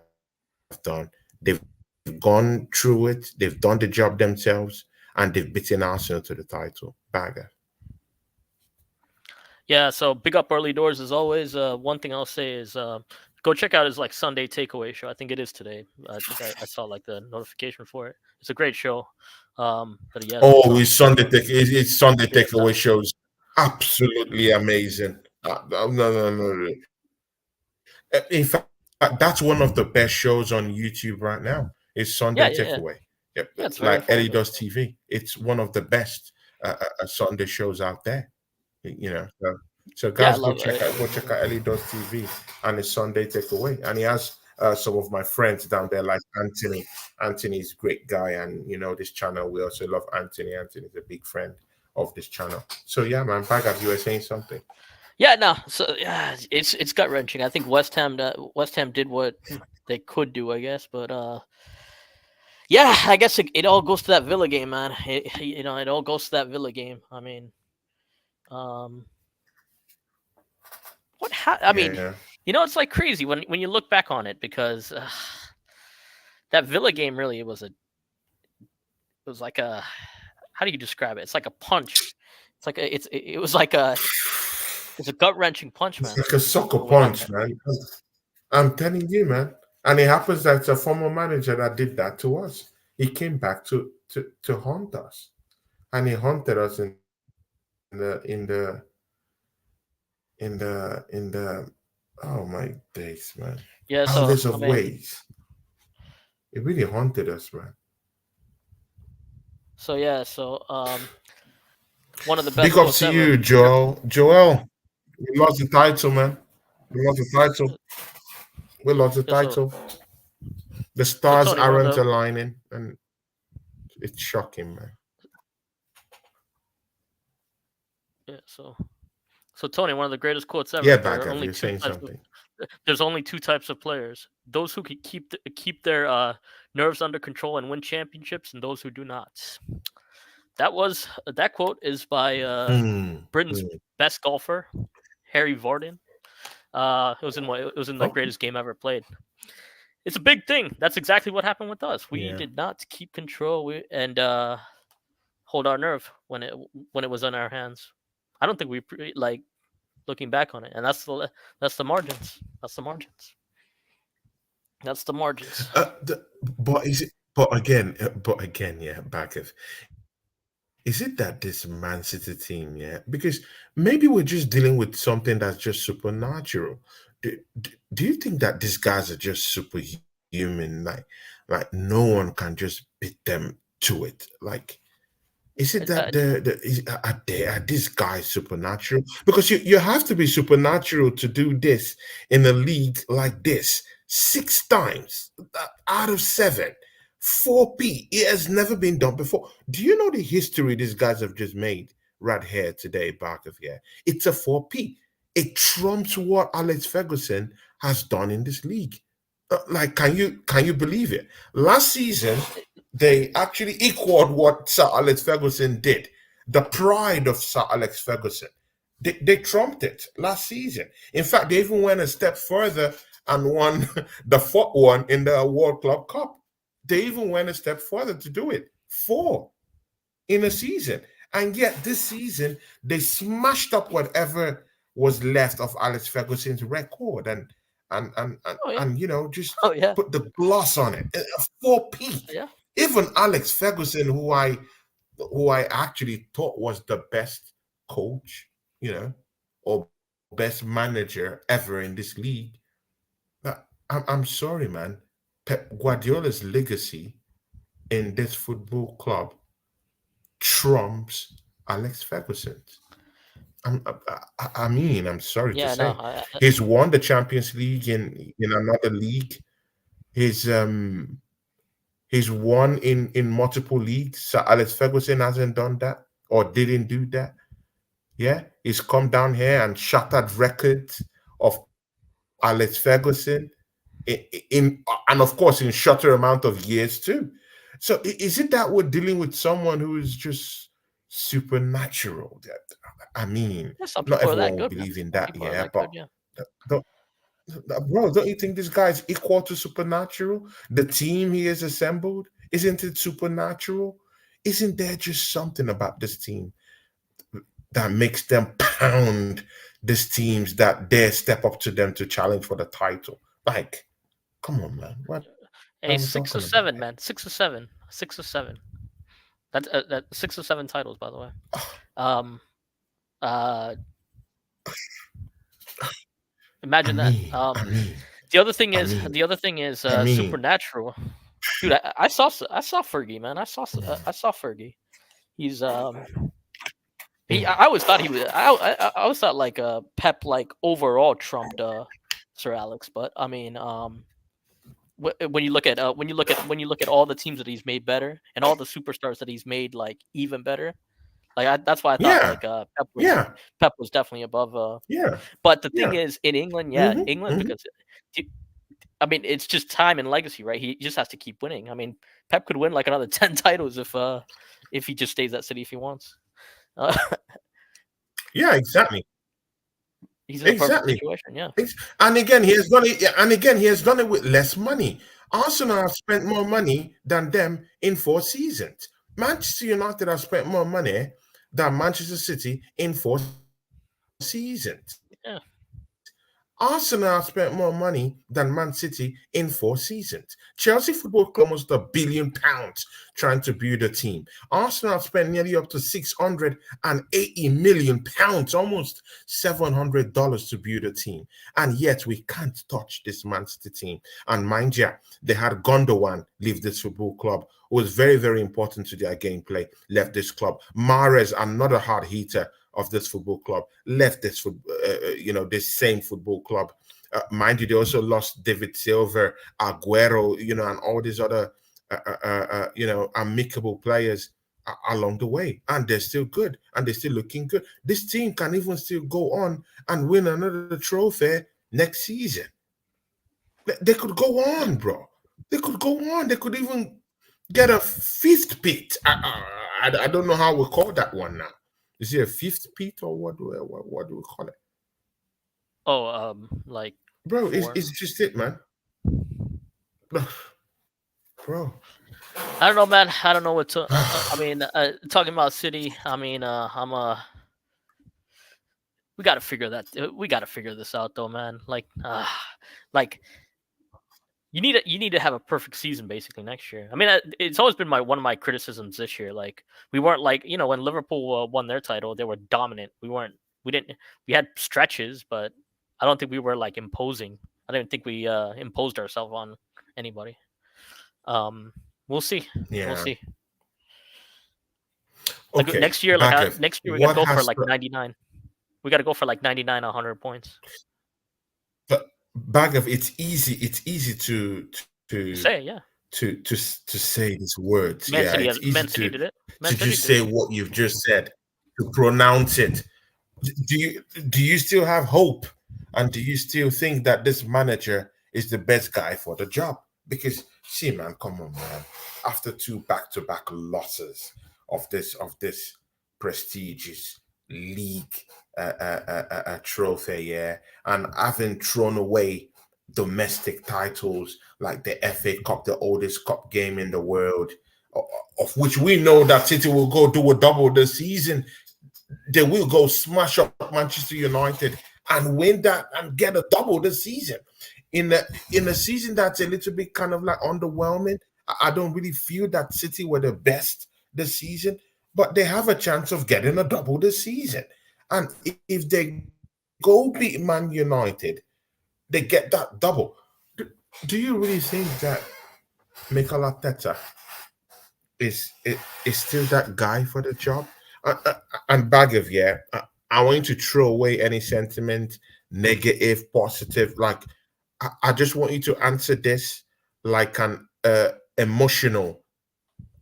done. They've gone through it. They've done the job themselves, and they've beaten Arsenal to the title. Bag of. Yeah. So big up early doors as always. One thing I'll say is go check out his like Sunday takeaway show. I think it is today. I think I saw like the notification for it. It's a great show. That he has on Oh, Sunday. it's Sunday Yeah. takeaway shows absolutely amazing. No. In fact, that's one of the best shows on YouTube right now. Is Sunday Takeaway. Yep, Yeah. It's like very Ellie does informative. TV. It's one of the best Sunday shows out there. So Yeah, I guys, love it. go check out Ellie does TV and his Sunday Takeaway, and he has some of my friends down there like Anthony. Anthony's a great guy, and this channel. We also love Anthony. Anthony's a big friend of this channel. So yeah, man, Bagab, you were saying something. Yeah, no. So yeah, it's gut wrenching. I think West Ham did what they could do, I guess. But yeah, I guess it all goes to that Villa game, man. It all goes to that Villa game. I mean, um, I mean, Yeah. it's like crazy when you look back on it because that Villa game really it was like a how do you describe it? It's like a punch. It's like it was like it's a gut wrenching punch, It's man. like a soccer When we look punch, man. I'm telling you, man. And it happens that it's a former manager that did that to us. He came back to haunt us, and he haunted us in the oh my days, man. yeah. So Countless I of mean, ways. It really haunted us, man. so yeah. So one of the Big best up quotes to ever. you, Joel. Joel, we lost the title, man. We lost the title. We lost the Yeah, so title. The So stars Tony, one of aren't the aligning, and it's shocking, man. yeah, so Tony, one of the greatest quotes ever. Yeah, There are Bagav, only you're two saying types of something. there's only two types of players: those who can keep their nerves under control and win championships, and those who do not. That quote is by Britain's Hmm. best golfer, Harry Vardon. It was in the Oh, greatest game ever played. It's a big thing. That's exactly what happened with us. We yeah. did not keep control and hold our nerve when it was in our hands. I don't think like looking back on it, and that's the margins. That's the margins. That's the margins. But is it? But again, yeah, Bagav. Is it that this Man City team, yeah? Because maybe we're just dealing with something that's just supernatural. Do you think that these guys are just superhuman? Like no one can just beat them to it. Like, is it that I, are these guys supernatural? Because you have to be supernatural to do this in a league like this 6 times out of 7. 4P. It has never been done before. Do you know the history these guys have just made right here today, back of here? It's a 4P. It trumps what Alex Ferguson has done in this league. Like, can you believe it? Last season, they actually equaled what Sir Alex Ferguson did. The pride of Sir Alex Ferguson. They trumped it last season. In fact, they even went a step further and won the fourth one in the World Club Cup. They even went a step further to do it. 4 in a season. And yet this season, they smashed up whatever was left of Alex Ferguson's record oh yeah, and just oh yeah, put the gloss on it. A 4P. yeah. Even Alex Ferguson, who I actually thought was the best coach, or best manager ever in this league. I'm sorry, man. Pep Guardiola's legacy in this football club trumps Alex Ferguson's. I'm sorry to Yeah, no, say, he's won the Champions League in another league. He's he's won in multiple leagues. So Alex Ferguson hasn't done that or didn't do that. Yeah, he's come down here and shattered records of Alex Ferguson in and of course in shorter amount of years too. So is it that we're dealing with someone who is just supernatural? That I mean, yeah. Some not people are that everyone will good, man. believe in Some that, people are yeah. that But good. Yeah. don't, bro, don't you think this guy is equal to supernatural? The team he has assembled, isn't it supernatural? Isn't there just something about this team that makes them pound these teams that dare step up to them to challenge for the title? Like, come on, man. What Hey, are we 6 or talking about 7, here? man. 6 or 7. 6 or 7. That 6 or 7 titles, by the way. Um. Uh. I Imagine that. mean, I mean, The other thing I is mean, I mean, supernatural. Dude, I saw Fergie, man. I saw Fergie. He's I always thought he was I always thought like Pep like overall trumped Sir Alex, but I mean when you look at when you look at all the teams that he's made better and all the superstars that he's made like even better, like that's why I thought yeah, like yeah, Pep was definitely above. yeah, But the thing yeah. is in England, yeah, Hmm. England Hmm. because I mean it's just time and legacy, right? He just has to keep winning. I mean Pep could win like another 10 titles if he just stays at City if he wants. Uh, Yeah, exactly, he's in a perfect exactly. situation, yeah. And again, he has done it. Yeah, and again, he has done it with less money. Arsenal have spent more money than them in 4 seasons. Manchester United have spent more money than Manchester City in 4 seasons. Yeah. Arsenal have spent more money than Man City in 4 seasons. Chelsea Football Club almost £1 billion trying to build a team. Arsenal have spent nearly up to £680 million, almost $700 to build a team. And yet we can't touch this Man City team. And mind you, they had Gondowan leave this football club, who was very, very important to their gameplay, left this club. Mahrez, another hard hitter of this football club, left this this same football club. Mind you, they also lost David Silver, Aguero, and all these other, amicable players along the way, and they're still good, and they're still looking good. This team can even still go on and win another trophy next season. They could go on, bro. They could go on. They could even get a fifth pit. I don't know how we call that one now. Is it a fifth pit or what do we call it? Oh, like Bro, for it's just it, man. Bro. I don't know, man. I don't know what to. I mean, talking about City. I mean, we got to figure that. We got to figure this out, though, man. Like you need to have a perfect season basically next year. I mean, it's always been one of my criticisms this year. Like we weren't like when Liverpool won their title, they were dominant. We had stretches, but I don't think we were like imposing. I didn't think we imposed ourselves on anybody. We'll see. We'll Yeah. see. Like Okay. next year, next year we gotta What go for has like 99. We gotta go for like 99, 100 points. but Bagav, it's easy Say yeah. to say these words. Yeah, Mancity, it's easy Mancity did it. to Mancity just did say it. what you've just said, to pronounce it. Do you still have hope, and do you still think that this manager is the best guy for the job? Because see, man, come on, man. After two back-to-back losses of this prestigious league trophy, yeah, and having thrown away domestic titles like the FA Cup, the oldest cup game in the world, of which we know that City will go do a double this season. They will go smash up Manchester United and win that and get a double this season. In a season that's a little bit kind of like underwhelming, I don't really feel that City were the best this season, but they have a chance of getting a double this season. And if they go beat Man United, they get that double. Do you really think that Mikel Arteta is still that guy for the job? And Bagav, yeah, I want you to throw away any sentiment, negative, positive. Like, I just want you to answer this like an emotional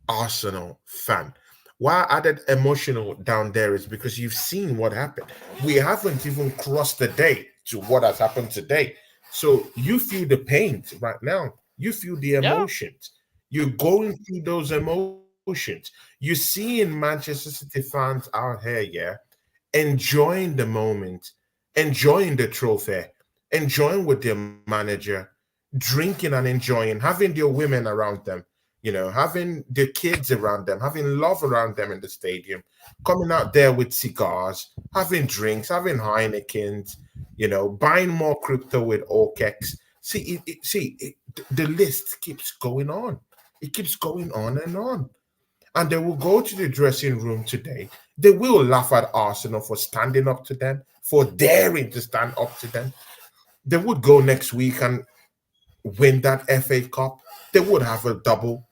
Arsenal fan. Why I added emotional down there is because you've seen what happened. We haven't even crossed the day to what has happened today. So you feel the pain right now. You feel the Yeah. emotions. You're going through those emotions. You're seeing Manchester City fans out here, yeah, enjoying the moment, enjoying the trophy, enjoying with their manager, drinking and enjoying, having their women around them, having their kids around them, having love around them in the stadium, coming out there with cigars, having drinks, having Heinekens, buying more crypto with OKEX. The list keeps going on. It keeps going on and on. And they will go to the dressing room today. They will laugh at Arsenal for standing up to them, for daring to stand up to them. They would go next week and win that FA Cup. They would have a double.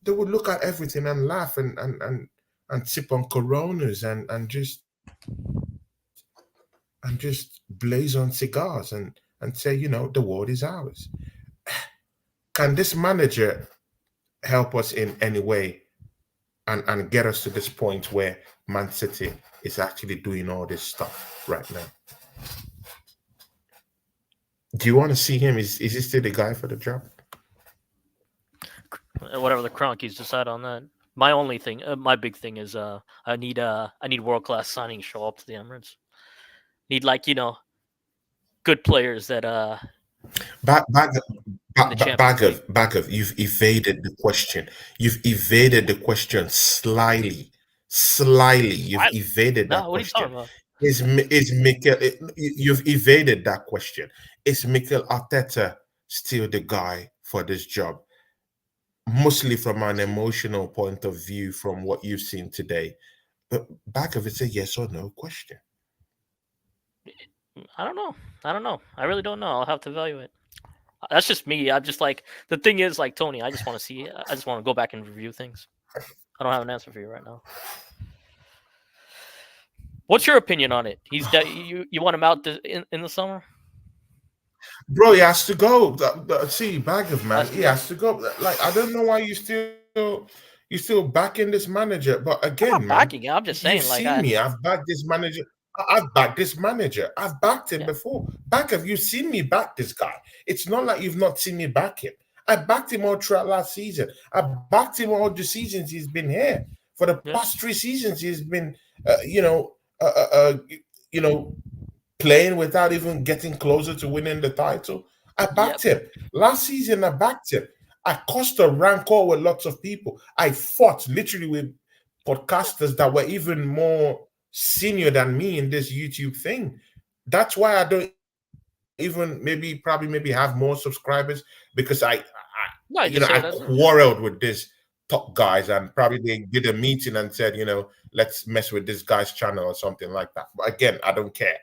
They would look at everything and laugh and sip on Coronas and just blaze on cigars and say, the world is ours. Can this manager help us in any way and get us to this point where Man City is actually doing all this stuff right now? Do you want to see him? Is he still the guy for the job? Whatever the Cronkies decide on that. My only thing, my big thing is I need world class signings show up to the Emirates. Need good players that Back, back, in the Champions League. back of. You've evaded the question. You've evaded the question slyly, slyly. You've evaded that No, what are you question. talking about? Is Mikel? You've evaded that question. Is Mikel Arteta still the guy for this job? Mostly from an emotional point of view, from what you've seen today. But back of it's a yes or no question. I don't know. I don't know. I really don't know. I'll have to evaluate. That's just me. I'm just like the thing is like Tony. I just want to see. I just want to go back and review things. I don't have an answer for you right now. What's your opinion on it? You want him out in the summer? bro, he has to go. See, bag of man, Has to he go. has to go. Like, I don't know why you still backing this manager. But I'm again, not man, backing it. I'm just you've saying, like, seen me. I've backed this manager. I've backed this manager. I've backed him yeah, before. Back of you've seen me back this guy. It's not like you've not seen me back him. I backed him all throughout last season. I backed him all the seasons he's been here. For the yeah, past 3 seasons, he's been, uh, you know, uh, uh, uh, you know, playing without even getting closer to winning the title. I yep, backed him. Last season, I backed him. I caused a rancor with lots of people. I fought literally with podcasters that were even more senior than me in this YouTube thing. That's why I don't even maybe have more subscribers because no, you I just say it as is. Yeah, quarreled with this top guys and probably they did a meeting and said, let's mess with this guy's channel or something like that. But again, I don't care.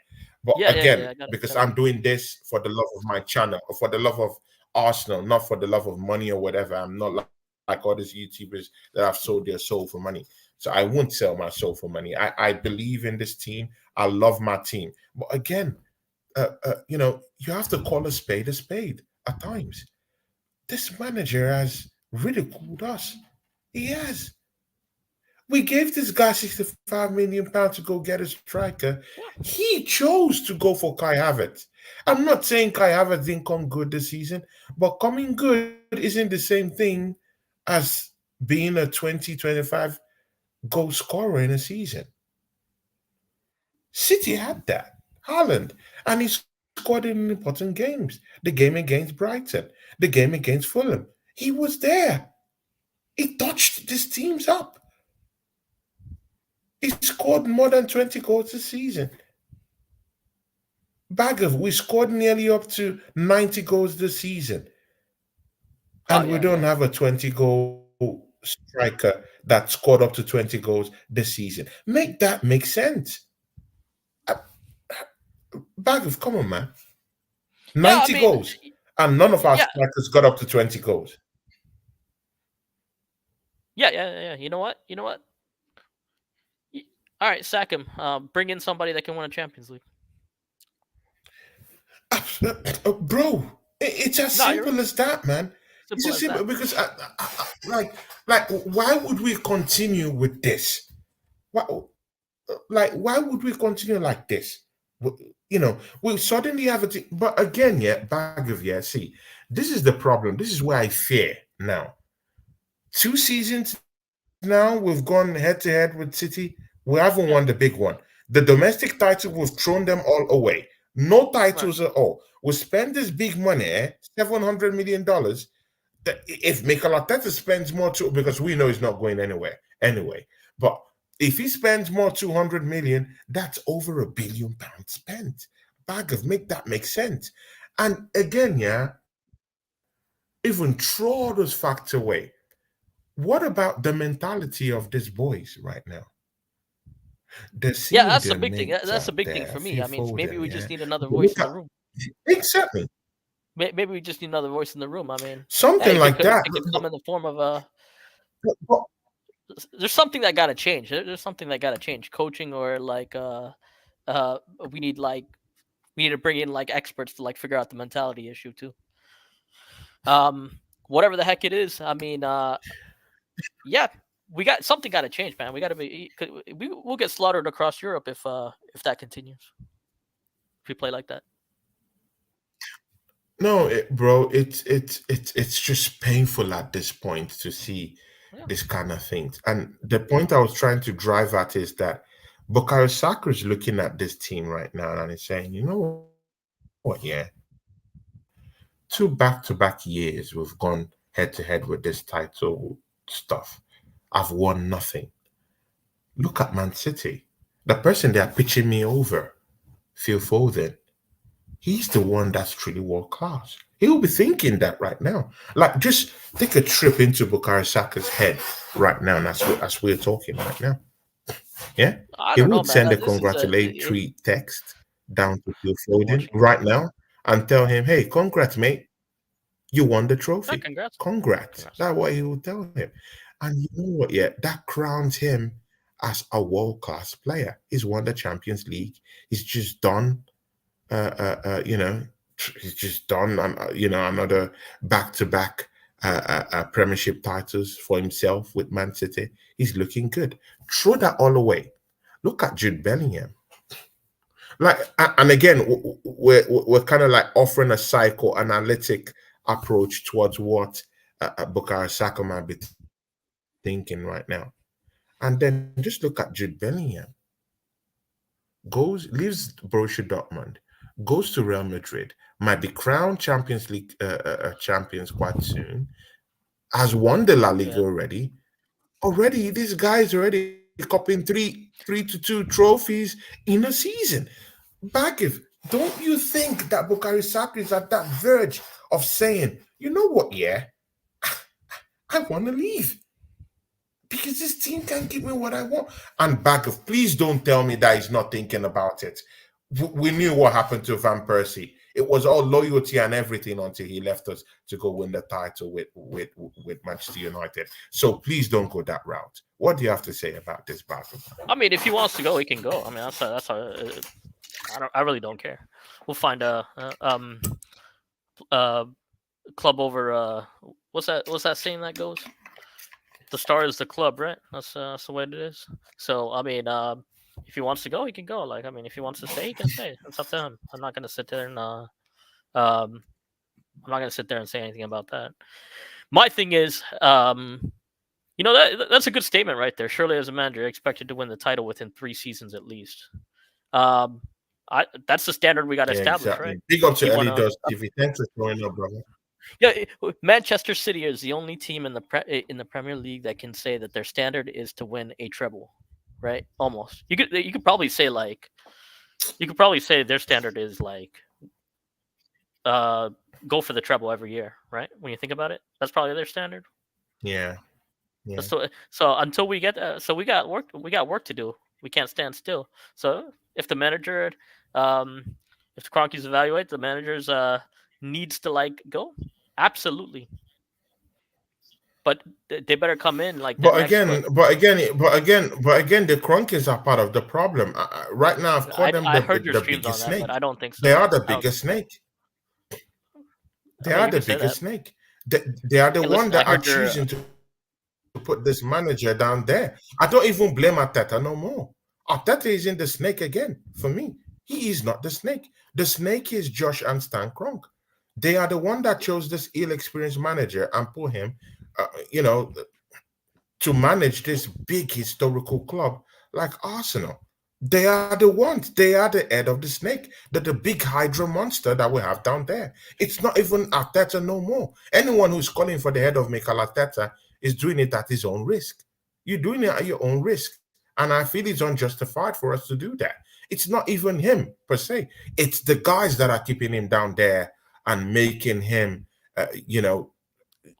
But yeah. again, I got it. because Got it. I'm doing this for the love of my channel, or for the love of Arsenal, not for the love of money or whatever. I'm not like all these YouTubers that have sold their soul for money. So I won't sell my soul for money. I believe in this team. I love my team. But again, you have to call a spade at times. This manager has ridiculed us. He has. We gave this guy £65 million to go get a striker. Yeah, He chose to go for Kai Havertz. I'm not saying Kai Havertz didn't come good this season, but coming good isn't the same thing as being a 20-25 goal scorer in a season. City had that. Haaland. And he scored in important games. The game against Brighton, the game against Fulham. He was there. He touched these teams up. He scored more than 20 goals this season. Bagger, we scored nearly up to 90 goals this season. oh And we yeah, don't yeah. have a 20-goal striker that scored up to 20 goals this season. Make that make sense. Uh, Bagger, come on, man. Yeah, I 90 mean, goals. And none of our yeah, strikers got up to 20 goals. yeah. You know what? All right, sack him. Bring in somebody that can win a Champions League. Bro, it's as No, you're simple right. as that, man. It's Simple as as simple that. because like why would we continue with this? Why, why would we continue like this? We suddenly have a but again, yeah, bag of yeah. See, this is the problem. This is where I fear now. 2 seasons now, we've gone head to head with City. We haven't won the Yeah, big one. The domestic title, we've thrown them all away. No right. titles at all. We spend this big money, $700 million. If Mikel Arteta spends more too, because we know he's not going anywhere anyway. But if he spends more 200 million, that's over £1 billion spent. Bag of make that make sense. And again, yeah, even throw all those facts away. What about the mentality of these boys right now? They're Yeah, seeing that's their the big thing. mates That's the out big thing there, for Phil me. I mean, maybe Foden, we yeah. just need another They voice look in at the room. exactly Maybe we just need another voice in the room. I mean, something like that. it could come in the form of a. But There's something that got to change. There's something that got to change. Coaching or uh, we need like we need to bring in like experts to like figure out the mentality issue too. Whatever the heck it is. I mean, yeah, we got something got to change, man. We got to be. We'll get slaughtered across Europe if that continues. If we play like that. no, bro, it's just painful at this point to see Yeah. this kind of things. And the point I was trying to drive at is that Bukayo Saka is looking at this team right now and he's saying, you know what, yeah, 2 back-to-back years we've gone head to head with this title stuff. I've won nothing. Look at Man City. The person they are pitching me over, Phil Foden. He's the one that's truly world class. He'll be thinking that right now. Like, just take a trip into Bukayo Saka's head right now, and as we're talking right now. Yeah, I he don't know, would man. send a This is congratulatory text down to Phil Foden watching. right now and tell him, "Hey, congrats, mate! You won the Yeah, trophy. congrats, Congrats." congrats. That's what he will tell him. And you know what? Yeah, that crowns him as a world class player. He's won the Champions League. He's just done. You know, he's just done, another back-to-back Premiership titles for himself with Man City. He's looking good. Throw that all away. Look at Jude Bellingham. Like, and again, we're kind of like offering a psychoanalytic approach towards what Bukayo Saka might be thinking right now. And then just look at Jude Bellingham. Leaves Borussia Dortmund, goes to Real Madrid, might be crowned Champions League champions quite soon, has won the La Liga already. Already, this guy's already copying 3-2 trophies in a season. Bagiv, don't you think that Bukayo Saka is at that verge of saying, you know what, yeah, I want to leave because this team can't give me what I want? And Bagiv, please don't tell me that he's not thinking about it. We knew what happened to Van Persie. It was all loyalty and everything until he left us to go win the title with Manchester United. So please don't go that route. What do you have to say about this, Bagiv? I mean, if he wants to go, he can go. I mean, I really don't care. We'll find a club over. What's that saying that goes? The star is the club, right? That's the way it is. So I mean, if he wants to go, he can go. Like, I mean, if he wants to stay, he can stay. It's up to him. I'm not gonna sit there and I'm not gonna sit there and say anything about that. My thing is, that's a good statement right there. Surely, as a manager, you're expected to win the title within 3 seasons at least. That's the standard we got to establish, exactly. right? Big up to Ellie Does TV. Thanks for showing up, brother. Yeah, Manchester City is the only team in the Premier League that can say that their standard is to win a treble, right? Almost. You could probably say their standard is like go for the treble every year, right? When you think about it, that's probably their standard. Yeah. So until we get we got work to do. We can't stand still. So if the manager, if the Cronkies evaluate, the manager's needs to go. Absolutely. But they better come in like. But again, the Cronkies are part of the problem. Right now, I've called them the biggest snake. But I don't think so. They are the biggest snake. They are the biggest snake. They are the one that are choosing to put this manager down there. I don't even blame Arteta no more. Arteta is in the snake again for me. He is not the snake. The snake is Josh and Stan Kroenke. They are the one that chose this ill-experienced manager and put him, to manage this big historical club like Arsenal. They are the ones. They are the head of the snake. They're the big Hydra monster that we have down there. It's not even Arteta no more. Anyone who's calling for the head of Mikel Arteta is doing it at his own risk. You're doing it at your own risk. And I feel it's unjustified for us to do that. It's not even him per se. It's the guys that are keeping him down there and making him,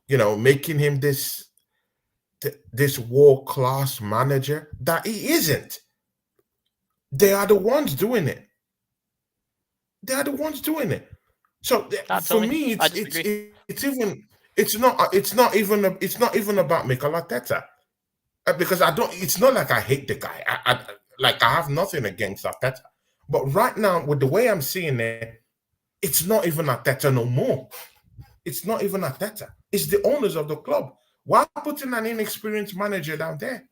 making him this world-class manager that he isn't. They are the ones doing it. They are the ones doing it. So for me, it's not even about Mikel Arteta, because I don't. It's not like I hate the guy. I have nothing against Arteta, but right now with the way I'm seeing it, it's not even Arteta no more. It's not even Arteta. It's the owners of the club. Why putting an inexperienced manager down there?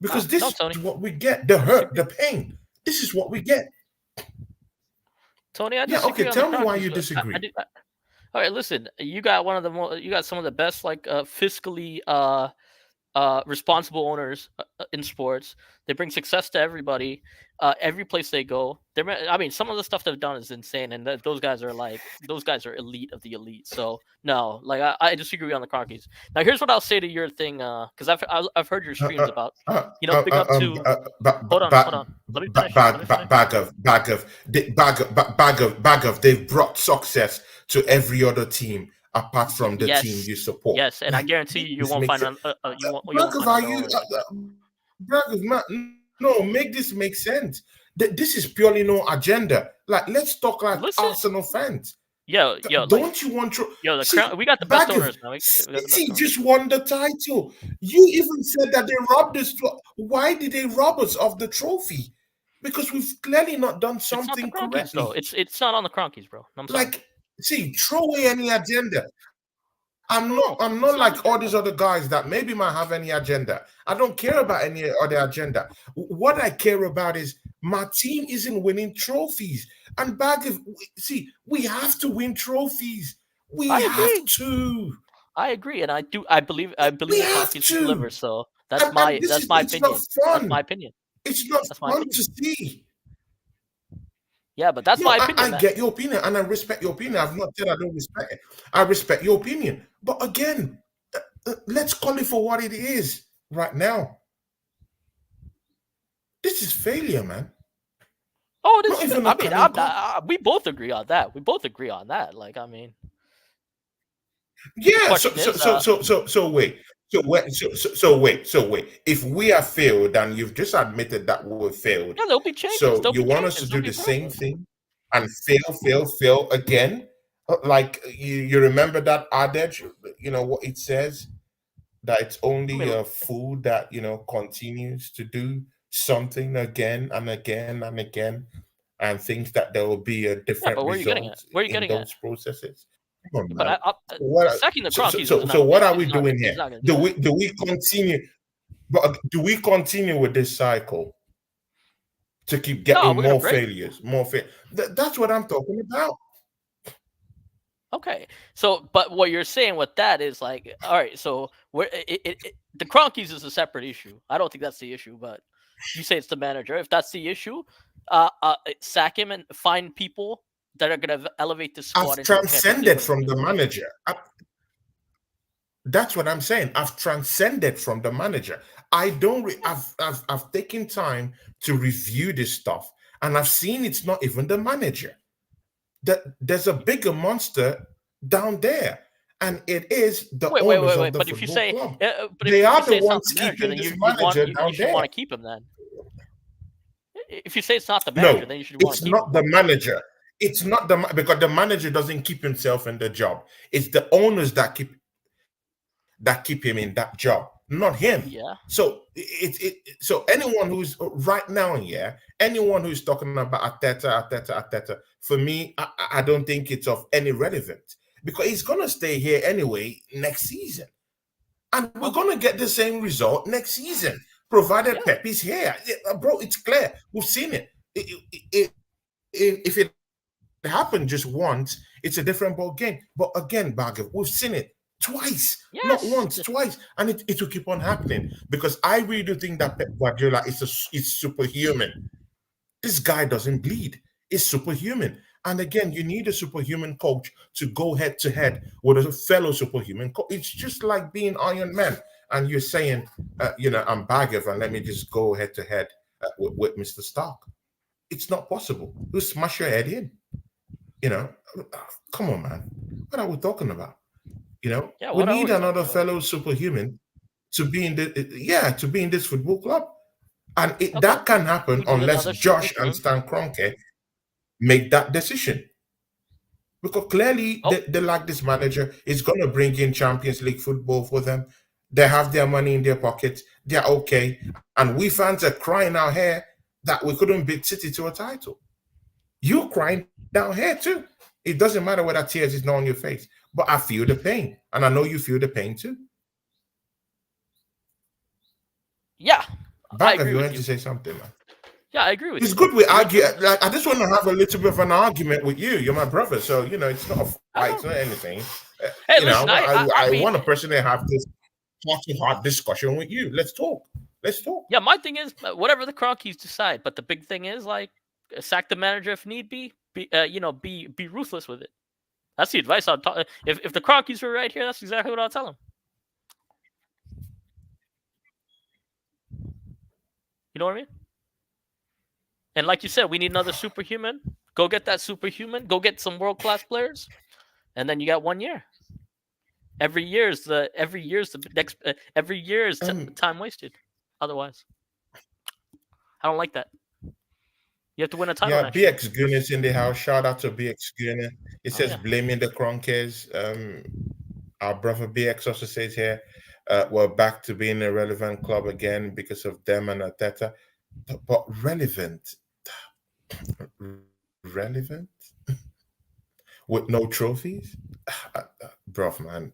Because this is what we get. The hurt, the pain. This is what we get. Tony, I disagree. Okay, tell me why you disagree. All right, listen. You got you got some of the best fiscally responsible owners in sports. They bring success to everybody. Every place they go. Some of the stuff they've done is insane, and those guys are elite of the elite. So no, I disagree on the Cronkies. Now here's what I'll say to your thing, because I've heard your streams about big up to. Hold on. Let me finish. Bag of. They've brought success to every other team apart from the team you support. Yes, and I guarantee you won't find No, make this make sense. This is purely no agenda. Let's talk like Arsenal fans. Don't you want to? We got the best owners now. City just won the title. You even said that they robbed us. Why did they rob us of the trophy? because we've clearly not done It's not the something Cronkies though. correctly. It's not on the Cronkies, bro. I'm sorry. Like, see, throw away any agenda. I'm No, not it's not like all these agenda. other guys that maybe might have any agenda. I don't care about any other agenda. What I care about is my team isn't winning trophies. And back if see, we have to win trophies. We I have agree. to. I agree, and I believe the We have Cronkies will deliver. to. So And this that's is my it's not opinion. That's my fun. opinion. It's not That's my fun opinion. to see. Yeah, but that's No, my opinion, I man. get your opinion and I respect your opinion. I've not said I don't respect it. I respect your opinion. But again, let's call it for what it is right now. This is failure, man. Oh, it Not is. even I a mean, Carling Cup. we both agree on that. We both agree on that. Like, I mean, the Yeah. question is, So wait. If we have failed, and you've just admitted that we failed, yeah, there'll be changes. so There'll you be want us to changes. do There'll be the same improvement. thing and fail again? Like you remember that adage? You know what it says? That it's I only mean, a fool that continues to do something again and again and again and thinks that there will be a yeah, different but where are you getting at? result Where are you in getting at? those processes. Come on, But man. What sacking the so, so Cronkies so so what are we is not doing here? going to do do that. we do we continue but do we continue with this cycle to keep No, getting we're going to more break. failures, that's what I'm talking about. Okay, so but what you're saying with that is like, all right, so the Cronkies is a separate issue. I don't think that's the issue, but you say it's the manager. If that's the issue, sack him and find people that are going to elevate the I've squad into a championship transcended winning from team. the manager. That's what I'm saying. I've transcended from the manager. I don't. I've taken time to review this stuff, and I've seen it's not even the manager. That there's a bigger monster down there, and it is the owners of Wait. the But if you football say, club. but They if you are the say it's not ones the manager, keeping then this you'd want manager you down should want there. to keep him. Then if you say it's not the manager, No, then you should want to it's keep him. not the manager. It's not because the manager doesn't keep himself in the job. It's the owners that keep him in that job, not him. Yeah. So so anyone who's right now, anyone who's talking about Ateta, for me, I don't think it's of any relevance because he's gonna stay here anyway next season, and we're Okay. gonna get the same result next season, provided Yeah. Pep is here. Bro, it's clear. We've seen it. If it happened just once, it's a different ball game. But again, Bargav, we've seen it twice, not Yes. once, twice, and it will keep on happening because I really do think that Pep Guardiola is superhuman. This guy doesn't bleed. He's superhuman. And again, you need a superhuman coach to go head to head with a fellow superhuman coach. It's just like being Iron Man, and you're saying, I'm Bargav, and let me just go head to head with Mr. Stark. It's not possible. You smash your head in. You know, come on, man. What are we talking about? Yeah. We What are need we talking another about? fellow superhuman to be in this football club, and Okay. that can happen We need unless another Josh and superhuman. Stan Kroenke make that decision. Because clearly Oh, they like this manager. Is going to bring in Champions League football for them. They have their money in their pockets. They're okay, and we fans are crying out here that we couldn't beat City to a title. You crying down here too. It doesn't matter whether tears is not on your face, but I feel the pain, and I know you feel the pain too. yeah. I Back, if agree you with wanted you. to say something, man. Yeah, I agree with It's you. good we It argue. makes sense. Like I just want to have a little bit of an argument with you. You're my brother, so it's not a I fight, know. it's not anything. Hey, I listen. want I Mean, want to personally have this heart discussion with you. Let's talk. Let's talk. yeah. My thing is whatever the Cronkies decide, but the big thing is like sack the manager if need be. Be ruthless with it. That's the advice I'll talk. If the Cronkies were right here, that's exactly what I'll tell them. You know what I mean? And like you said, we need another superhuman. Go get that superhuman. Go get some world class players, and then you got 1 year. Every year is the next. Every year is time wasted. Otherwise, I don't like that. You have to win a title Yeah, next year. BX Gooners in the house. Shout out to BX Gooner. It Oh says yeah. blaming the Kronkes. Our brother BX also says here, we're back to being a relevant club again because of them and Ateta. But relevant. relevant with no trophies, bruv, man.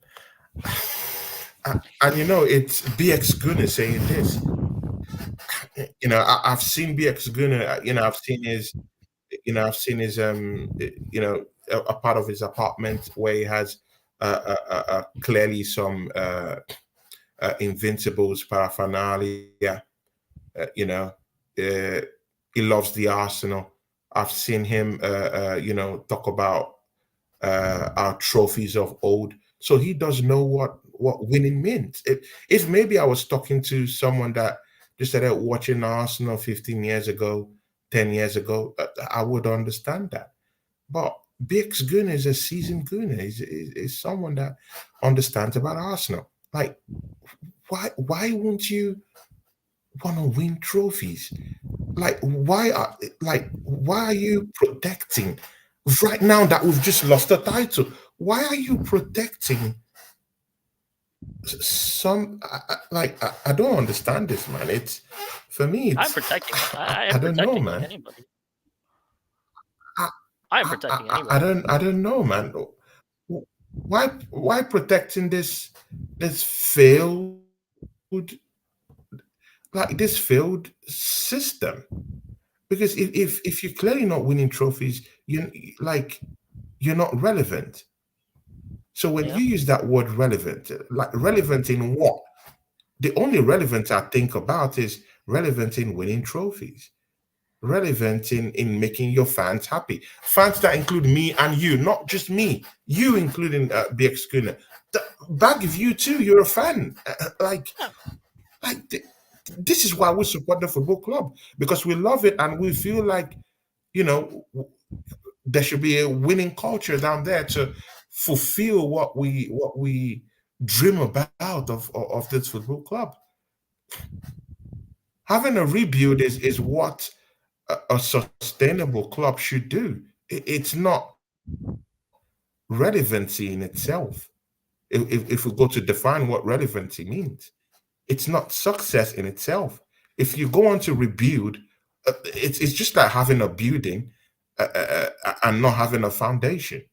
And it's BX Gunner saying this. I've seen BX Gunner. I've seen his a part of his apartment where he has clearly some Invincibles paraphernalia. Uh, he loves the Arsenal. I've seen him, talk about our trophies of old. So he does know what winning means. If maybe I was talking to someone that just started watching Arsenal 15 years ago, 10 years ago, I would understand that. But Bix Gunner is a seasoned Gunner. Is someone that understands about Arsenal. Like, why won't you want to win trophies? Why are you protecting right now that we've just lost the title? Why are you protecting some I don't understand this, man. It's for me I'm it's protecting it. I I am don't know, protecting man. anybody. I I am protecting I anybody. don't know, man. Why protecting this failed this failed system? Because if you're clearly not winning trophies, you're not relevant. So when Yeah. you use that word relevant, like relevant in what? The only relevance I think about is relevant in winning trophies, relevant in making your fans happy. Fans that include me and you, not just me, you including BX Schooner. Bag of you too, you're a fan. Yeah. This is why we support the football club, because we love it and we feel like, you know, there should be a winning culture down there to fulfill what we dream about of this football club. Having a rebuild is what a sustainable club should do. It's not relevancy in itself. If we go to define what relevancy means, it's not success in itself. If you go on to rebuild, it's just like having a building and not having a foundation.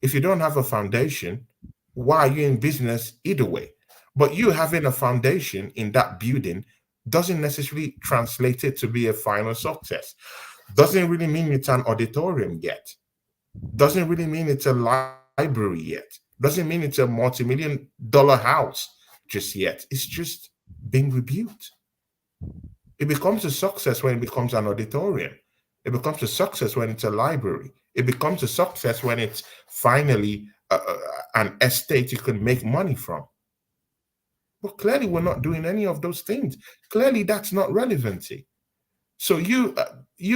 If you don't have a foundation, why are you in business either way? But you having a foundation in that building doesn't necessarily translate it to be a final success. Doesn't really mean it's an auditorium yet. Doesn't really mean it's a library yet. Doesn't mean it's a multi-million-dollar house just yet. It's just being rebuilt. It becomes a success when it becomes an auditorium. It becomes a success when it's a library. It becomes a success when it's finally an estate you can make money from. But clearly, we're not doing any of those things. Clearly, that's not relevancy. So you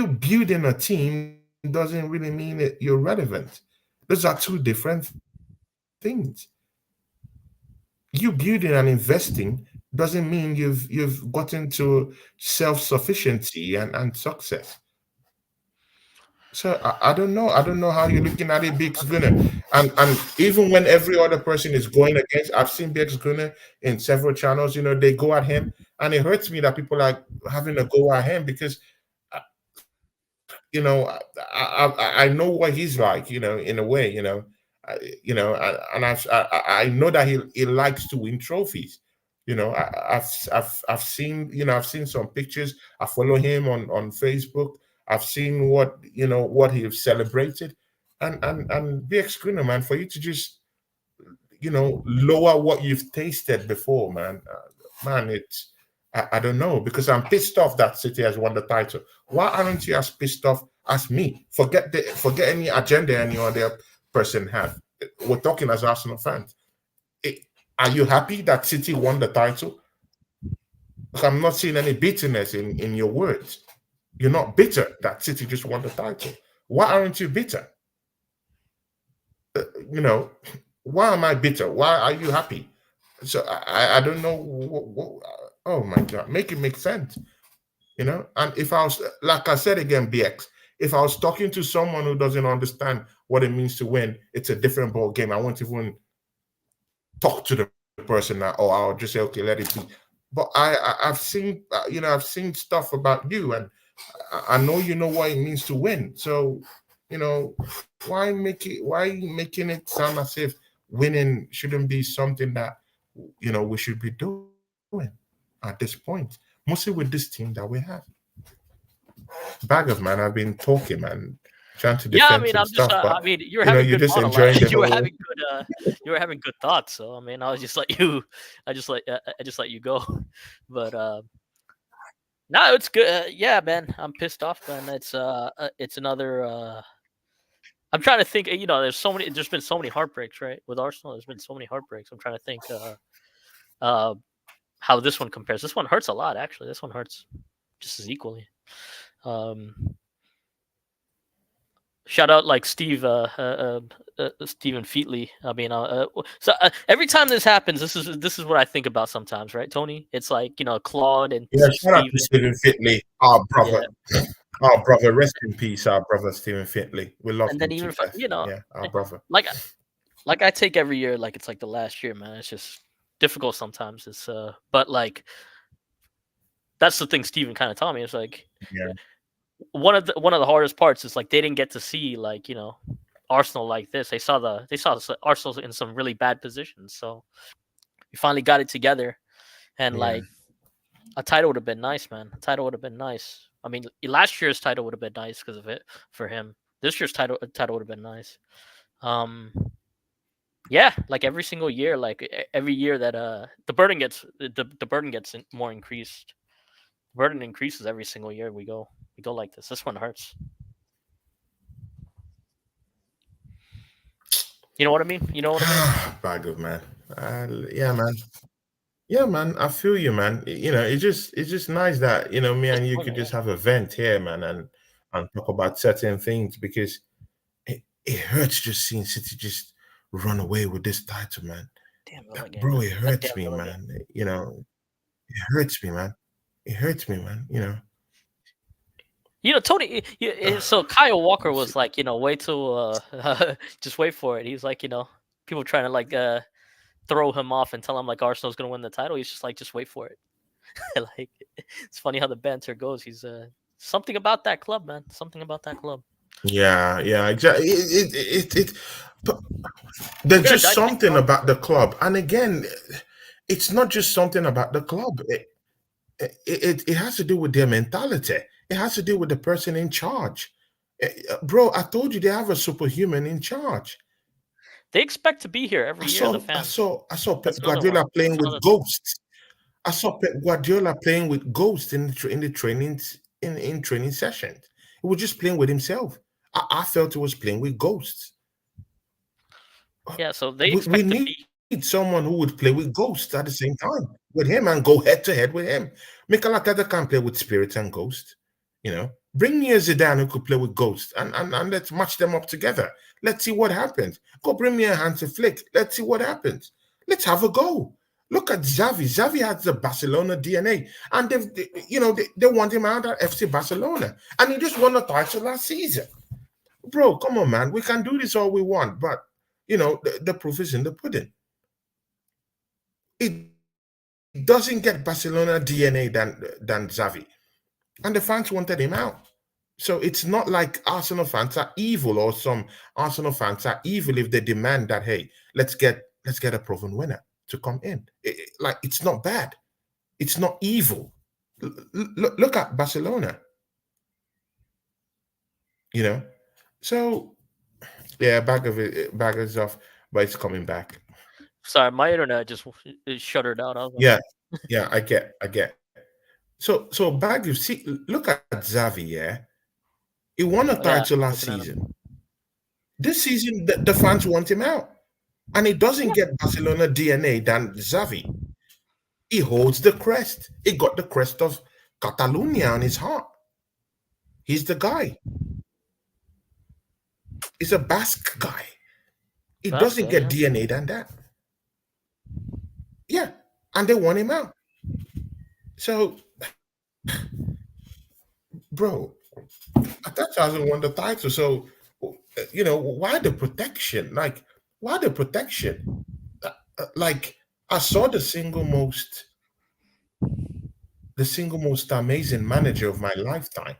building a team doesn't really mean that you're relevant. Those are two different things. You building and investing doesn't mean you've gotten to self-sufficiency and success. So I don't know. I don't know how you're looking at it, Biggs Gunner. And even when every other person is going against, I've seen Biggs Gunner in several channels. They go at him, and it hurts me that people are having a go at him because uh, I know what he's like. In a way. And I know that he likes to win trophies. I've seen I've seen some pictures. I follow him on Facebook. I've seen what he's celebrated, and be excluded, man. For you to just lower what you've tasted before, man. Man, I don't know, because I'm pissed off that City has won the title. Why aren't you as pissed off as me? Forget any agenda any other person have. We're talking as Arsenal fans. Eh, are you happy that City won the title? Because I'm not seeing any bitterness in your words. You're not bitter that City just won the title. Why aren't you bitter? You know, why am I bitter? Why are you happy? So I don't know. Oh my God, make it make sense. And if I was, like I said again, BX, if I was talking to someone who doesn't understand what it means to win, it's a different ball game. I won't even talk to the person now, or I'll just say, okay, let it be. But I've seen, I've seen stuff about you, and I know you know what it means to win. So, you know, why making it sound as if winning shouldn't be something that we should be doing at this point, mostly with this team that we have. Bag of man, I've been talking, man, trying to Yeah, I defend mean, some I'm just, stuff, but I mean, you were having you're good just monologue. enjoying the You were whole. having you were having good thoughts. So I mean, I was just let you, I just let you go. But no, it's good. Yeah, man, I'm pissed off, man. It's another. I'm trying to think. There's been so many heartbreaks, right? With Arsenal, there's been so many heartbreaks. I'm trying to think. Uh, how this one compares. This one hurts a lot, actually. This one hurts just as equally. Um, Shout out like Stephen Featley. I mean, every time this happens, this is what I think about sometimes, right, Tony? It's like Claude and Yeah, shout out to Stephen. Stephen Fitley, our Yeah, brother. Our brother, rest in peace, our brother Stephen Fitley. We love and then him to even death. Yeah, our brother. like I take every year like it's like the last year, man. It's just difficult sometimes. It's but like that's the thing Stephen kind of taught me. It's like Yeah. one of the hardest parts is like they didn't get to see like Arsenal like this. They saw Arsenal in some really bad positions. So we finally got it together, and Yeah. like a title would have been nice, man. A title would have been nice. I mean, last year's title would have been nice because of it for him. This year's title would have been nice. Um, yeah, like every single year, like every year that the burden gets more increased. The burden increases every single year we go like this. This one hurts. You know what I mean? You know what I mean? Bag of man. Yeah, man. Yeah, man. I feel you, man. It's just nice that me and you could Disappointing, yeah. just have a vent here, man, and talk about certain things because it hurts just seeing City just run away with this title, man. Damn Villa game, Bro, man. it That hurts damn me, Villa game. man. It hurts me, man. It hurts me, man. Tony. So Kyle Walker was like, wait till, just wait for it. He's like, people trying to like throw him off and tell him like Arsenal's gonna win the title. He's just like, just wait for it. Like, it's funny how the banter goes. He's something about that club, man. Something about that club. Yeah, exactly. But We're there's gonna just dissect something it all. about the club, and again, it's not just something about the club. It has to do with their mentality. It has to do with the person in charge. Bro, I told you they have a superhuman in charge. They expect to be here every I year. The saw I fans. saw I saw Pep That's another one. Guardiola playing That's with another thing. ghosts. I saw Pep Guardiola playing with ghosts in the trainings in training sessions. He was just playing with himself. I felt he was playing with ghosts. Yeah. So they We expect to need be. someone who would play with ghosts at the same time with him and go head to head with him. Mikel Arteta can't play with spirits and ghosts. Bring me a Zidane who could play with ghosts and let's match them up together. Let's see what happens. Go bring me a Hansi Flick. Let's see what happens. Let's have a go. Look at Xavi. Xavi has the Barcelona DNA, and they want him out at FC Barcelona, and he just won a title last season. Bro, come on, man. We can do this all we want, but the proof is in the pudding. It doesn't get Barcelona DNA than Xavi, and the fans wanted him out. So it's not like Arsenal fans are evil, or some Arsenal fans are evil if they demand that, hey, let's get a proven winner to come in. Like, it's not bad. It's not evil. Look at Barcelona. So yeah, bag is off, but it's coming back. Sorry, my internet just it shuttered out. I was Yeah, yeah, I get. So bag, you see, look at Xavi. Yeah, he won a yeah, title last looking at season. him. This season, the fans want him out. And he doesn't get Barcelona DNA than Xavi. He holds the crest. He got the crest of Catalonia on his heart. He's the guy. He's a Basque guy. He Basque, doesn't get yeah. DNA than that. Yeah. And they want him out. So, bro, Attack hasn't won the title. So, why the protection? Like, why the protection? Like, I saw the single most amazing manager of my lifetime.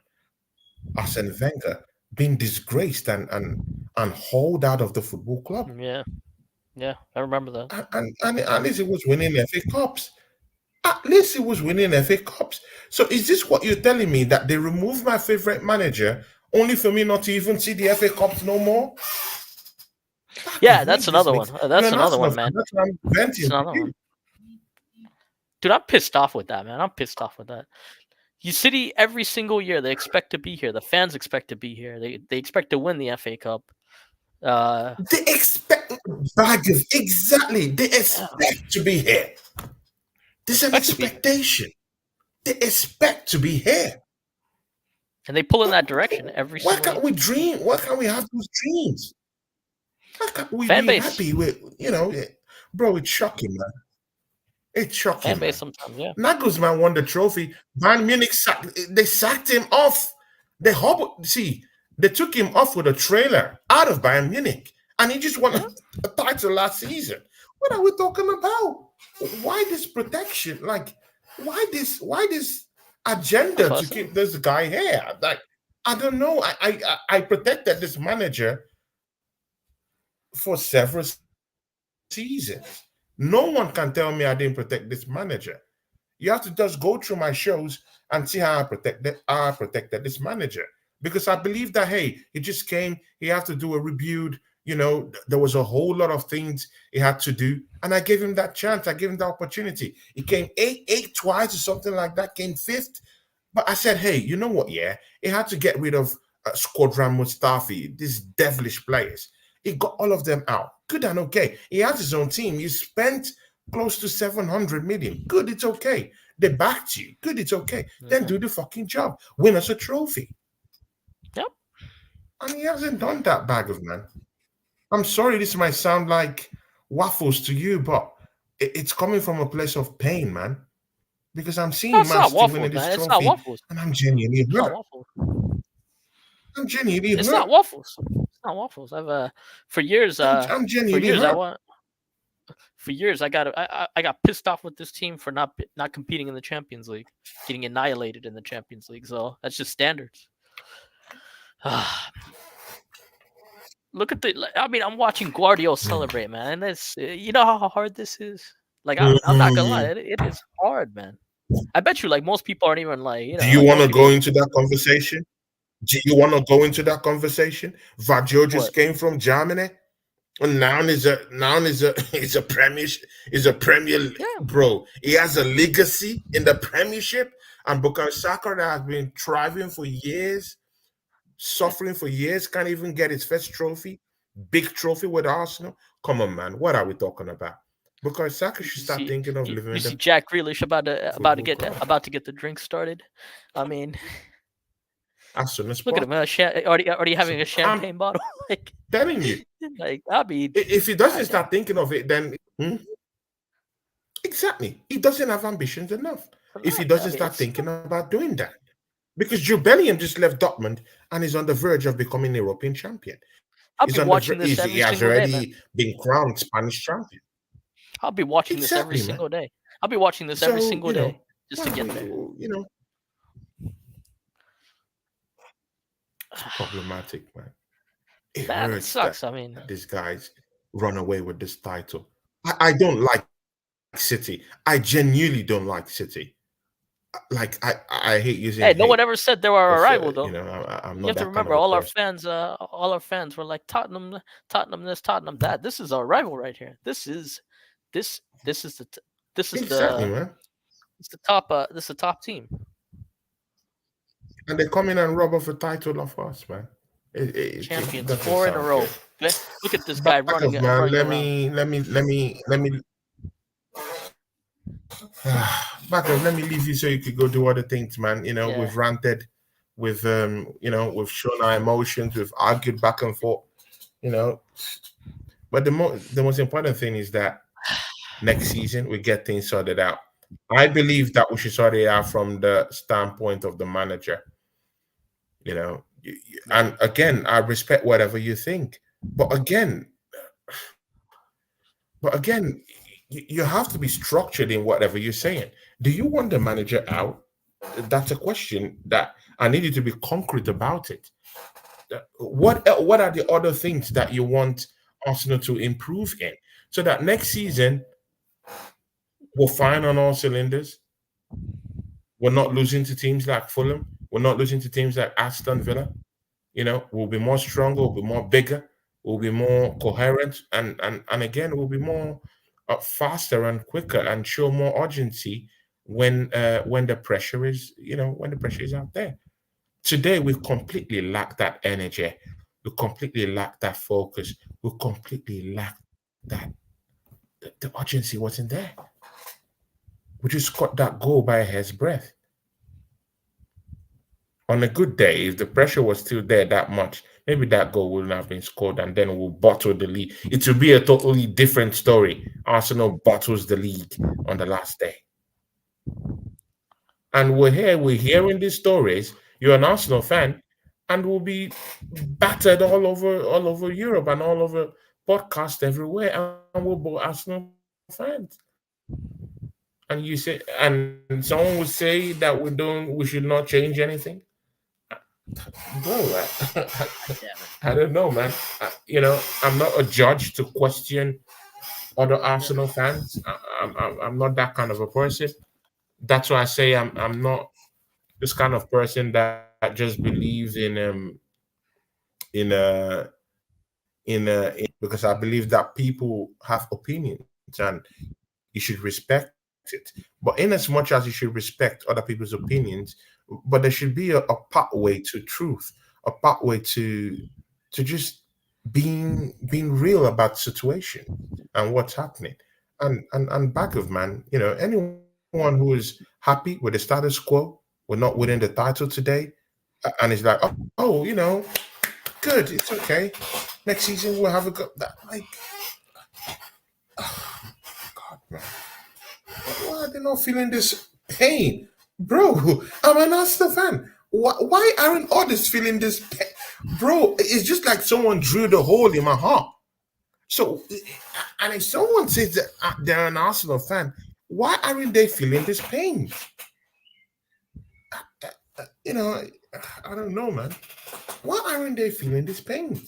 Arsene Wenger being disgraced and hauled out of the football club. Yeah, I remember that. And at least he was winning FA Cups. At least he was winning FA Cups. So is this what you're telling me, that they removed my favorite manager only for me not to even see the FA Cups no more? Yeah, that's another one. That's another one, man. That's what I'm venting That's another to you. one. Dude, I'm pissed off with that, man. I'm pissed off with that. You City every single year they expect to be here. The fans expect to be here. They expect to win the FA Cup. They expect exactly. They expect to be here. There's an expectation. They expect to be here. And they pull in that direction every single year. Why can't we dream? Why can't we have those dreams? Why can't we Fan be base. happy with, bro, it's shocking, man. It's shocking. Fan base sometimes, yeah. Nagelsmann won the trophy. Bayern Munich sacked him off. They took him off with a trailer out of Bayern Munich, and he just won a title last season. What are we talking about? Why this protection? Like, why this agenda to keep this guy here? Like, I don't know. I protected this manager for several seasons. No one can tell me I didn't protect this manager. You have to just go through my shows and see how I protected this manager. Because I believe that, hey, he just came, he had to do a rebuild. There was a whole lot of things he had to do. And I gave him that chance. I gave him the opportunity. He came eight twice or something like that, came fifth. But I said, hey, you know what? Yeah, he had to get rid of Squadron Mustafi, these devilish players. He got all of them out. Good and okay. He has his own team. He spent close to 700 million. Good, it's okay. They backed you. Good, it's okay. Mm-hmm. Then do the fucking job. Win us a trophy. Yep. And he hasn't done that, bag of man. I'm sorry this might sound like waffles to you, but it's coming from a place of pain, man. Because I'm seeing Mancity winning this trophy, it's not waffles. And I'm genuinely hurt. I'm genuinely hurt. It's not waffles. It's not waffles. I've for years. I'm genuinely hurt. For years, I got pissed off with this team for not competing in the Champions League, getting annihilated in the Champions League. So that's just standards. Look at I'm watching Guardiola celebrate, man. And that's, you know how hard this is. Like, I'm not gonna lie, it is hard, man. I bet you, like, most people aren't even like. Do you want to go into that conversation? Do you want to go into that conversation? Vaggio just came from Germany, and now is a Premier bro. He has a legacy in the Premiership, and Bukayo Saka that has been thriving for years, suffering for years, can't even get his first trophy, big trophy with Arsenal. Come on, man, what are we talking about? Because Saka should start thinking of living. You see Jack Grealish about to get the drink started. I mean. As soon as look at him, already having a champagne bottle. Like, telling you, like, I mean, if he doesn't start thinking of it, then exactly, he doesn't have ambitions enough. If he doesn't start thinking about doing that, because Jude Bellingham just left Dortmund and is on the verge of becoming European champion. I'll be watching this every he has single already day, been crowned Spanish champion. I'll be watching this every single day. I'll be watching this every single day just to get there. It's problematic, man. It Man, hurts. It sucks. That these guys run away with this title. I don't like City. I genuinely don't like City. Like, I hate using. Hey, no one ever said they were a rival, though. I'm not. You have to remember, all our fans were like Tottenham this, Tottenham that. This is our rival right here. This is the top team. And they come in and rob off a title of us, man. Champions 4 in a row. Look at this guy running. Let me. Let me leave you so you could go do other things, man. We've ranted, we've shown our emotions, we've argued back and forth, But the most important thing is that next season we get things sorted out. I believe that we should sort it out from the standpoint of the manager. And again, I respect whatever you think, but again, you have to be structured in whatever you're saying. Do you want the manager out? that's a question that I need you to be concrete about it. What are the other things that you want Arsenal to improve in, so that next season we're fine on all cylinders? We're not losing to teams like Fulham. We're not losing to teams like Aston Villa. We'll be more stronger, we'll be more bigger, we'll be more coherent, and again, we'll be more faster and quicker and show more urgency when the pressure is, when the pressure is out there. Today, we completely lack that energy. We completely lack that focus. We completely lack that. The urgency wasn't there. We just got that goal by a hair's breadth. On a good day, if the pressure was still there that much, maybe that goal wouldn't have been scored, and then we'll bottle the league. It will be a totally different story. Arsenal bottles the league on the last day. And we're hearing these stories. You're an Arsenal fan, and we'll be battered all over Europe and all over podcast everywhere, and we're both Arsenal fans. And you say, and someone would say that we should not change anything. Bro, I don't know, man. I'm not a judge to question other Arsenal fans. I'm not that kind of a person. That's why I say I'm not this kind of person that just believes in because I believe that people have opinions and you should respect it. But in as much as you should respect other people's opinions, but there should be a pathway to truth, a pathway to just being real about situation and what's happening. And back of man, anyone who is happy with the status quo, we're not winning the title today, and it's like, oh, good, it's okay. Next season we'll have a go. That, like, God, man, why are they not feeling this pain, bro? I'm an Arsenal fan. Why aren't others feeling this pain, bro? It's just like someone drilled a hole in my heart. So, and if someone says that they're an Arsenal fan, why aren't they feeling this pain? You know, I don't know, man. Why aren't they feeling this pain?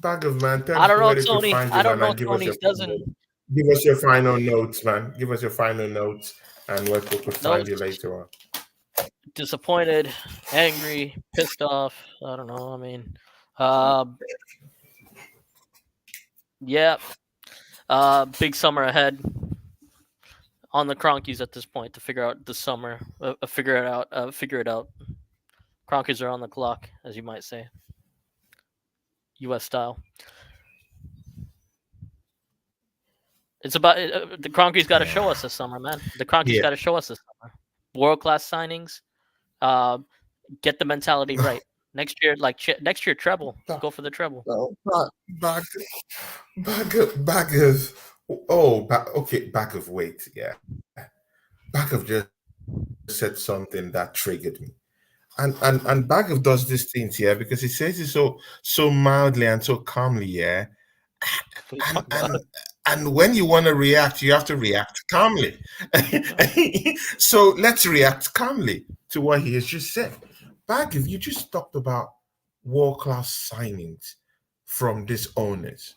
Bag of man, tell I us don't know, where they could Tony. find I you, don't man, know, and Tony. give us your final notes, man. Give us your final notes and where people could find you Notes. later on. Disappointed, angry, pissed off. I don't know. I mean, yeah. Big summer ahead on the Cronkies at this point to figure out the summer. Figure it out. Figure it out. Cronkies are on the clock, as you might say, U.S. style. It's about the Cronkies got to show us this summer, man. The Cronkies Yeah. got to show us this summer. World class signings. Get the mentality right. Next year, next year, treble. Go for the treble. Oh, bag of okay, bag of weight, yeah. Bag of just said something that triggered me. And Bagav does these things, yeah, because he says it so mildly and so calmly, yeah. What are you And talking about? and when you want to react, you have to react calmly. So let's react calmly to what he has just said. Bagav, you just talked about world-class signings from these owners.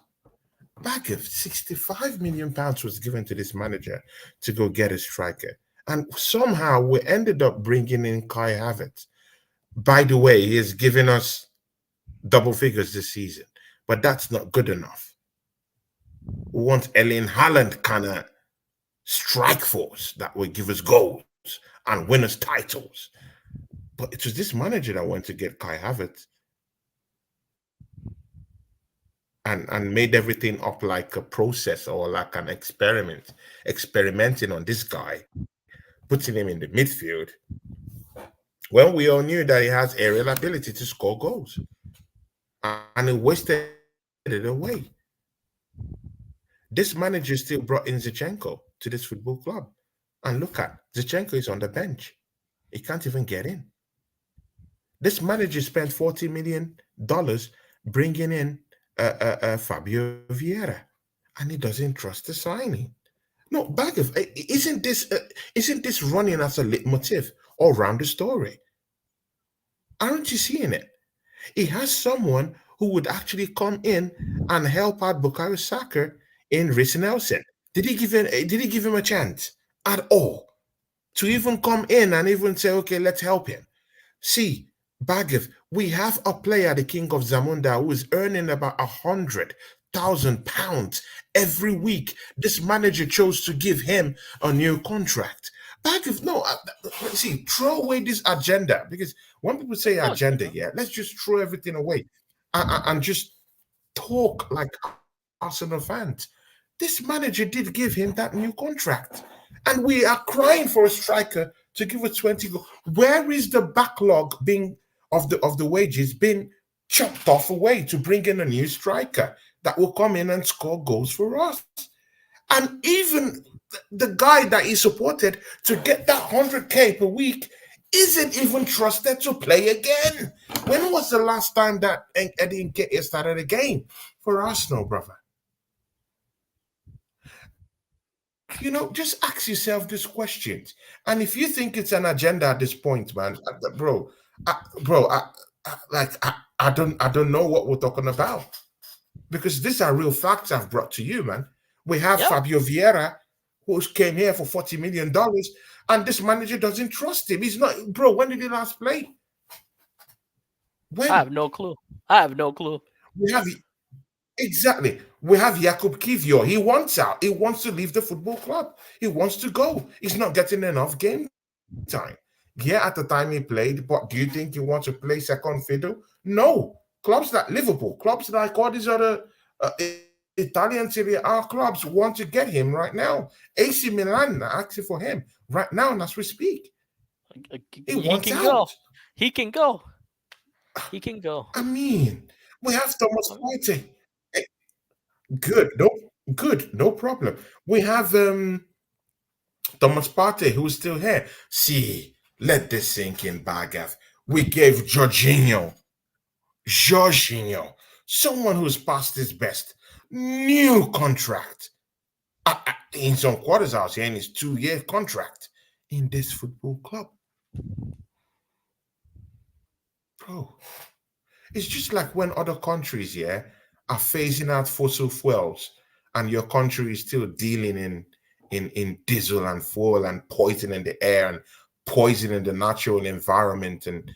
Bagav, £65 million was given to this manager to go get a striker. And somehow we ended up bringing in Kai Havertz. By the way, he has given us double figures this season, but that's not good enough. We want Erling Haaland kind of strike force that will give us goals and win us titles. But it was this manager that went to get Kai Havertz and made everything up like a process or like an experiment, experimenting on this guy, putting him in the midfield. Well, we all knew that he has aerial ability to score goals. And he wasted it away. This manager still brought in Zinchenko to this football club. And look at Zinchenko is on the bench. He can't even get in. This manager spent $40 million bringing in Fabio Vieira. And he doesn't trust the signing. No, Bagov, isn't this running as a leitmotif all around the story? Aren't you seeing it? He has someone who would actually come in and help out Bukayo Saka in Reece Nelson. Did he give him a chance at all to even come in and even say, okay, let's help him? See, Bagif, we have a player, the King of Zamunda, who is earning about £100,000 every week. This manager chose to give him a new contract. Bagif, no, see, throw away this agenda because when people say No, it's good, agenda, man. yeah, let's just throw everything away and just talk like Arsenal fans. This manager did give him that new contract. And we are crying for a striker to give us 20 goals. Where is the backlog being of the wages being chopped off away to bring in a new striker that will come in and score goals for us? And even the guy that he supported to get that 100K per week isn't even trusted to play again. When was the last time that Eddie Nketiah started a game for Arsenal, brother? Just ask yourself these questions. And if you think it's an agenda at this point, man, bro, I don't know what we're talking about because these are real facts I've brought to you, man. We have Yeah, Fabio Vieira, who came here for $40 million, and this manager doesn't trust him. He's not, bro. When did he last play? I have When no clue. I have no clue. we have exactly, we have Jakub Kivior. He wants out. He wants to leave the football club. He wants to go. He's not getting enough game time. Yeah, at the time he played, but do you think he wants to play second fiddle? No. Clubs like Liverpool, clubs like all these other Italian Serie A clubs want to get him right now. AC Milan are asking for him right now, and as we speak. He He wants can go. out. He can go. He can go. I mean, we have Thomas Um, Partey. Eh, good, no problem. We have Thomas Partey, who's still here. See, let this sink in, Bagav. We gave Jorginho, someone who's past his best, new contract. In some quarters, I was saying his 2-year contract in this football club. Bro, it's just like when other countries, yeah, are phasing out fossil fuels, and your country is still dealing in diesel and fuel and poisoning the air and poisoning the natural environment and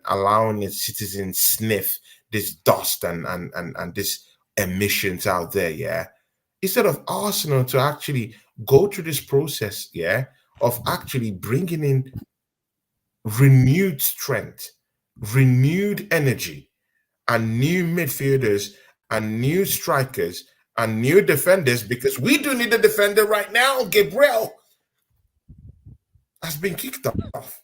allowing its citizens sniff this dust and this emissions out there, yeah. Instead of Arsenal to actually go through this process, yeah, of actually bringing in renewed strength, renewed energy, and new midfielders and new strikers and new defenders, because we do need a defender right now. Gabriel has been kicked off.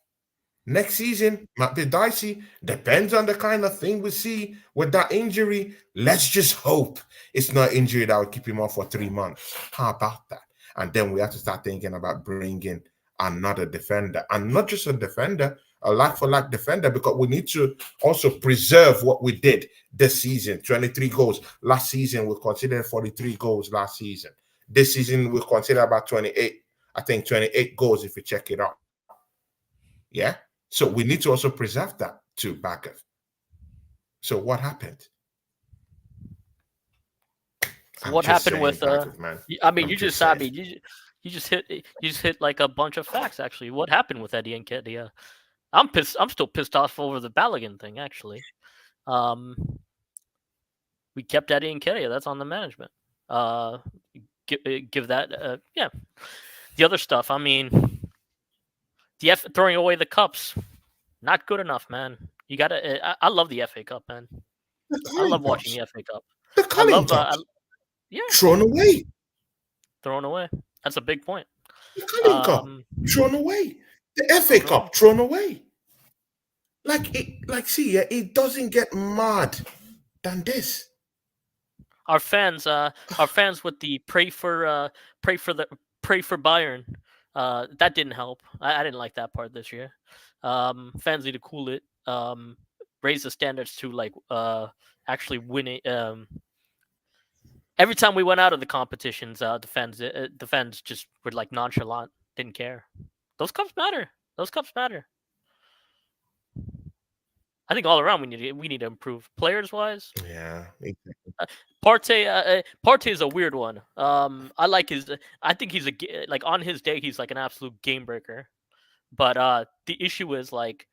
Next season might be dicey. Depends on the kind of thing we see with that injury. Let's just hope it's not injury that will keep him off for 3 months. How about that? And then we have to start thinking about bringing another defender, and not just a defender, a like for like defender, because we need to also preserve what we did this season. 23 goals last season. We considered 43 goals last season. This season we consider about 28. I think 28 goals if you check it out. Yeah. So we need to also preserve that too, Bakav. So what happened? So I'm what just happened saying, with Bakav, man. I mean, I'm you just just I saying. mean you just hit like a bunch of facts actually. What happened with Eddie Nketiah? I'm pissed. I'm still pissed off over the Balogun thing actually. Um, we kept Eddie Nketiah. That's on the management. Uh, give that. Yeah. The other stuff. I mean, throwing away the cups. Not good enough, man. You gotta. I love the FA Cup, man. The I love Carling watching Cups. the FA Cup. The I Carling love. Cups. Yeah, Thrown away. thrown away. That's a big point. The Carling Cup. Um, Thrown away. The FA thrown away. Cup. Thrown away. See, yeah, it doesn't get mad than this. Our fans with the pray for the pray for Bayern. That didn't help. I didn't like that part this year. Fans need to cool it. Raise the standards to like actually winning. every time we went out of the competitions, the fans just were like nonchalant, didn't care. Those cups matter. Those cups matter. I think all around we need to improve players wise. Yeah. Partey is a weird one. I like his. I think he's like on his day he's like an absolute game breaker. But the issue is like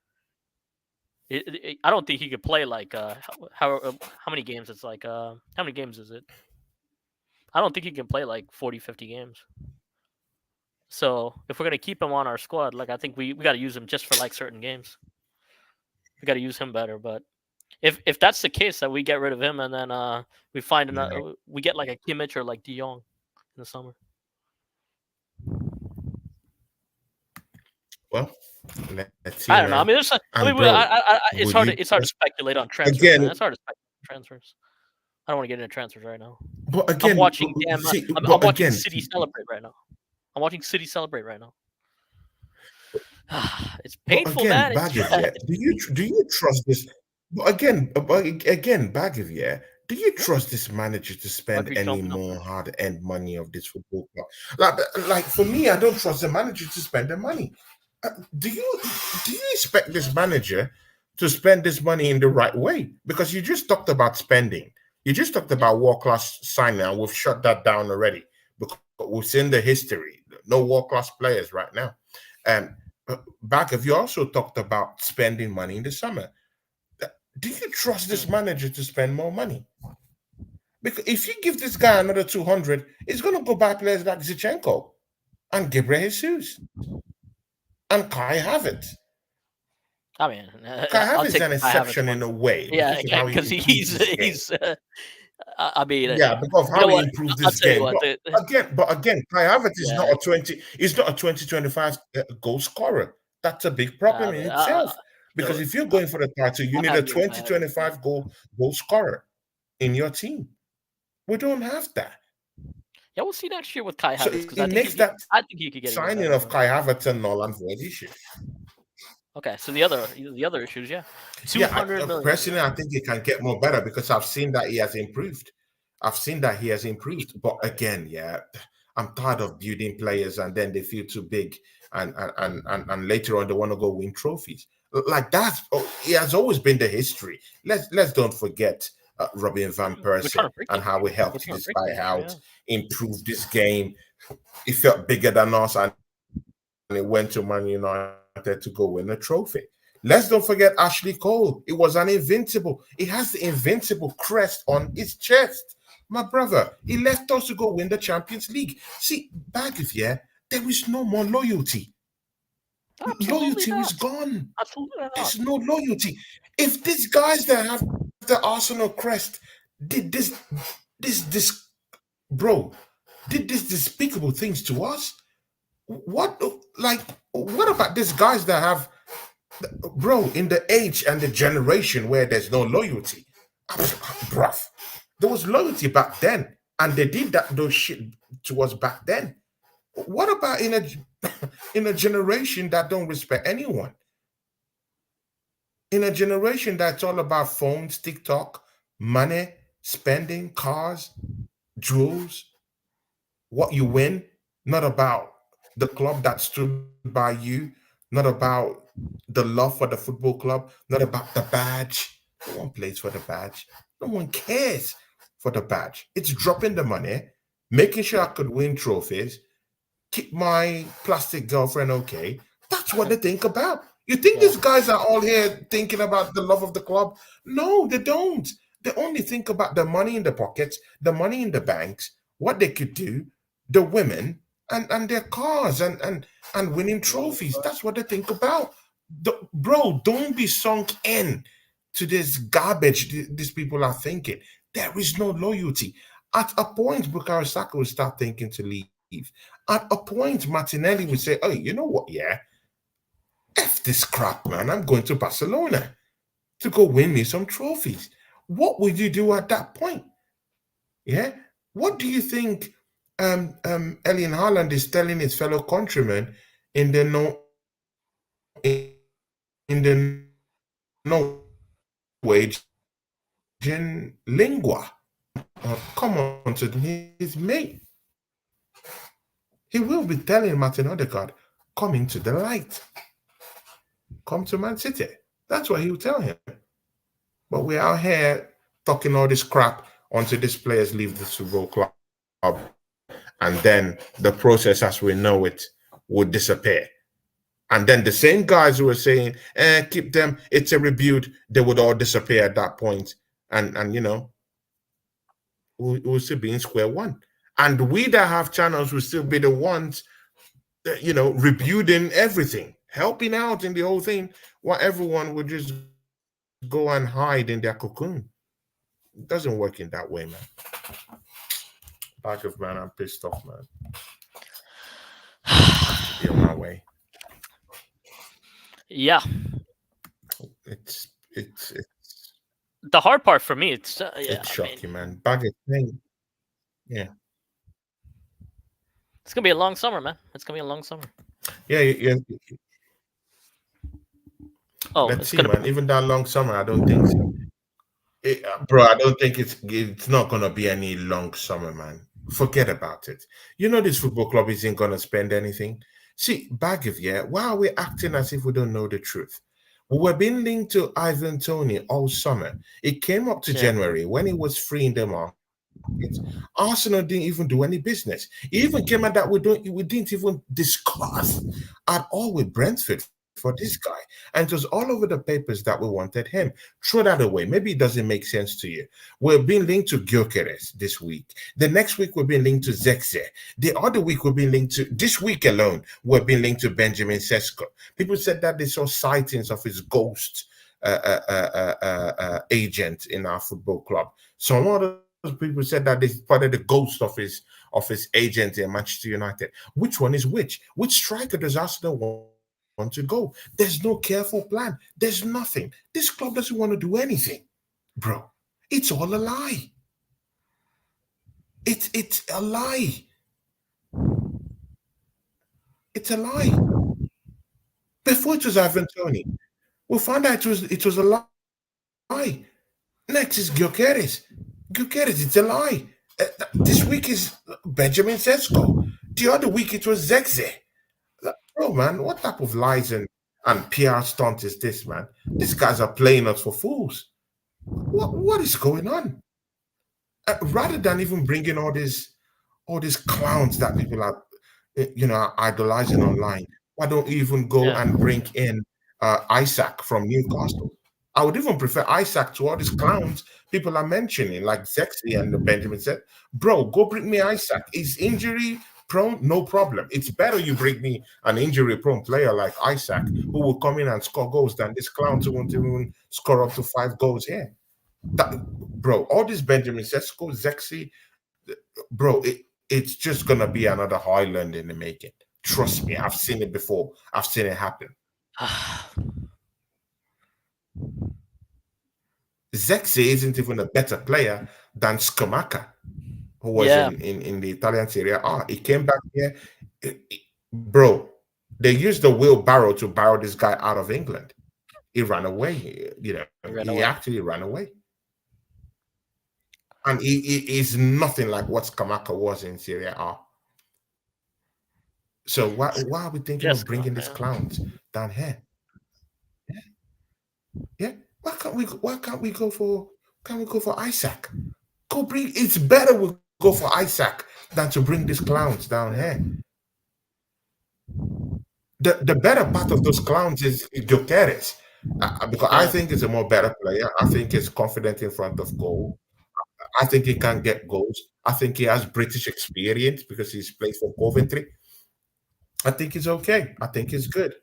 I don't think he could play like how many games it's like how many games is it? I don't think he can play like 40, 50 games. So if we're gonna keep him on our squad, like I think we got to use him just for like certain games. We got to use him better. But if that's the case, that we get rid of him and then we find another, we get like a Kimmich or like De Jong in the summer. Well, let's see. I don't know. I mean, there's. It's hard. It's hard to speculate on transfers. Again, man. It's hard to speculate on transfers. I don't want to get into transfers right now. But again, I'm watching. I'm watching City celebrate right now. I'm watching City celebrate right now. It's painful, man. Do you trust this? But again, Baggett, yeah. Do you trust this manager to spend any more hard-earned money of this football club? Like for me, I don't trust the manager to spend the money. Do you expect this manager to spend this money in the right way? Because you just talked about spending. You just talked about world-class signing, and we've shut that down already because we've seen the history. No world-class players right now. And Baggett, you also talked about spending money in the summer. Do you trust this manager to spend more money? Because if you give this guy another 200, it's going to go buy players like Zinchenko and Gabriel Jesus and Kai Havertz. I mean, Kai Havertz is an exception in a way. Yeah, because he's. I mean, yeah, because how he improved this game. But again, Kai Havertz is not a 20. He's not a 2025 goal scorer. That's a big problem in itself. Because if you're going for the title, you need a 2025 goal scorer in your team. We don't have that. Yeah, we'll see next year with Kai Havertz. So I think he could get signing of Kai Havertz and Nolan for an issue. Okay, so the other issues, yeah. 200 million. Personally, I think he can get more better because I've seen that he has improved. But again, yeah, I'm tired of building players and then they feel too big and later on they want to go win trophies. Like that, it has always been the history. Let's don't forget Robin van Persie and how we helped this guy out, improve this game. He felt bigger than us and he went to Man United to go win a trophy. Let's don't forget Ashley Cole. It was an invincible. He has the invincible crest on his chest. My brother, he left us to go win the Champions League. See, Baggett, yeah, there is no more loyalty. Loyalty is gone. Absolutely not. There's no loyalty. If these guys that have the Arsenal crest did this despicable things to us, what about these guys that have, bro, in the age and the generation where there's no loyalty? Bruv, there was loyalty back then, and they did those shit to us back then. What about in a generation that don't respect anyone? In a generation that's all about phones, TikTok, money, spending, cars, jewels, what you win, not about the club that stood by you, not about the love for the football club, not about the badge. No one plays for the badge. No one cares for the badge. It's dropping the money, making sure I could win trophies, keep my plastic girlfriend okay. That's what they think about. You think these guys are all here thinking about the love of the club? No, they don't. They only think about the money in the pockets, the money in the banks, what they could do, the women, and their cars and winning trophies. That's what they think about. Bro, don't be sunk in to this garbage these people are thinking. There is no loyalty. At a point, Bukayo Saka will start thinking to leave. At a point, Martinelli would say, oh, you know what, yeah? F this crap, man. I'm going to Barcelona to go win me some trophies. What would you do at that point? Yeah? What do you think Erling Haaland is telling his fellow countrymen in the Norwegian lingua? come on to his mate. He will be telling Martin Odegaard, come into the light, come to Man City. That's what he will tell him. But we're out here talking all this crap until these players leave the football club, and then the process as we know it would disappear. And then the same guys who were saying, keep them, it's a rebuild, they would all disappear at that point. And we'll still be in square one. And we that have channels will still be the ones that, rebuilding everything, helping out in the whole thing, while everyone would just go and hide in their cocoon. It doesn't work in that way, man. Back of man, I'm pissed off, man. I have to be on my way. Yeah. It's The hard part for me, it's it's shocking, man. Bag of thing. Yeah. It's gonna be a long summer, man. It's gonna be a long summer. Yeah, yeah. Oh, Let's it's see, gonna man. Even that long summer, I don't think so. Bro, I don't think it's not gonna be any long summer, man. Forget about it. This football club isn't gonna spend anything. See, Bagiv, yeah. Why are we acting as if we don't know the truth? We were being linked to Ivan Tony all summer. It came up to Yeah. January when he was free in the market. Arsenal didn't even do any business. It even came out that we didn't even discuss at all with Brentford for this guy. And it was all over the papers that we wanted him. Throw that away. Maybe it doesn't make sense to you. We're being linked to Gyökeres this week. The next week we're being linked to Zexer. The other week we're being linked to, this week alone, we're being linked to Benjamin Sesko. People said that they saw sightings of his ghost agent in our football club. Some other people said that they spotted the ghost of his agent in Manchester United. Which one is which? Which striker does Arsenal want to go? There's no careful plan. There's nothing. This club doesn't want to do anything, bro. It's all a lie. It's a lie. It's a lie. Before it was Ivan Tony, we found out it was a lie. Next is Gyökeres. Gyökeres, it's a lie. This week is Benjamin Sesko. The other week it was Zexi. Bro, man, what type of lies and PR stunt is this, man? These guys are playing us for fools. What is going on? Rather than even bringing all these clowns that people are, idolizing online, why don't you even go Yeah. and bring in Isaac from Newcastle? I would even prefer Isaac to all these clowns people are mentioning, like Zexi and Benjamin said. Bro, go bring me Isaac. Is injury prone? No problem. It's better you bring me an injury prone player like Isaac, who will come in and score goals, than this clown who won't even score up to 5 goals here. Bro, all this Benjamin Sesko, Zexi, bro, it's just gonna be another Highland in the making. Trust me, I've seen it before. I've seen it happen. Zexi isn't even a better player than Scamacca, who was Yeah. in the Italian Serie A. He came back here, bro. They used the wheelbarrow to barrow this guy out of England. He ran away. He actually ran away. And he is nothing like what Scamacca was in Serie A. So why are we thinking of bringing these clowns down here? Yeah. Why can't we go for Isaac? Go bring. It's better we go for Isaac than to bring these clowns down here. The better part of those clowns is Gyökeres, because I think he's a more better player. I think he's confident in front of goal. I think he can get goals. I think he has British experience because he's played for Coventry. I think he's okay. I think he's good.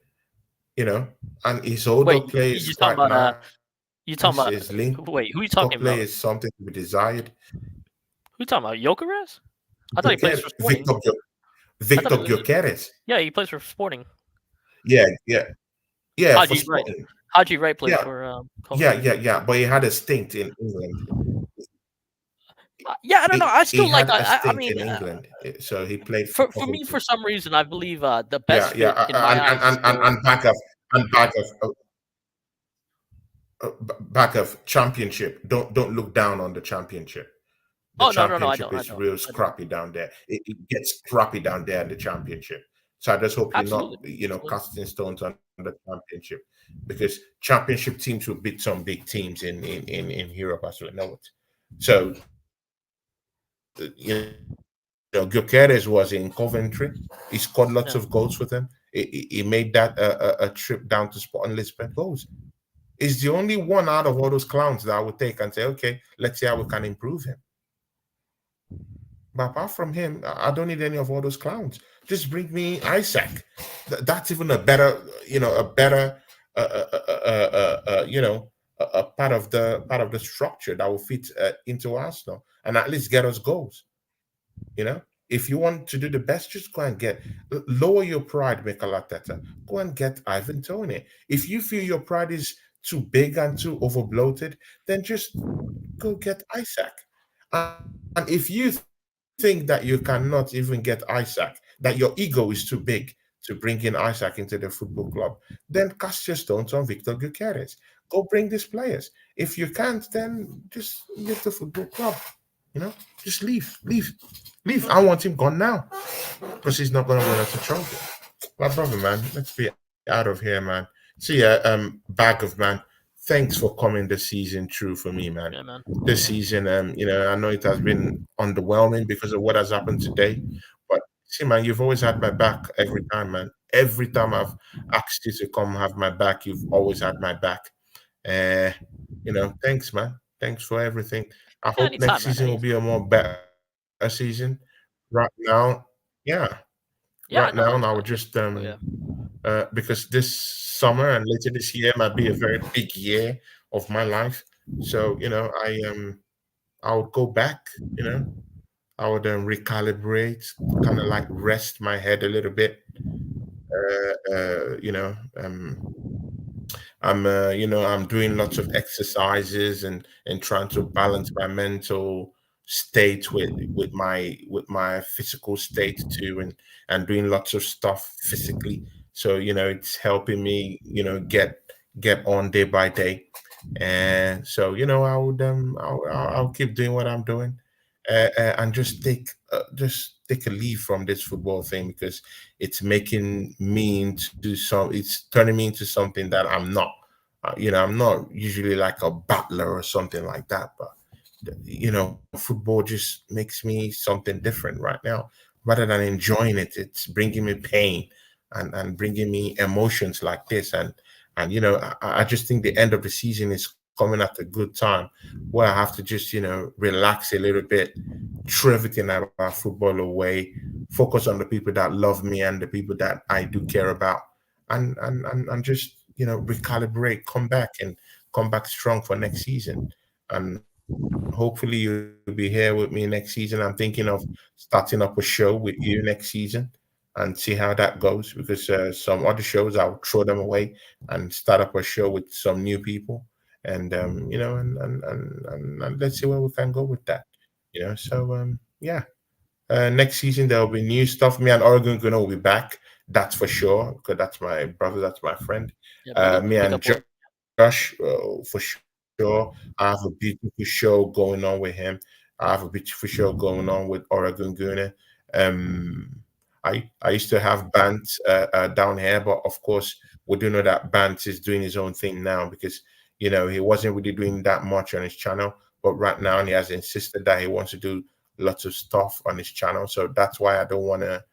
And his older play is quite nice. You talking about? His link Wait, who you talking play about? is something to be desired. Who you talking about? Gyökeres? I thought he plays for Sporting. Victor Gyökeres. Yeah, he plays for Sporting. Yeah. Haji Wright. Haji Wright plays for. Yeah. But he had a stint in England. Yeah, I don't know. I still like. I mean, in England, so he played for me. For some reason, I believe the best fit in my eyes. And back of championship. Don't look down on the championship. The Oh no, no, no, I championship don't, I is don't, real I don't. scrappy down there. It gets scrappy down there in the championship. So I just hope you're Absolutely, not, absolutely. casting stones on the championship, because championship teams will beat some big teams in Europe as we know it. So Gyökeres was in Coventry. He scored lots Yeah, of goals with them. He made that a trip down to Sporting Lisbon. Goals. He's the only one out of all those clowns that I would take and say, okay, let's see how we can improve him. But apart from him, I don't need any of all those clowns. Just bring me Isaac. That's even a better, a part of the structure that will fit into Arsenal and at least get us goals. You know, if you want to do the best, just go and lower your pride, Mikel Arteta. Go and get Ivan Tony. If you feel your pride is too big and too over bloated, then just go get Isaac. And if you think that you cannot even get Isaac, that your ego is too big to bring in Isaac into the football club, then cast your stones on Victor Gutierrez. Go bring these players. If you can't, then just leave the football club. Just leave. I want him gone now because he's not going to win us a trophy. My brother, man, let's be out of here, man. See ya, bag of man. Thanks for coming this season true for me, man. yeah, man. This season, I know it has been underwhelming because of what has happened today, but see, man, you've always had my back every time, man. Every time I've asked you to come have my back, you've always had my back. Uh, thanks, man. Thanks for everything. I Yeah, hope anytime, next man. season will be Anytime. a more better season. Right now, yeah. Right Yeah, now, no, I would it's just fine. Oh yeah, because this summer and later this year might be a very big year of my life. So I would go back. I would recalibrate, kind of like rest my head a little bit. Uh, uh, you know, um, I'm doing lots of exercises and trying to balance my mental state with my physical state too, and doing lots of stuff physically. So it's helping me get on day by day. And so I would I'll keep doing what I'm doing, and just take a leave from this football thing because it's turning me into something that I'm not. I'm not usually like a battler or something like that, but football just makes me something different right now. Rather than enjoying it, it's bringing me pain and bringing me emotions like this. And I just think the end of the season is coming at a good time where I have to just relax a little bit, throw everything about football away, focus on the people that love me and the people that I do care about, and just recalibrate, come back strong for next season. And hopefully you'll be here with me next season. I'm thinking of starting up a show with you next season and see how that goes, because some other shows I'll throw them away and start up a show with some new people. And and let's see where we can go with that. Yeah. Next season there'll be new stuff. Me and Oregon Gunnar will be back. That's for sure, because that's my brother, that's my friend. yeah, buddy. Me Look and up for it. Josh, for sure. I have a beautiful show going on with him. I have a beautiful show going on with Oregon Gunnar. Um, I used to have Bant down here, but of course we do know that Bant is doing his own thing now because he wasn't really doing that much on his channel, but right now he has insisted that he wants to do lots of stuff on his channel. So that's why I don't want to,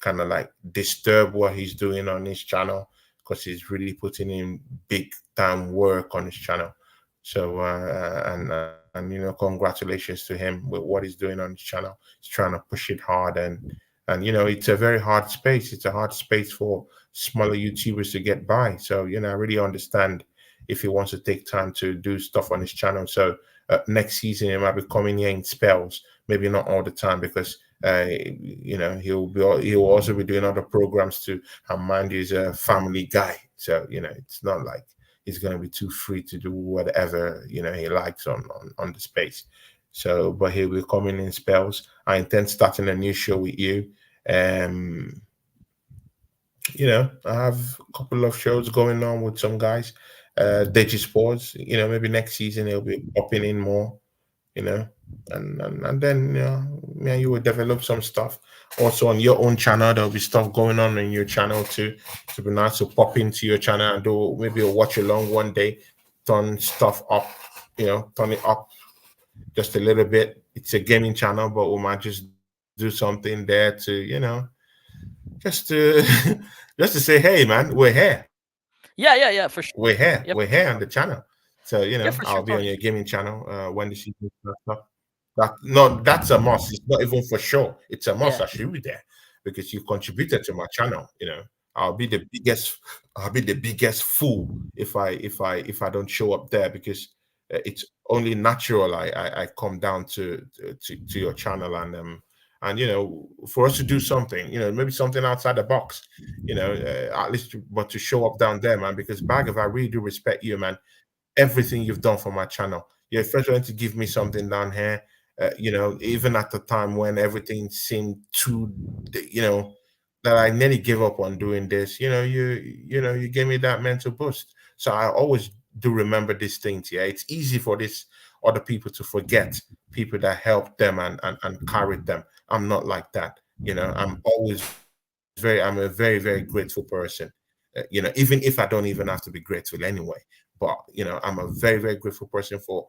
kind of like disturb what he's doing on his channel because he's really putting in big time work on his channel. So and congratulations to him with what he's doing on his channel. He's trying to push it hard, and it's a very hard space. It's a hard space for smaller YouTubers to get by. So I really understand if he wants to take time to do stuff on his channel. So next season he might be coming here in spells, maybe not all the time because he'll also be doing other programs too. And mind you, he's a family guy, so it's not like he's going to be too free to do whatever he likes on the space. So, but he'll be coming in spells. I intend starting a new show with you. Um, I have a couple of shows going on with some guys. Digi Sports, maybe next season he'll be popping in more. you know, and then yeah, you will develop some stuff. Also on your own channel, there'll be stuff going on in your channel too. To be nice to pop into your channel and do maybe a watch along one day, turn stuff up, turn it up just a little bit. It's a gaming channel, but we might just do something there to, just to just to say, hey man, we're here. Yeah, for sure. We're Yeah, here for on the sure. channel. So, Yeah, for I'll sure, be on Tony. your gaming channel when the season starts up. No, that's a must. It's not even for sure. It's a must. Yeah, I should be there because you contributed to my channel. I'll be the biggest. I'll be the biggest fool if I don't show up there because it's only natural. I come down to your channel and for us to do something. Maybe something outside the box. At least but to show up down there, man. Because Bag, if I really do respect you, man, everything you've done for my channel. You're first trying to give me something down here. Even at the time when everything seemed too, you know, that I nearly gave up on doing this. You gave me that mental boost. So I always do remember these things. Yeah, it's easy for this other people to forget people that helped them and carried them. I'm not like that. I'm a very, very grateful person. Even if I don't even have to be grateful anyway. But I'm a very, very grateful person for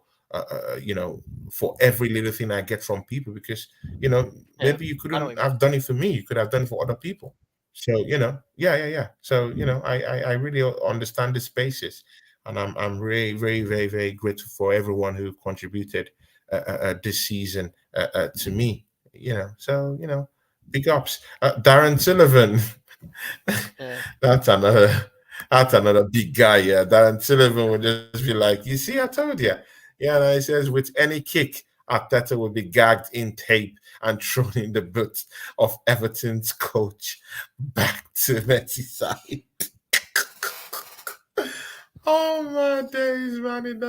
every little thing I get from people because yeah. maybe you I know couldn't what you mean. have done it for me. You could have done it for other people. So yeah. So I really understand the spaces, and I'm really very, very, very grateful for everyone who contributed this season to me. So big ups, Darren Sullivan. Yeah. That's another big guy. Yeah, Darren Sullivan would just be like, "You see, I told you." Yeah, and he says, "With any kick, Arteta will be gagged in tape and thrown in the boot of Everton's coach back to Merseyside." Oh my days, man! It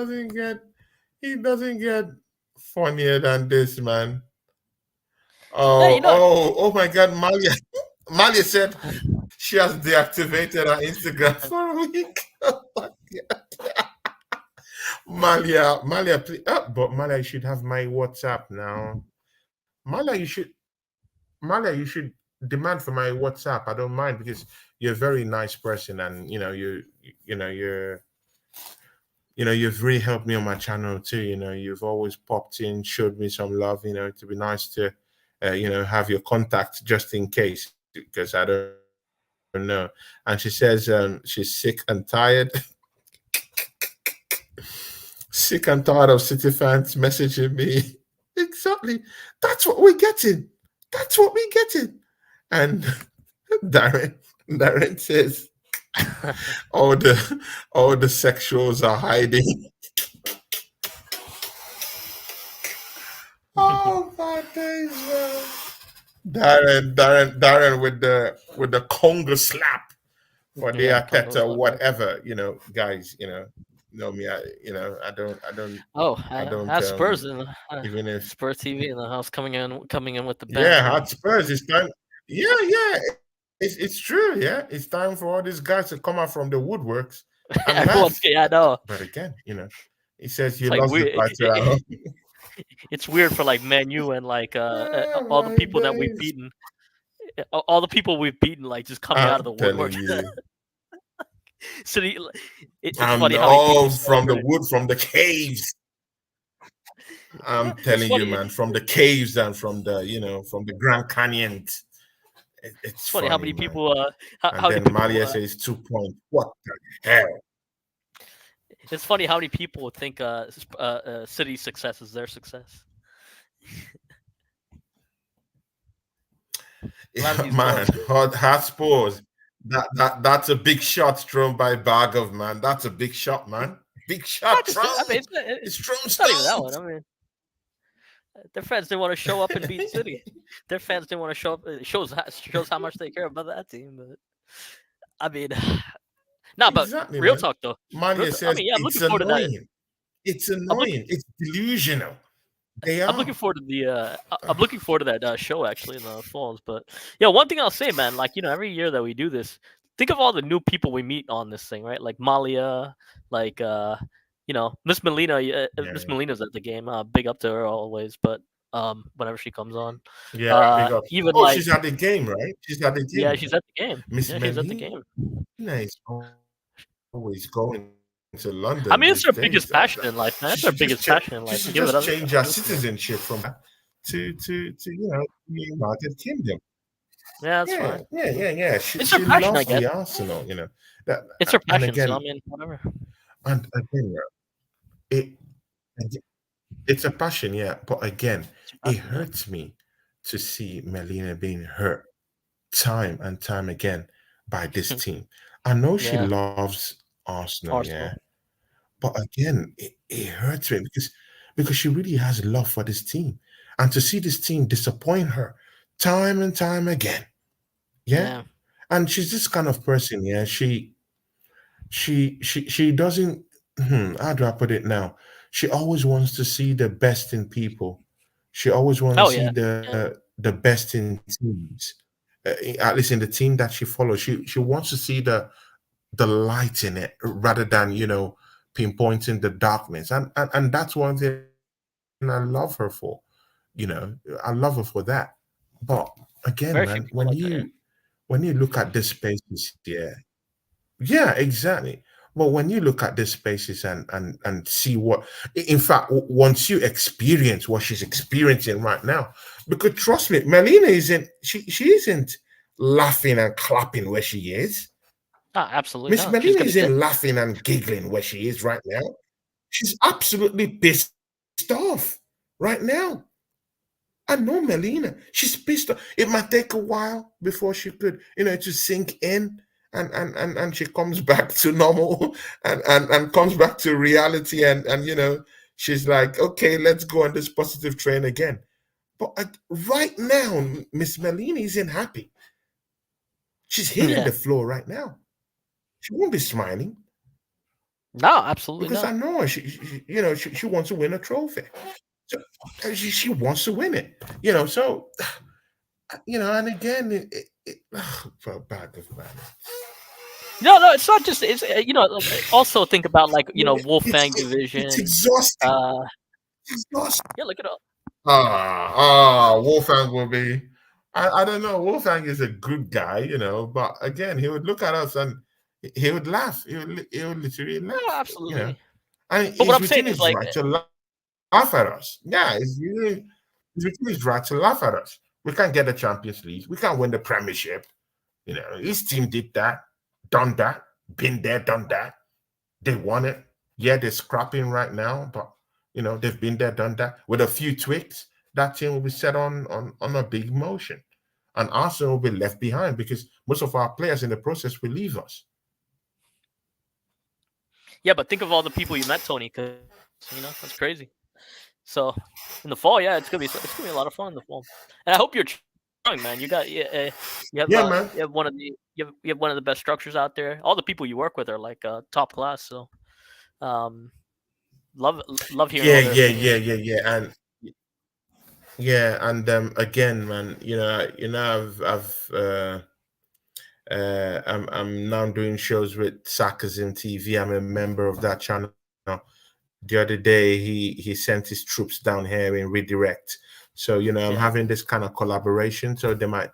doesn't get funnier than this, man. Yeah, Oh my God, Malia. Malia said she has deactivated her Instagram for a week. Oh my God. Malia, please. But Malia, you should have my WhatsApp now. Malia, you should demand for my WhatsApp. I don't mind because you're a very nice person, and you've really helped me on my channel too. You've always popped in, showed me some love. To be nice to, have your contact just in case because I don't know. And she says she's sick and tired, sick and tired of City fans messaging me. Exactly, that's what we're getting. That's what we're getting. And Darren, Darren says all the all the sexuals are hiding. Oh my days, man. Darren with the Congo slap for the Yeah, Congo's Ateta, love, right? whatever. Guys, know me. Oh, I I don't have Spurs in even if Spurs TV in the house coming in with the yeah, bang. hot Spurs. It's time. Yeah. It's true. Yeah, it's time for all these guys to come out from the woodworks and laugh. Everyone's yeah, I know. But again, he says It's you like lost the weird. battle at home. It's weird for like Man U and like Oh all the my people that we've days! beaten. All the people we've beaten, like just coming out of I'm the telling woodwork. you. So it's And funny how many people all from the celebrate. wood, from the caves. Yeah, I'm it's telling you, funny. man, from the caves and from the Grand Canyon. It's It's funny how funny, many man. people. How And many then people. Malia says 2 points. What the hell? It's funny how many people think City's success is their success. A lot of these Man, goals. hot spores. That's a big shot thrown by Bargov, man. That's a big shot, man. Big Not shot just. I mean, thrown. It's thrown it's not even that one. stones. I mean, their fans didn't want to show up and beat City. Their fans didn't want to show up. It shows how much they care about that team. But I mean, no. But Exactly, real man. talk though. Malia I says mean, yeah, I'm it's looking forward to that. annoying. It's I'm looking. annoying. It's delusional. They I'm looking are. forward to the. I'm looking forward to that show actually in the falls. But yeah, one thing I'll say, man, like every year that we do this, think of all the new people we meet on this thing, right? Like Malia, like Miss Melina, Yeah, Miss Melina's at the game. Big up to her always, but whenever she comes on, yeah, big up. even Oh, like she's at the game, right? She's at the yeah, game. she's at the game. Miss Yeah, she's at the Melina game. is always going to I London mean, it's these her days. biggest passion in life, man. She It's her should just biggest passion in she life. should Give it just up. change her Give it to her. citizenship from that to the United Kingdom. Yeah, that's Yeah, fine. yeah. It's her She passion, I loves guess. the Arsenal, that. It's her And passion. So I again, mean, whatever. yeah, it it's a passion, yeah. But again, It's her it passion. Yeah. hurts me to see Melina being hurt time and time again by this team. I know she Yeah. loves Arsenal, yeah. Arsenal. But again, it hurts me because she really has love for this team. And to see this team disappoint her time and time again, yeah. Yeah. And she's this kind of person, yeah. She doesn't how do I put it now? She always wants to see the best in people. She always wants to Oh see yeah. Yeah. the best in teams. At least in the team that she follows. She wants to see the light in it rather than pinpointing the darkness. And that's one thing I love her for. I love her for that. But again, Very few man, people like that. Yeah. when you look at these spaces, yeah, exactly. But when you look at these spaces and see in fact, once you experience what she's experiencing right now, because trust me, Melina she isn't laughing and clapping where she is. Ah, absolutely Miss not. She's Melina gonna sit. isn't laughing and giggling where she is right now. She's absolutely pissed off right now. I know Melina. She's pissed off. It might take a while before she could, to sink in and she comes back to normal and comes back to reality and she's like, okay, let's go on this positive train again. But right now, Miss Melina isn't happy. She's hitting Yeah. the floor right now. She won't be smiling. No, absolutely Because I not. know her. She wants to win a trophy. So she wants to win it. So and again, for bad of man. No, it's not just. It's also think about like Wolfgang It's division. exhausting. It's exhausting. Yeah, look it up. Wolfgang will be. I don't know. Wolfgang is a good guy, but again, he would look at us and he would laugh. He would literally No, laugh. absolutely. And But what he's I'm saying within is his like, right to laugh at us. Yeah, he's within his right to laugh at us. We can't get the Champions League. We can't win the Premiership. His team did that, done that, been there, done that. They won it. Yeah, they're scrapping right now, but they've been there, done that. With a few tweaks, that team will be set on a big motion. And Arsenal will be left behind because most of our players in the process will leave us. yeah, but think of all the people you met, Tony. Because that's crazy. So in the fall, yeah, it's gonna be a lot of fun in the fall. And I hope you're trying, man. You got you have Man. you have one of the best structures out there. All the people you work with are like top class. So love hearing all their opinions. And again, man, I'm now doing shows with Sarcasm TV. I'm a member of that channel. The other day, he sent his troops down here in Redirect. So I'm having this kind of collaboration. So there might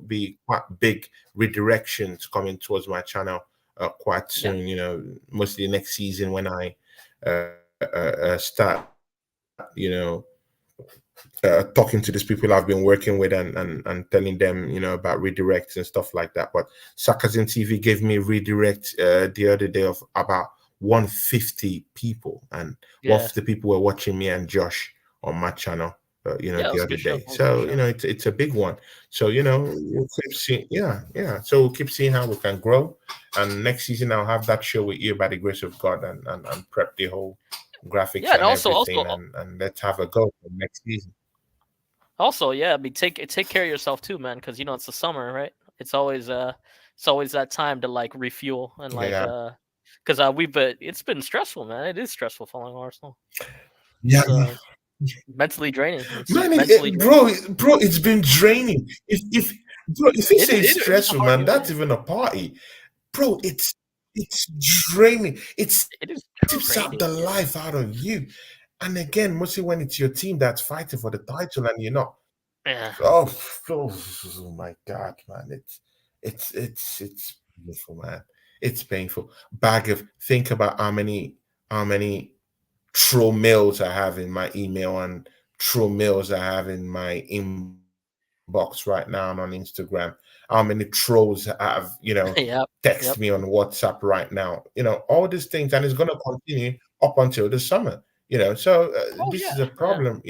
be quite big redirections coming towards my channel quite soon. Mostly next season when I start talking to these people I've been working with and telling them about redirects and stuff like that. But Sarcasm TV gave me redirect the other day of about 150 people, and 150 people were watching me and Josh on my channel the other day. So it's a big one. So we'll keep seeing so we'll keep seeing how we can grow, and next season I'll have that show with you by the grace of God and prep the whole graphics and everything and let's have a go for next season. Also, I mean, take care of yourself too, man, because it's the summer, right? It's always that time to like refuel and like because it's been stressful, man. It is stressful following Arsenal. Yeah, mentally draining. Bro, it's been draining. If you say it's stressful, man, that's even a party, bro. It's It's draining. It It is sips out the draining. life out of you. And again, mostly when it's your team that's fighting for the title and you're not. Yeah. Oh, oh my God, man! It's painful, man. It's painful. Bag of think about how many troll mails I have in my email and troll mails I have in my inbox right now and on Instagram. How many trolls have text me Yep. on Yep. WhatsApp right now? All these things, and it's going to continue up until the summer. So this Oh is a yeah. Yeah. problem.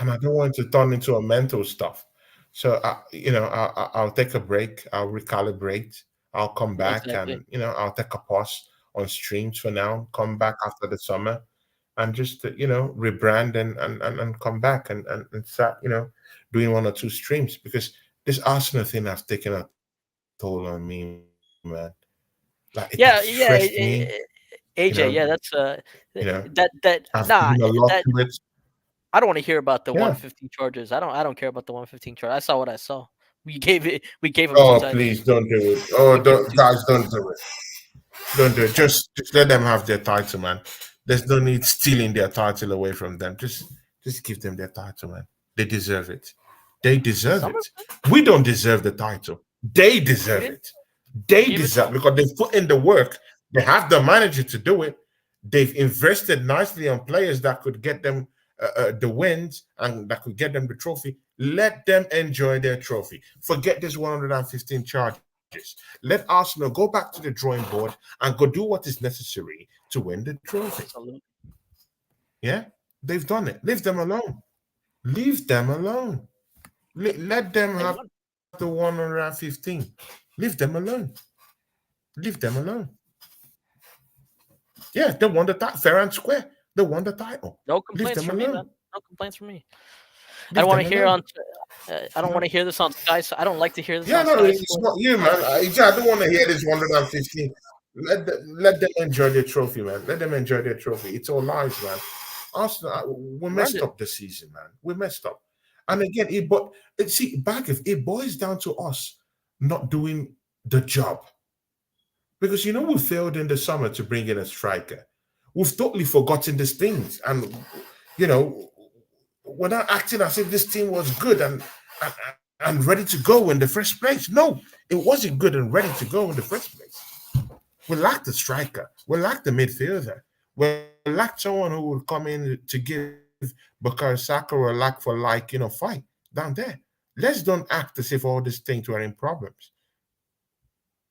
And I don't want it to turn into a mental stuff. So I'll take a break. I'll recalibrate. I'll come back, Exactly. and I'll take a pause on streams for now. Come back after the summer, and just rebrand and come back and start doing one or two streams, because this Arsenal thing has taken a toll on me, man. Like it has stressed me. Yeah. Yeah. You know, AJ. Yeah. That's you know. that. I've given Nah. a lot That to it. I don't want to hear about the Yeah. 115 charges. I don't care about the 115 charge. I saw what I saw. We gave him two Oh, titles. please don't do it. Oh, We gave him two guys, titles. don't do it. Don't do it. Just let them have their title, man. There's no need stealing their title away from them. Just give them their title, man. They deserve it. They deserve Summer. it. We don't deserve the title. They We deserve didn't. it. We They gave it to deserve, him. because they've put in the work. They have the manager to do it. They've invested nicely on players that could get them the wins and that could get them the trophy. Let them enjoy their trophy. Forget this 115 charges. Let Arsenal go back to the drawing board and go do what is necessary to win the trophy. Absolutely. Yeah, they've done it. Leave them alone. Leave them alone. Let them They have won. the 115. Leave them alone. Leave them alone. Yeah, they won the title fair and square. They won the title. No Leave complaints them from me, man. alone. No complaints from me. I don't Leave want them to hear alone. on. I don't want to hear this on Sky. I don't like to hear this Yeah, on no, Sky it's Sports. not you, man. I don't want to hear this 115. Let them enjoy their trophy, man. Let them enjoy their trophy. It's all lies, man. Arsenal, we Earned messed it. up this season, man. We messed up. And again, see, back if it boils down to us not doing the job. Because we failed in the summer to bring in a striker. We've totally forgotten these things. And you know, we're not acting as if this team was good and ready to go in the first place. No, it wasn't good and ready to go in the first place. We lacked the striker. We lacked the midfielder. We lacked someone who would come in to give Bukayo Saka a lack for fight down there. Let's don't act as if all these things were in problems.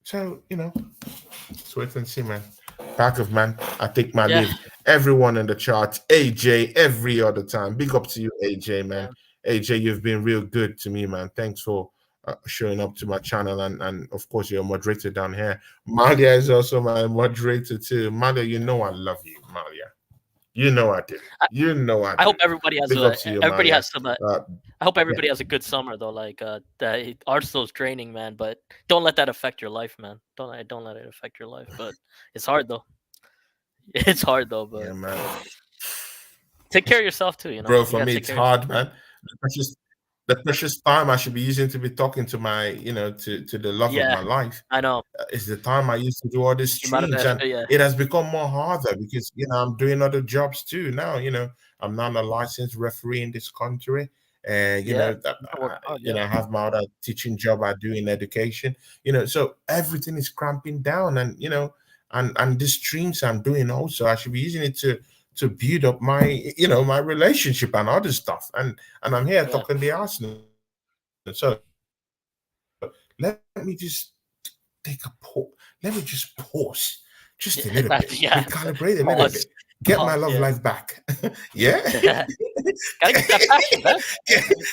So, let's wait and see, man. Pack of man, I take my Yeah. leave. Everyone in the chat, AJ, every other time. Big up to you, AJ, man. Yeah. AJ, you've been real good to me, man. Thanks for showing up to my channel, and of course, you're a moderator down here. Malia is also my moderator too. Malia, you know I love you, Malia. You know I do. I, You know I I hope do. everybody has Big up to you, everybody Malia. has some. Uh, I hope yeah, everybody has a good summer though. Like Arsenal's draining, man. But don't let that affect your life, man. Don't let it affect your life. But it's hard though. It's hard though. yeah, But man. take care of yourself too. You know, Bro, you for gotta me, take it's care of yourself. hard, man. The precious time I should be using to be talking to my, to the love of Yeah, my life I know. is the time I used to do all these You might have streams, asked. and Yeah, it has become more harder because I'm doing other jobs too now. I'm not a licensed referee in this country, and yeah. You gotta work hard. Yeah, I have my other teaching job I do in education. So everything is cramping down, and and these streams I'm doing also, I should be using it to build up my my relationship and other stuff, and I'm here yeah. talking the Arsenal. So let me just take a pause. Let me just pause just a little bit, recalibrate a little bit, Yeah. get my love Pause. life back. Pause. Yeah. Yeah. Gotta get that passion back.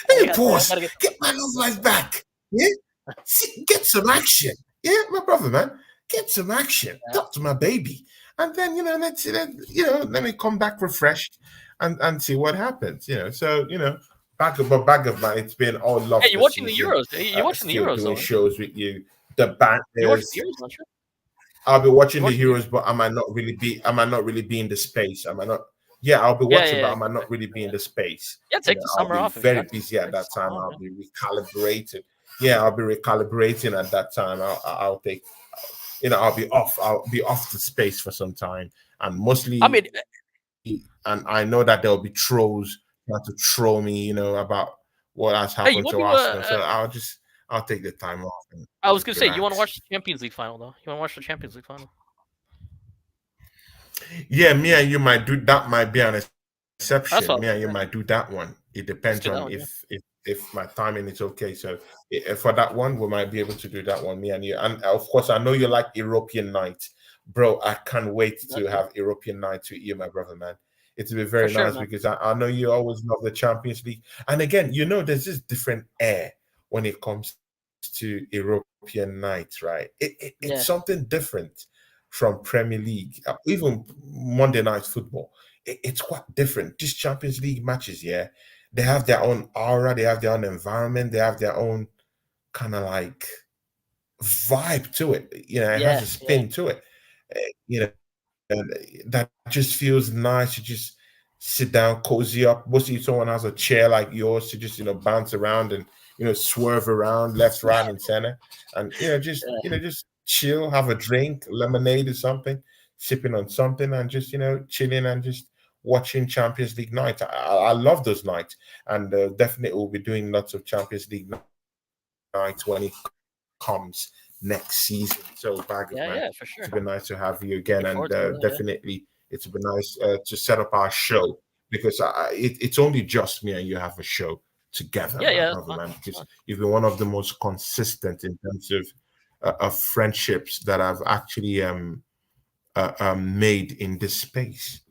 Let me pause. Gotta get. Get my love life back. Yeah. See, get some action. Yeah, my brother, man. Get some action. Yeah. Talk to my baby. And then, let me come back refreshed and see what happens. So, bag of man, it's been all love Hey, you're this watching the season. Euros. You're watching the Still Euros, doing though, aren't you? shows with you. The You're watching the banters. Euros, aren't you? I'll be watching You're the watching the. Heroes, but I might not really be in the space. I might not. Yeah, I'll be Yeah, watching, yeah, but I yeah. might not really be in the space. Yeah, take the I'll summer be off if you very got to. busy at Take the that summer time. off. I'll Yeah. be recalibrating. Yeah, I'll be recalibrating at that time. I'll take I'll be off. I'll be off the space for some time, and I mean, mostly, and I know that there'll be trolls trying to troll me, about what has hey, you happened want to to? Arsenal. So I'll take the time off and I was just gonna say, you want to relax. watch the Champions League final though? You want to watch the Champions League final? Yeah, me and you might do that. Might be an That's exception. what. Me and you might do that one. It Let's depends do that on one. Yeah. if my timing is okay. So for that one, we might be able to do that one. Me and you, and of course, I know you like European night, bro. I can't wait to Exactly. have European night with you, my brother, man. It will be For very sure, nice man. because I know you always love the Champions League. And again, there's this different air when it comes to European nights, right? It's Yeah. something different from Premier League, even Monday night football. It's quite different. These Champions League matches, yeah, they have their own aura, they have their own environment, they have their own kind of like vibe to it. It has Yeah. a Yeah. spin to it. And that just feels nice. You just sit down, cozy up. Mostly someone has a chair like yours to just bounce around and swerve around left, right, and center, and just chill, have a drink, lemonade or something, sipping on something, and just chilling and just watching Champions League night. I love those nights, and definitely we'll be doing lots of Champions League nights when it comes next season. So, Baggers, Yeah. man, Yeah. For sure. it's been nice to have you again, Looking and forward to that. Yeah. definitely it's been nice to set up our show because it's only just me and you have a show together, Yeah. my Yeah. That's brother, fun. man, That's because fun. you've been one of the most consistent in terms of friendships that I've actually made in this space.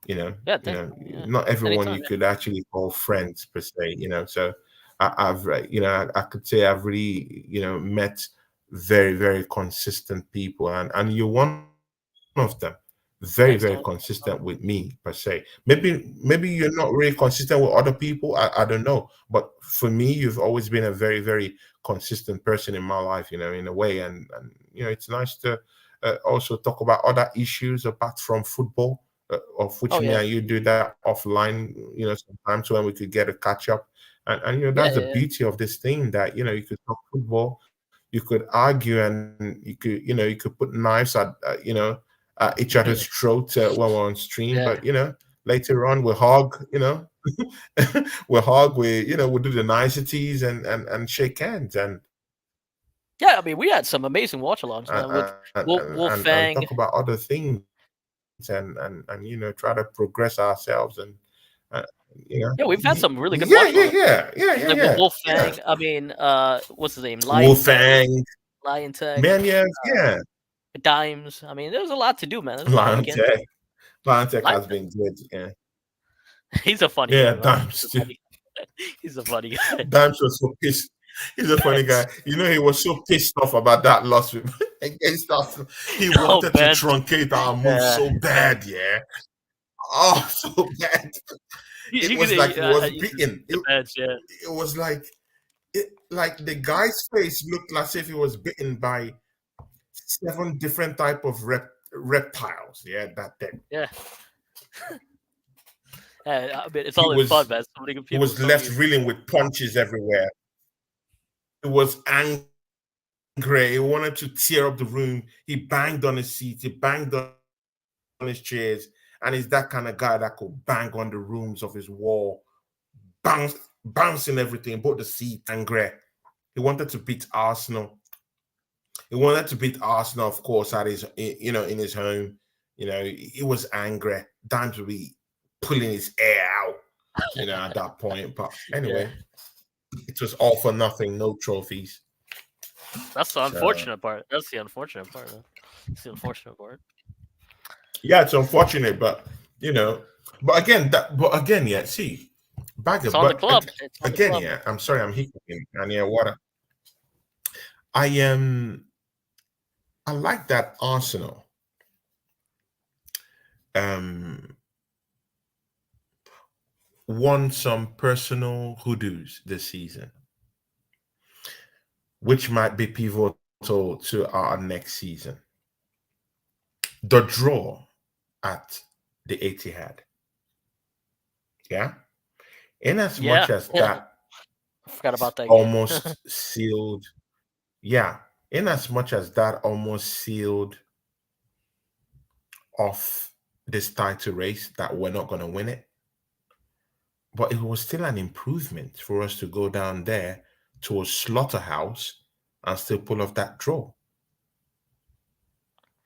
Yeah. Definitely. Yeah. Not everyone Anytime. you Yeah. could actually call friends per se. So I've I could say I've really met very very consistent people, and you're one of them. Very very Thanks, consistent Tony. with Thanks, me Tony. per se. Maybe you're not really consistent with other people. I don't know, but for me, you've always been a very very consistent person in my life. In a way, and it's nice to also talk about other issues apart from football, of which Oh me yeah. and you do that offline, sometimes when we could get a catch up. And Yeah. that's the Yeah. beauty of this thing that you could talk football, you could argue, and you could put knives at each other's Yeah. throats when we're on stream. Yeah. But later on we hug, we hug, we do the niceties and shake hands Yeah. I mean, we had some amazing watch-alongs, man. With and talk about Wolfang. other things and try to progress ourselves uh, Yeah, we've had some really good watch-alongs. Like with yeah. Wolfang. I mean, what's his name? Wolfang, Lion Tech, man, yes, yeah. Dimes. I mean, there's a lot to do, man. There's a lot to Lion get into. Tech. Lion Tech Lion has been good, yeah. Tech, he's a funny Yeah, guy, man. He's Dimes a too. funny. He's a funny guy. Dimes was so pissed. He's a funny guy. Yes. He was so pissed off about that loss against us. He Oh, wanted to Ben. truncate our move Yeah. so bad, yeah. Oh, so bad. It You was like he was beaten. the bench, yeah. It was like the guy's face looked as if he was bitten by 7 different type of reptiles. Yeah, that day. Yeah. I mean, it's He all in fun, was man. So many good he people, was so many. left reeling with punches everywhere. He was angry. He wanted to tear up the room. He banged on his seat. He banged on his chairs. And he's that kind of guy that could bang on the rooms of his wall, bouncing everything, but the seat. Angry. He wanted to beat Arsenal. He wanted to beat Arsenal, of course, at his in his home. He was angry. Time to be pulling his hair out. At that point. But Yeah. anyway, it was all for nothing. No trophies. That's the So, unfortunate part. That's the unfortunate part, man. That's the unfortunate part. yeah, it's unfortunate, but yeah. See, Bagger, It's on the but club. It's on the again, club. yeah. I'm sorry, I'm hiccuping, and yeah, what I am. I like that Arsenal um won some personal hoodoos this season, which might be pivotal to our next season. The draw at the Etihad. Yeah. In as Yeah. much as Yeah. that I forgot about that game. almost sealed, yeah, in as much as that almost sealed off this title race that we're not going to win it, but it was still an improvement for us to go down there to a slaughterhouse and still pull off that draw.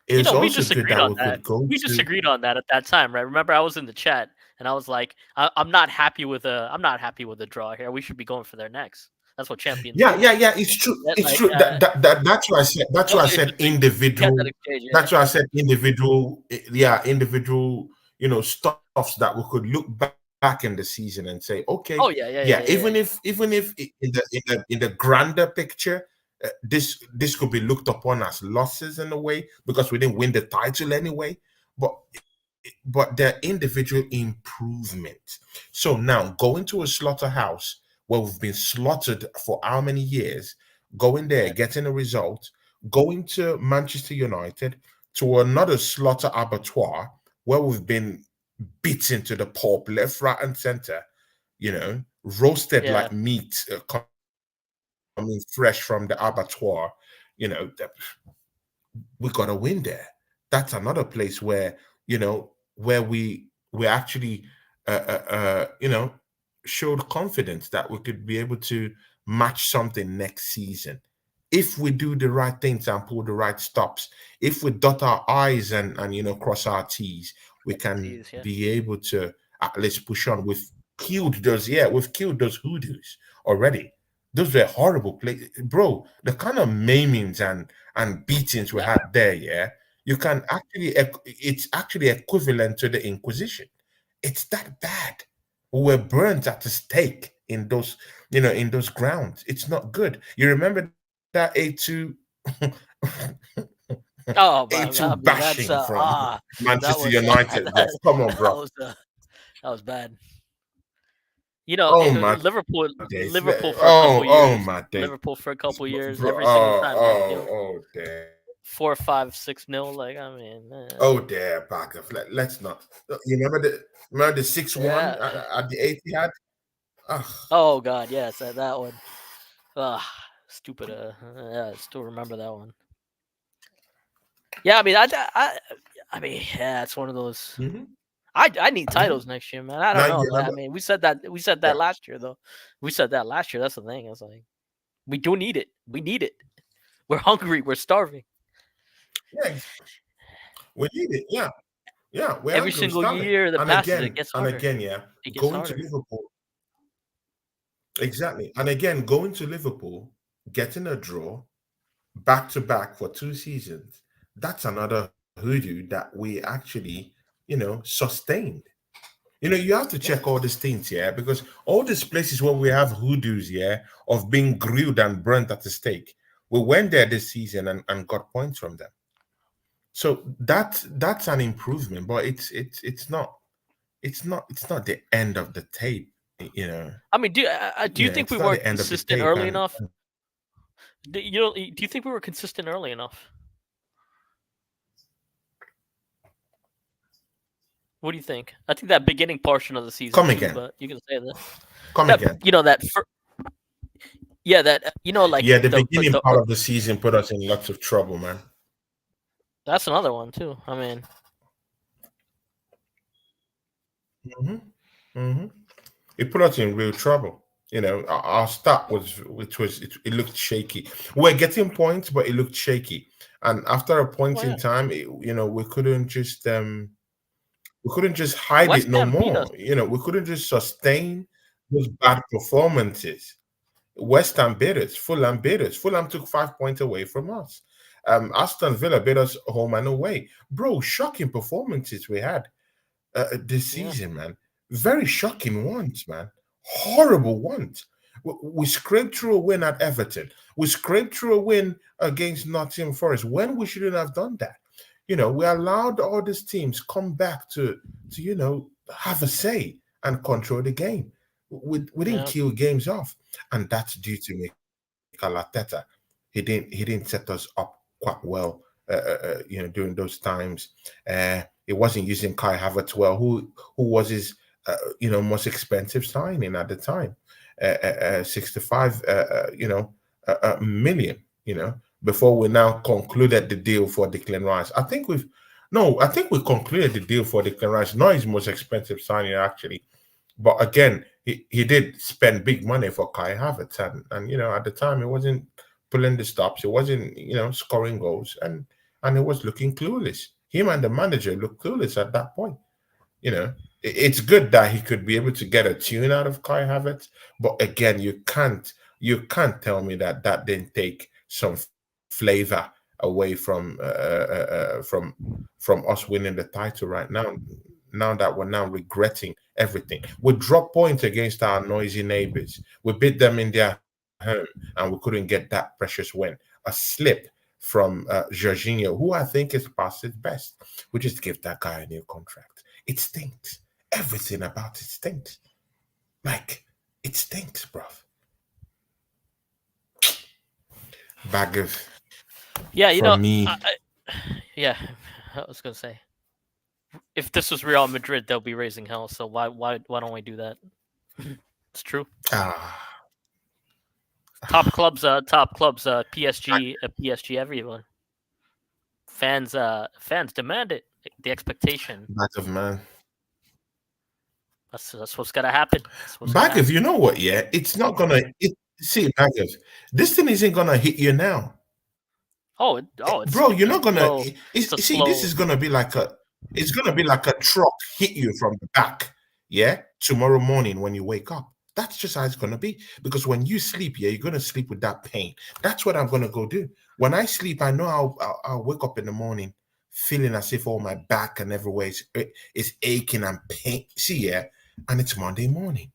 It was We also good disagreed that on we that. could go We to. disagreed on that at that time, right? Remember, I was in the chat and I was like, I'm not happy with a draw here. We should be going for their necks. That's what champions Yeah, do. yeah, yeah. It's true. That, It's like, true. That's why I said. That's that why was I an said interesting. We had that individual. exchange. Yeah. That's why I said individual. Yeah, individual. Stuffs that we could look back in the season and say, okay, Oh yeah, yeah, yeah, yeah. yeah, yeah. Even if in the grander picture, this could be looked upon as losses in a way because we didn't win the title anyway. But they're individual improvement. So now going to a slaughterhouse where we've been slaughtered for how many years, going there, Yeah. getting a result, going to Manchester United to another slaughter abattoir where we've been beaten to the pulp, left, right, and center, roasted Yeah. like meat coming fresh from the abattoir, you know, we got to win there. That's another place where where we actually showed confidence that we could be able to match something next season if we do the right things and pull the right stops. If we dot our I's and cross our T's, we can Jeez, yeah. be able to at least push on. We've killed those hoodoos already. Those were horrible plays, bro. The kind of maimings and beatings we Yeah. had there, yeah, it's actually equivalent to the Inquisition. It's that bad. We were burnt at the stake in those grounds. It's not good. You remember that A2 Oh, but I A2 mean that's bashing from that Manchester was United, bro. Come on, that bro. was that was bad. Oh my Liverpool, days. Liverpool for a Oh, couple oh years, my days, Liverpool for a couple years, bro. every single Oh, time, like oh, oh, damn. 4-5-6-0. Like I mean, Oh, there, back of let's not. You remember the 6-1 yeah. at the Etihad? Ugh. Oh God, yes, that one. Ah, stupid. Yeah, I still remember that one. Yeah, I mean, I mean, yeah, it's one of those. Mhm, I need mhm. titles next year, man. I Now don't know. you Like, I remember? mean, we said that Yeah, last year, though. We said that last year. That's the thing. It's like we do need it. We need it. We're hungry. We're starving. yeah. We need it. Yeah, yeah. We're Every hungry. We're single starving. year that And passes, it again, gets and harder. again, yeah. It gets Going to harder. Liverpool, exactly. And again, going to Liverpool, getting a draw back to back for 2 seasons. That's another hoodoo that we actually, sustained. You have to Yeah, check all these things, yeah, because all these places where we have hoodoos, yeah, of being grilled and burnt at the stake, we went there this season and got points from them. So that's an improvement, but it's not the end of the tape, you know. I mean, do you think It's we not weren't the end of the consistent tape, early and enough? Do you think we were consistent early enough? What do you think? I think that beginning portion of the season come too, again, but you can say that come again. yeah, that like Yeah, the beginning the part of the season put us in lots of trouble, man. that's another one too. I mean, hmm hmm It put us in real trouble. Our start it looked shaky. We're getting points, but it looked shaky. And after a oh point in yeah, time, we couldn't just hide it West no Ham beat us. more. We couldn't just sustain those bad performances. West Ham beat us. Fulham beat us. Fulham took 5 points away from us. Aston Villa beat us home and away. Bro, shocking performances we had this Yeah, season, man. Very shocking ones, man. Horrible ones. We scraped through a win at Everton. We scraped through a win against Nottingham Forest when we shouldn't have done that. We allowed all these teams come back to have a say and control the game. We didn't yeah, kill games off, and that's due to Mikel Arteta. He didn't set us up quite well, during those times. He wasn't using Kai Havertz well, who was his most expensive signing at the time, 65 million. before we now concluded the deal for Declan Rice. I think we've no, I think we concluded the deal for Declan Rice. Not his most expensive signing actually, but again, he did spend big money for Kai Havertz, and at the time he wasn't pulling the stops, he wasn't scoring goals, and he was looking clueless. Him and the manager looked clueless at that point. You know, it's good that he could be able to get a tune out of Kai Havertz, but again, you can't tell me that that didn't take some flavor away from us winning the title right now. Now that we're now regretting everything, we dropped points against our noisy neighbors. We beat them in their home, and we couldn't get that precious win. A slip from Jorginho, who I think is past his best. We just give that guy a new contract. It stinks. Everything about it stinks. Like, it stinks, bruv. Bag of Yeah, from me. yeah, I was gonna say, if this was Real Madrid, they'll be raising hell. So why don't we do that? It's true. Ah, Top clubs, PSG, everyone. Fans demand it. The expectation. bag of man. That's what's gotta happen. That's what's gotta Bag of, happen. you know what? Yeah, it's not gonna. See, Bag of, this thing isn't gonna hit you now. It's Bro, you're not gonna slow. It's a see, this slow. is gonna be like a truck hit you from the back, yeah, tomorrow morning when you wake up. That's just how it's gonna be. Because when you sleep, yeah, you're gonna sleep with that pain. That's what I'm gonna go do. When I sleep, I know I'll wake up in the morning feeling as if all my back and everywhere is aching and pain. See, yeah, and it's Monday morning.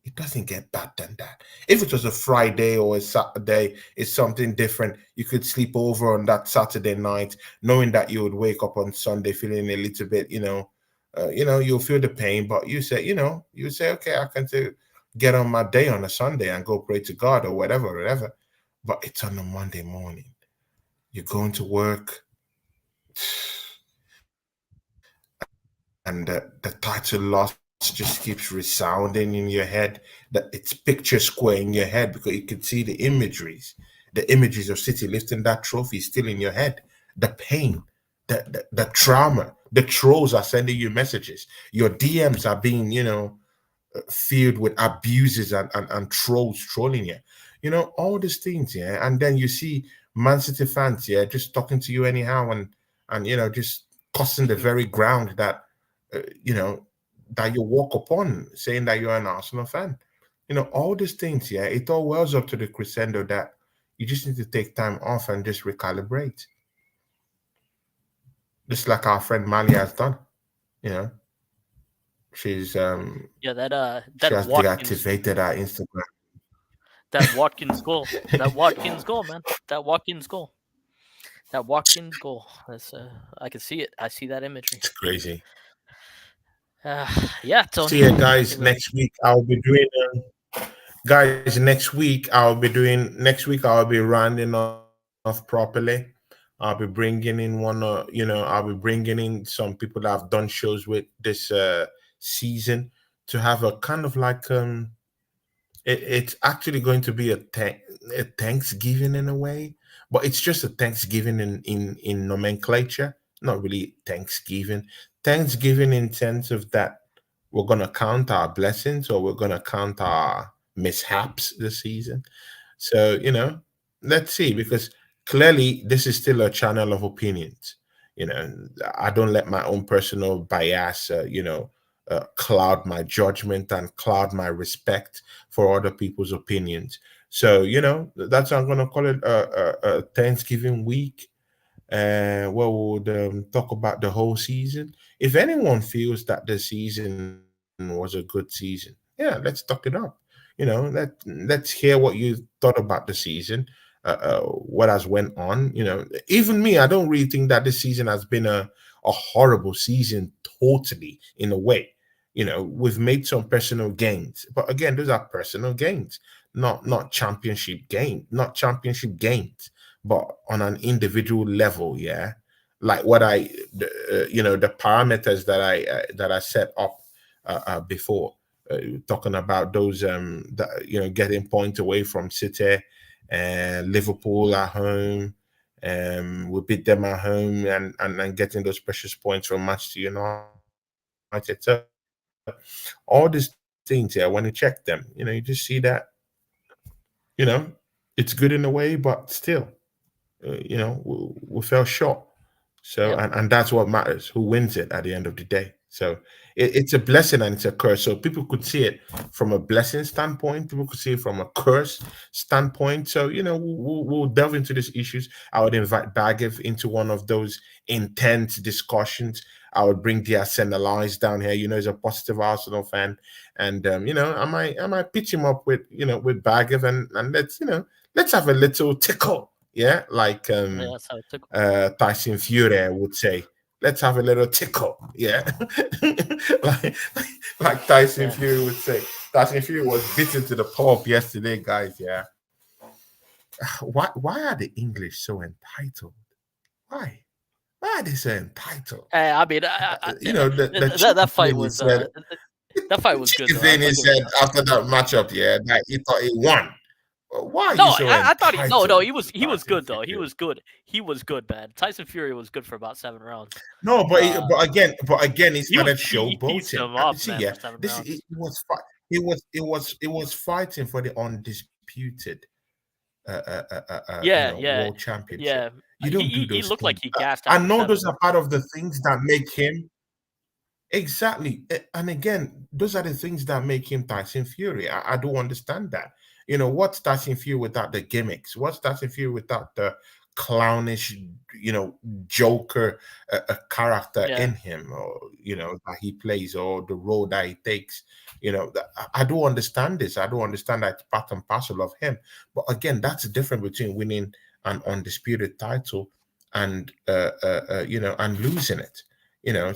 It doesn't get bad than that. If it was a Friday or a Saturday, it's something different. You could sleep over on that Saturday night, knowing that you would wake up on Sunday feeling a little bit, you'll feel the pain, but you say, okay, I can get on my day on a Sunday and go pray to God or whatever, whatever. But it's on a Monday morning. You're going to work, and the title loss just keeps resounding in your head. That it's picture square in your head because you can see the images of City lifting that trophy still in your head. The pain, the trauma, the trolls are sending you messages. Your DMs are being, filled with abuses and trolls trolling you. All these things, yeah. And then you see Man City fans, yeah, just talking to you anyhow and just cussing the very ground uh, you know, that you walk upon, saying that you're an Arsenal fan. All these things, yeah, it all wells up to the crescendo that you just need to take time off and just recalibrate. Just like our friend Mali has done. You know, she's Yeah, she that has deactivated our Instagram. Watkins goal. That Watkins goal, man. That Watkins goal. That Watkins goal. That's I can see it. I see that imagery. It's crazy. Uh, yeah, See Tony. you I guys think we next week. I'll be doing rounding off properly. I'll be bringing in I'll be bringing in some people that I've done shows with this season to have a kind of like it's actually going to be a Thanksgiving in a way, but it's just a Thanksgiving in nomenclature, not really Thanksgiving. Thanksgiving in sense of that we're gonna count our blessings or we're gonna count our mishaps this season. So, let's see, because clearly this is still a channel of opinions. You know, I don't let my own personal bias, cloud my judgment and cloud my respect for other people's opinions. So, that's how I'm going to call it a Thanksgiving week where we'll talk about the whole season. If anyone feels that the season was a good season, yeah, let's talk it up. Let's hear what you thought about the season, what has went on. Even me, I don't really think that this season has been a horrible season totally in a way. We've made some personal gains, but again, those are personal gains, not championship gains, but on an individual level, yeah. Like the parameters that I set up before, talking about those that getting points away from City and Liverpool at home. We beat them at home, and getting those precious points from Manchester United. So all these things here, when you check them, you just see that, you know, it's good in a way, but still, we fell short. So, Yep. and that's what matters, who wins it at the end of the day. So it's a blessing and it's a curse. So people could see it from a blessing standpoint. People could see it from a curse standpoint. So, we'll delve into these issues. I would invite Bagev into one of those intense discussions. I would bring the Arsenalize down here. He's a positive Arsenal fan. And, I might pitch him up with Bagev, and let's have a little tickle. Yeah. Like, Yeah, that's how it took. Tyson Fury would say, let's have a little tickle. Yeah. like, like Tyson Yeah. Fury would say. Tyson Fury was beaten to the pulp yesterday, guys. Yeah. Why are the English so entitled? Why? Why are they so entitled? I mean, The that cheeky fight thing he was said, that fight the was good cheeky though. thing he I'll give him said that. after that matchup, yeah, that he thought he won. Why are No, you so I thought no, entitled, he was Tyson good though. He Fury? was good. He was good, man. Tyson Fury was good for about 7 rounds. No, Uh, but again, he started he pieced showboating. him up, See, man, yeah, for seven this it rounds. was it was fighting for the undisputed, Yeah. world championship. Yeah. You He, don't do he he those looked like things. he gassed I after know those seven. are part of the things that make him. Exactly. And again, those are the things that make him Tyson Fury. I do understand that. What's Tyson Fury without the gimmicks? What's Tyson Fury without the clownish, you know, Joker character Yeah. in him, or, that he plays, or the role that he takes? I do understand this. I do understand that it's part and parcel of him. But again, that's the difference between winning an undisputed title and losing it.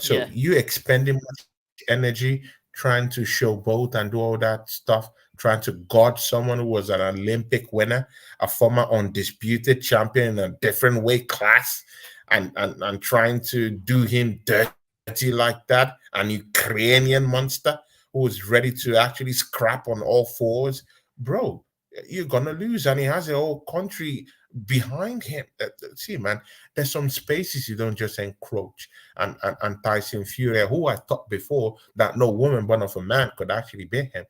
So Yeah. you expending much energy trying to show both and do all that stuff, trying to guard someone who was an Olympic winner, a former undisputed champion in a different weight class, and trying to do him dirty like that, an Ukrainian monster who is ready to actually scrap on all fours. Bro, you're gonna lose, and he has a whole country behind him. See, man, there's some spaces you don't just encroach. And Tyson Fury, who I thought before that no woman born of a man could actually beat him,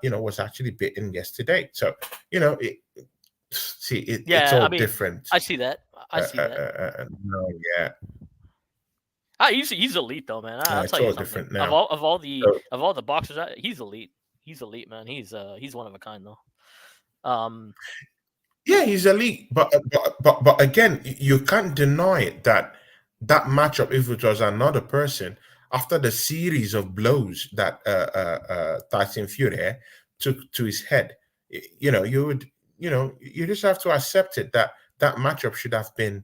was actually beaten yesterday. So, it's Yeah. all I mean, different. I see that. I see that. No, yeah, He's elite though, man. I'll it's tell you all something. different Of now. all of all the So, of all the boxers, he's elite. He's elite, man. He's one of a kind though. yeah, he's elite, but again, you can't deny it that that matchup, if it was another person, after the series of blows that Tyson Fury took to his head, you would, you just have to accept it that that matchup should have been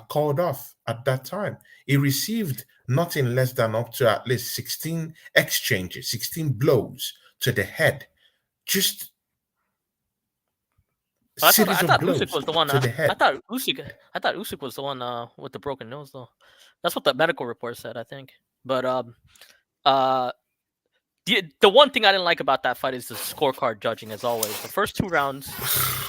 called off at that time. He received nothing less than up to at least 16 exchanges, 16 blows to the head, just But series I of thought Usyk blows was the one. to the I head. thought Usyk was the one with the broken nose though. That's what the medical report said, I think. But uh, the one thing I didn't like about that fight is the scorecard judging, as always. The first 2 rounds,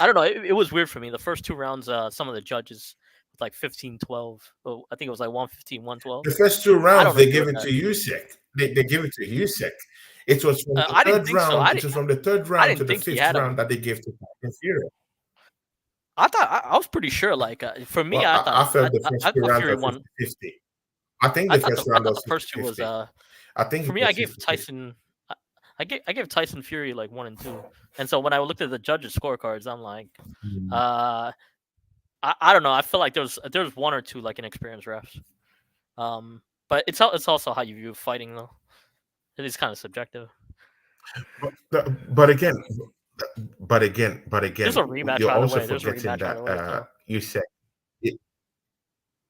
I don't know. It was weird for me. The first 2 rounds, some of the judges like 15-12. Oh, I think it was like 115, 112. The first two I rounds don't they agree gave with it that. to Usyk. They gave it to Usyk. It was from the I didn't third think so. round. It was from the third I round to didn't the think he fifth had him. round that they gave to Tyson Fury. I thought I was pretty sure. Like for me, Well, I felt the first I two thought rounds Fury were won. 50-50. I think the first I round thought the was first two was 50-50. I think for it me. I was gave 50-50. Tyson. I gave Tyson Fury like 1 and 2, and so when I looked at the judges' scorecards, I'm like, Mm. uh, I don't know. I feel like there's one or two like inexperienced refs. But it's also how you view fighting though. It is kind of subjective. But again, but There's a again, rematch you're either also way. There's a forgetting rematch that either way. So you said.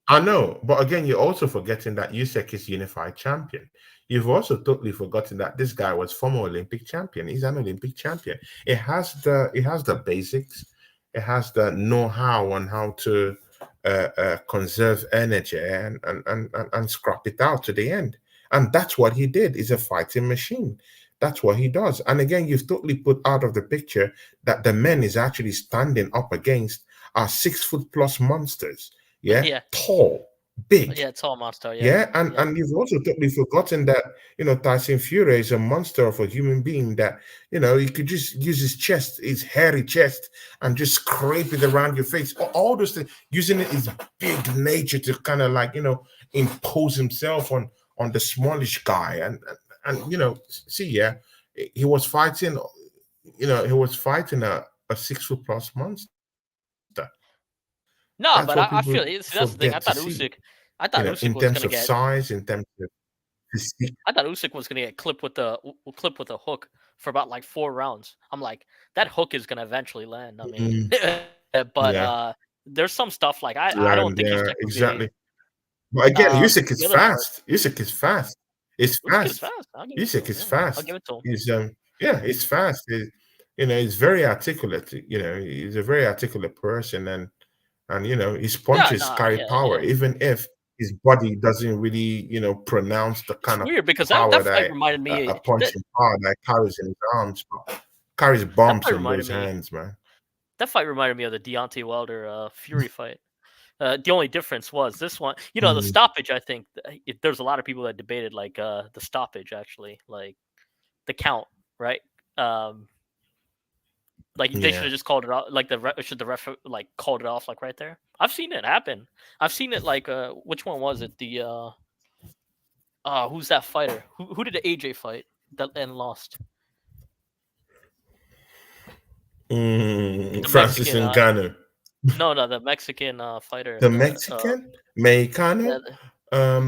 I know, but again, you're also forgetting that Usyk is unified champion. You've also totally forgotten that this guy was former Olympic champion. He's an Olympic champion. It has the basics. It has the know-how on how to conserve energy and scrap it out to the end. And that's what he did. He's a fighting machine. That's what he does. And again, you've totally put out of the picture that the men is actually standing up against are 6 foot plus monsters. Yeah, Yeah, tall, big. yeah, tall monster. Yeah, Yeah, and yeah, you've also totally forgotten that Tyson Fury is a monster of a human being that he could just use his chest, his hairy chest, and just scrape it around your face. All those things, using his big nature to kind of like impose himself on the smallish guy, and see, yeah, he was fighting, a 6 foot plus monster. That's what people no, but I forget feel to that's the see. thing. I thought In Usyk terms was of gonna get. size, in terms of physique. I thought Usyk was gonna get clipped with the clipped with a hook for about like 4 rounds. I'm like, that hook is gonna eventually land. I mean, Mm, but yeah, there's some stuff like I don't land, think yeah, Usyk would be. exactly. But again, Usyk is The other part, fast. Usyk is fast. It's Usyk is fast. fast. I'll give it to Usyk him. is Yeah, I'll give fast. it to him. He's yeah, he's fast. He's very articulate. He's a very articulate person, and his Yeah, punches no, carry yeah, power, yeah. even if his body doesn't really pronounce the It's kind of weird because power that fight that reminded a me punching power that carries in his arms, but carries that bombs fight in reminded those me hands, man. that fight reminded me of the Deontay Wilder Fury fight. The only difference was this one, the Mm, stoppage. I think there's a lot of people that debated like the stoppage actually, like the count, right? Um, like they should yeah. have just called it off. Like should the ref like called it off like right there? I've seen it happen. I've seen it like which one was it? The who's that fighter? Who did the AJ fight that and lost? The Francis Mexican Ngannou. no, the Mexican fighter, The the Mexican, Mexicano, uh,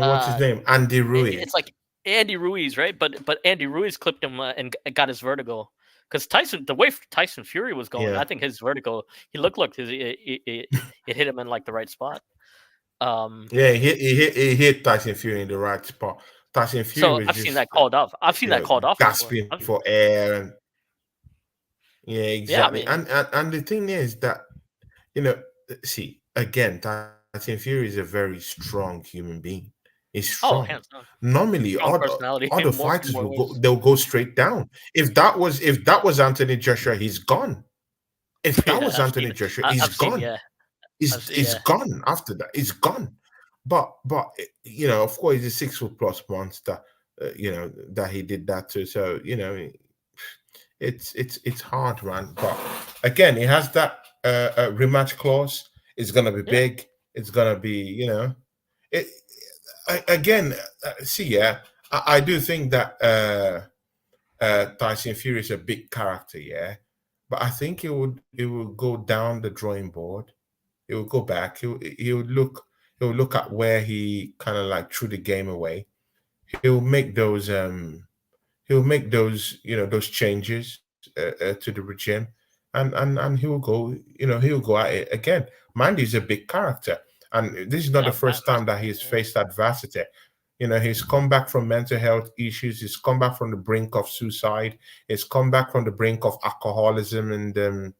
what's his uh name? Andy it's Ruiz. like Andy Ruiz, right? But Andy Ruiz clipped him and got his vertigo. Because the way Tyson Fury was going, Yeah, I think his vertigo, he looked like it hit him in like the right spot. Um, yeah, he hit Tyson Fury in the right spot. Tyson Fury so was I've seen that just called off. I've seen that called off before. gasping for air, and yeah, Yeah, I exactly. mean, And the thing is that you know, see, again, Tyson Fury is a very strong human being. He's strong. oh, hands down, Normally, strong personality other in more fighters will go. ways. They'll go straight down. If that was Anthony Joshua, he's gone. If that Yeah, was Anthony Joshua, he's I've seen, gone. yeah, I've seen, Is yeah, gone after that. It's gone. But of course, he's a 6 foot plus monster. That he did that too. So it's hard, man. But again, it has that rematch clause. It's gonna be yeah, big. It's gonna be it. Again, see, yeah, I do think that Tyson Fury is a big character, yeah. But I think it would go down the drawing board. He will go back. He will look at where he kind of like threw the game away. He'll make those those changes to the regime, and he'll go at it again. Mandy's a big character, and this is not the yeah, first time that he's yeah, faced adversity. He's come back from mental health issues. He's come back from the brink of suicide. He's come back from the brink of alcoholism and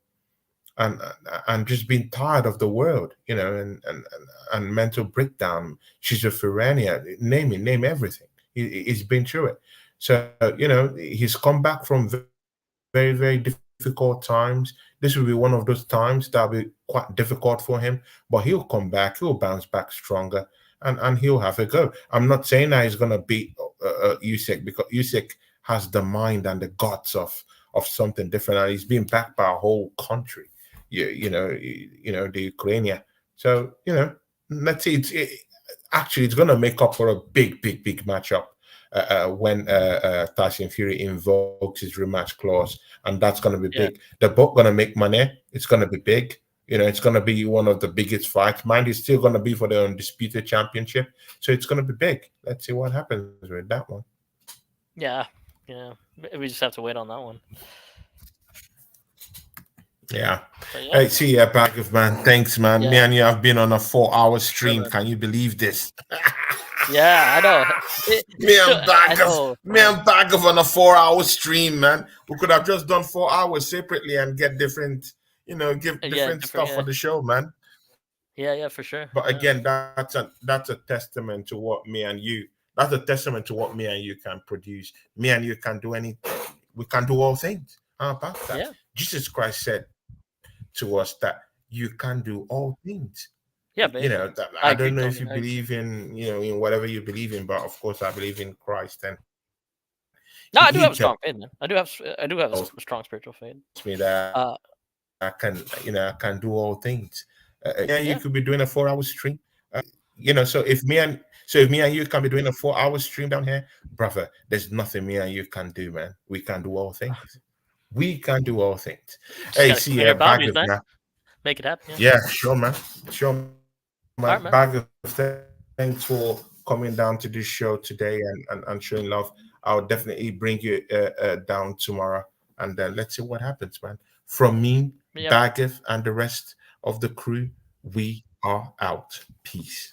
and just being tired of the world, and mental breakdown, schizophrenia, name everything. He's been through it. So he's come back from very very difficult times. This will be one of those times that'll be quite difficult for him, but he'll come back. He'll bounce back stronger, and he'll have a go. I'm not saying that he's gonna beat Usyk, because Usyk has the mind and the guts of something different, and he's being backed by a whole country. The Ukraine. So let's see. Actually, it's gonna make up for a big matchup when Tyson Fury invokes his rematch clause, and that's gonna be big. yeah, They're both gonna make money. It's gonna be big. It's gonna be one of the biggest fights. Mind, it's still gonna be for the undisputed championship, so it's gonna be big. Let's see what happens with that one. yeah, yeah. We just have to wait on that one. Yeah. But yeah, Hey, see ya, Bag of Man. Thanks, man. Me yeah, and you have been on a 4-hour sure, stream. man. Can you believe this? Yeah, I know. Me So and I Bag of know. me and Bag of on a 4-hour stream, man. We could have just done 4 hours separately and get different, give Yeah, different different. stuff for Yeah, the show, man. yeah, yeah, for sure. But Yeah, again, that's a testament to what me and you That's a testament to what me and you can produce. Me and you can do anything. We can do all things. How about that? Yeah. Jesus Christ said to us that you can do all things. Yeah, You babe. know, I I agree, don't know if Tony. you I agree. believe in, in whatever you believe in, but of course I believe in Christ, and No, I do he have a strong tells faith, man. I do have a strong spiritual faith. me that Uh, I can, I can do all things. Yeah, you yeah. could be doing a 4 hour stream. So if me and you can be doing a 4 hour stream down here, brother, there's nothing me and you can do, man. We can do all things. We can do all things. Just Hey, gotta see, clean our bag boundaries, of man. man. Make it happen. Yeah. Yeah, sure, man. Sure, man. All right, man. Bag of thanks for coming down to this show today and showing love. I'll definitely bring you down tomorrow, and then let's see what happens, man. From me, Yep. Bagif, and the rest of the crew, we are out. Peace.